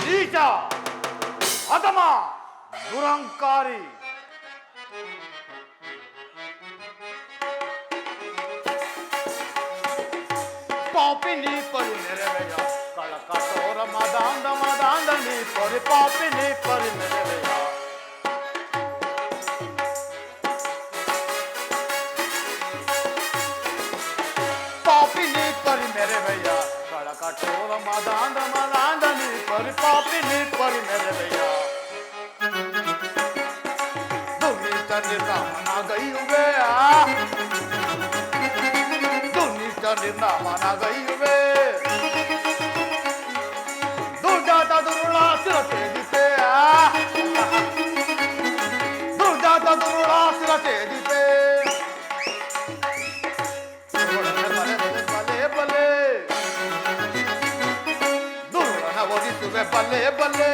ನೀಚ, ಅಧಮ, ದುರಂಕಾರಿ. ಪಾಪಿ ನೀ ಪರಿ ನೆರವೆಯ ಕಳಕಟೋರ ಮದಾಂದ ನೀ ಪರಿ, ಪಾಪಿ ನೀ ಪರಿ ನೆರವೆಯ. ಪಾಪಿ ನೀ ಪರಿ ನೆರವೆಯ ಕಳಕಟೋರ ಮದಾಂದ ನೀ ಪರಿ, ಪಾಪಿ ನೀ ಪರಿ ನೆರವೆಯ. ದುರ್ನಿಷ್ಟ ನಿರ್ನಾಮನಾಗೈಯುವೆ, ದುರ್ನಿಷ್ಟ ನಿರ್ನಾಮನಾಗೈಯುವೆ. ದುರ್ಜಾತ ದುರುಳ ಸಿರ ಸೇದಿಪೆ, ದುರ್ಜಾತ ದುರುಳ ಸಿರ ಸೇದಿಪೆ. ಒದಿಸುವೆ ಬಲ್ಲೆ ಬಲ್ಲೆ.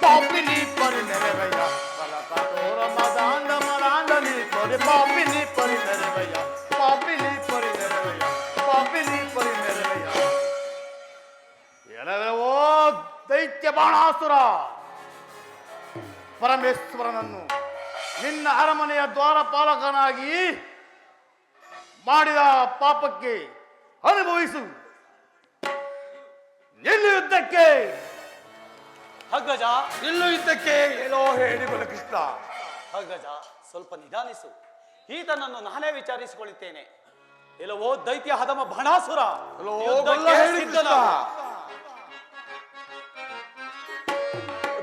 ಪಾಪಿ ನೀ ಪರಿ ನೆರವೆಯ ಕಲಕಟೋರ ಮದಾಂದ ನೀ ಪರಿ, ಪಾಪಿ ನೀ ಪರಿ ನೆರವೆಯ, ಪಾಪಿ ನೀ ಪರಿ ನೆರವೆಯ, ಪಾಪಿ ನೀ ಪರಿ ನೆರವೆಯ. ಎಲವೆಲವೋ ದೈತ್ಯ ಬಾಣಾಸುರ, ಪರಮೇಶ್ವರನನ್ನು ನಿನ್ನ ಅರಮನೆಯ ದ್ವಾರಪಾಲಕನಾಗಿ ಮಾಡಿದ ಪಾಪಕ್ಕೆ ಅನುಭವಿಸು. ನಿಲ್ಲು ಯುದ್ಧಕ್ಕೆ. ಅಗ್ರಜ, ನಿಲ್ಲು ಯುದ್ಧಕ್ಕೆ. ಏನೋ ಹೇಳಿ ಬಲ ಕೃಷ್ಣ. ಅಗ್ರಜ, ಸ್ವಲ್ಪ ನಿಧಾನಿಸು. ಈತನನ್ನು ನಾನೇ ವಿಚಾರಿಸಿಕೊಳ್ಳುತ್ತೇನೆ. ಎಲ್ಲವೋ ದೈತ್ಯ ಹದಮ ಬಾಣಾಸುರ, ಯುದ್ಧಕ್ಕೆ ಹೇಳಿ ಕೃಷ್ಣ.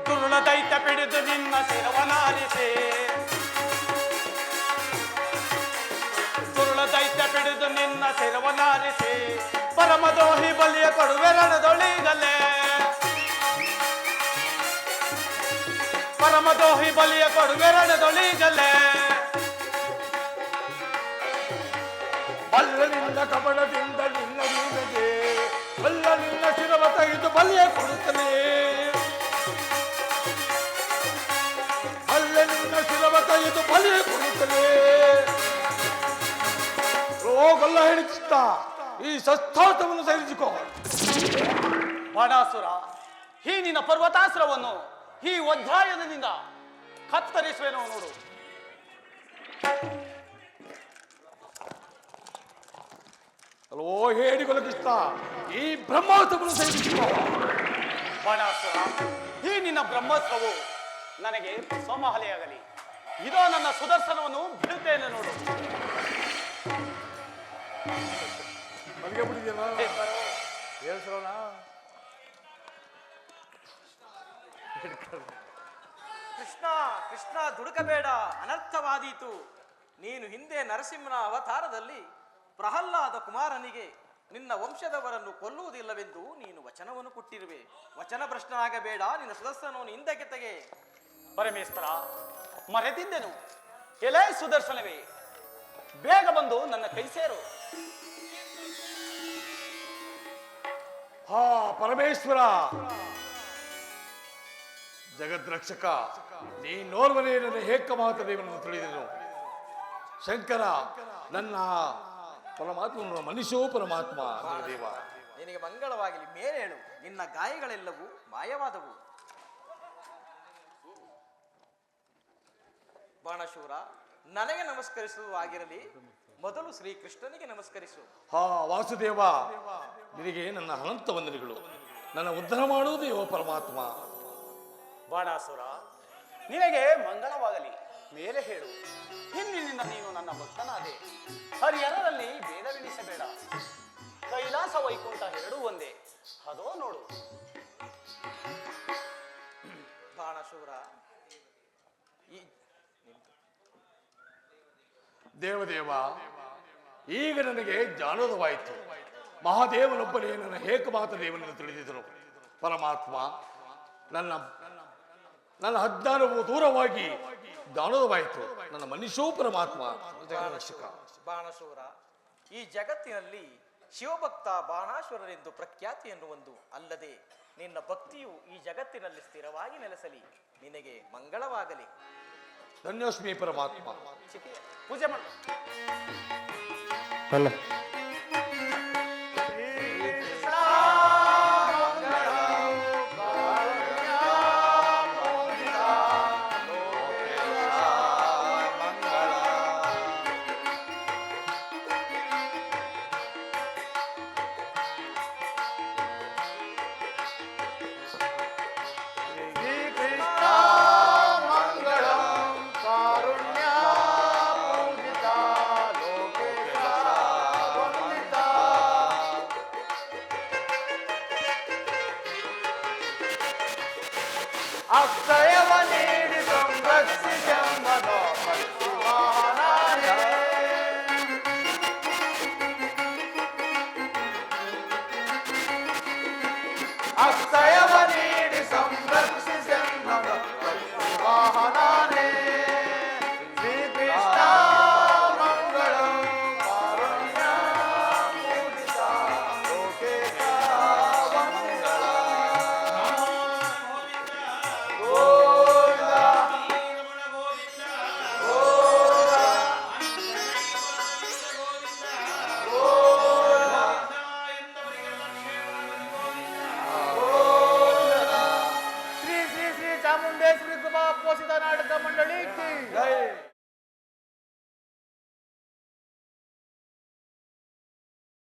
ದುರುಳ ದೈತ್ಯ ಪಿಡಿದು ನಿನ್ನ ಶಿರವನಾರಿಸೆ, ದುರುಳ ದೈತ್ಯ ಪಿಡಿದು ನಿನ್ನ ಶಿರವನಾರಿಸೆ. ಪರಮದೋಹಿ ಬಲಿಯ ಕೊಡುವೆ ರಣದೊಳಿಗಲೇ, ಪರಮದೋಹಿ ಬಲಿಯ ಕೊಡುವೆ ರಣದೊಳಿಗಲೇ. ಬಲ್ಲ ನಿನ್ನ ಕಪಟದಿಂದ ನಿನ್ನ ನೀನೆಗೆ, ಬಲ್ಲ ನಿನ್ನ ಶಿರವ ತೆಗೆದು ಬಲಿಯ ಕೊಡುತ್ತಲೇ, ಬಲ್ಲ ನಿನ್ನ ಶಿರವ ತೆಗೆದು ಬಲಿಯ ಕೊಡುತ್ತಲೇ. ರೋಗಲ್ಲ ಹೇಳಿ ಕೃಷ್ಣ, ಈ ಸಸ್ಥಾತವನ್ನು ಸೇರಿಸಿಕೋ. ಬಾಣಾಸುರ, ಈ ನಿನ್ನ ಪರ್ವತಾಸ್ತ್ರವನ್ನು ಈ ವಜ್ರಾಯದಿಂದ ಕತ್ತರಿಸುವೆನೋ ನೋಡು. ಅಲ್ವೋ ಹೇಳಿಕೊಲ ಕೃಷ್ಣ, ಈ ಬ್ರಹ್ಮಾಸ್ತ್ರವನ್ನು ಸೇರಿಸಿಕೋ. ಬಾಣಾಸುರ, ಈ ನಿನ್ನ ಬ್ರಹ್ಮಾಸ್ತ್ರವು ನನಗೆ ಸೋಮಹಲೆಯಾಗಲಿ. ಇದೋ ನನ್ನ ಸುದರ್ಶನವನ್ನು ಬಿಡುತ್ತೇನೆ ನೋಡು. ಮಲ್ಲಿಗೆ ಬಿಟ್ಟಿದ್ಯಲ್ಲ ಹೇಳ್ಸೋಣ. ಕೃಷ್ಣ, ಕೃಷ್ಣ ದುಡುಕಬೇಡ, ಅನರ್ಥವಾದೀತು. ನೀನು ಹಿಂದೆ ನರಸಿಂಹನ ಅವತಾರದಲ್ಲಿ ಪ್ರಹ್ಲಾದ ಕುಮಾರನಿಗೆ ನಿನ್ನ ವಂಶದವರನ್ನು ಕೊಲ್ಲುವುದಿಲ್ಲವೆಂದು ನೀನು ವಚನವನ್ನು ಕೊಟ್ಟಿರುವೆ. ವಚನ ಭ್ರಷ್ಟನಾಗಬೇಡ, ನಿನ್ನ ಸುದರ್ಶನವನ್ನು ಹಿಂದಕ್ಕೆ ತೆಗೆ. ಪರಮೇಶ್ವರ, ಮರೆತಿದ್ದೆನು. ಎಲೆ ಸುದರ್ಶನವೇ, ಬೇಗ ಬಂದು ನನ್ನ ಕೈ ಸೇರು. ಹಾ ಪರಮೇಶ್ವರ, ಜಗದ್ರಕ್ಷಕ, ನೀನೋರ್ವನೇ ನನ್ನ ಏಕ ಮಾತದೇವನನ್ನು ತಿಳಿದೆನು. ಶಂಕರ ನನ್ನ ಪರಮಾತ್ಮ ಮನುಷ್ಯೋ ಪರಮಾತ್ಮ ದೇವ. ನಿನಗೆ ಮಂಗಳವಾಗಲಿ. ಮೇಲೇಳು, ನಿನ್ನ ಗಾಯಗಳೆಲ್ಲವೂ ಮಾಯವಾದವು. ಬಾಣಶೂರ, ನನಗೆ ನಮಸ್ಕರಿಸುವಾಗಿರಲಿ, ಮೊದಲು ಶ್ರೀಕೃಷ್ಣನಿಗೆ ನಮಸ್ಕರಿಸು. ಹಾ ವಾಸುದೇವ, ನಿನಗೆ ನನ್ನ ಅನಂತ ವಂದನೆಗಳು. ನನ್ನ ಉದ್ಧಾರ ಮಾಡುವುದು ಯೋ ಪರಮಾತ್ಮ. ಬಾಣಾಸುರ, ನಿನಗೆ ಮಂಗಳವಾಗಲಿ. ಮೇಲೆ ಹೇಳು, ಹಿಂದಿನಿಂದ ನೀನು ನನ್ನ ಭಕ್ತನಾದೆ. ಹರಿಹರರಲ್ಲಿ ಭೇದವೆನಿಸಬೇಡ. ಕೈಲಾಸ ವೈಕುಂಠ ಎರಡೂ ಒಂದೇ. ಅದೋ ನೋಡು. ಬಾಣಶೂರ, ಈ ದೇವದೇವ, ಈಗ ನನಗೆ ಜ್ಞಾನೋದವಾಯಿತು. ಮಹಾದೇವನೊಬ್ಬನೇ ನನ್ನ ಏಕಮಾತ ದೇವನನ್ನು ತಿಳಿದಿದ್ದರು. ಪರಮಾತ್ಮ, ನನ್ನ ಅಜ್ಞಾನವು ದೂರವಾಗಿ ಜ್ಞಾನೋದವಾಯಿತು. ನನ್ನ ಮನುಷ್ಯೋ ಪರಮಾತ್ಮ ರಕ್ಷಕ. ಬಾಣಶೂರ, ಈ ಜಗತ್ತಿನಲ್ಲಿ ಶಿವಭಕ್ತ ಬಾಣಾಸುರರೆಂದು ಪ್ರಖ್ಯಾತಿಯನ್ನು ಒಂದು. ಅಲ್ಲದೆ ನಿನ್ನ ಭಕ್ತಿಯು ಈ ಜಗತ್ತಿನಲ್ಲಿ ಸ್ಥಿರವಾಗಿ ನೆಲೆಸಲಿ. ನಿನಗೆ ಮಂಗಳವಾಗಲಿ. ಧನ್ಯೋಸ್ಮಿ ಪರಮಾತ್ಮ. ಪೂಜೆ ಮಾಡು. ಅಕ್ಷಯವ ನೀಡಿ ಸಂರಕ್ಷಿಸೆಂಬನೋ ಪರಿಸುವಾನಾನೇ. ಅಕ್ಷಯವ ನೀಡಿ ಸಂರಕ್ಷಿಸೆಂಬನೋ ಪರಿಸುವಾನಾನೇ. ಶ್ರೀಕೃಷ್ಣ ಮಂಗಳಂ ಕಾರುಣ್ಯ ಪೂಜಿತ ಲೋಕೇಶ ಚಾಮುಂಡೇಶ್ವರಿ ಕೃಪಾ ಪೋಷಿತ ನಾಟಕ ಮಂಡಳಿ ಕಿ ಜೈ.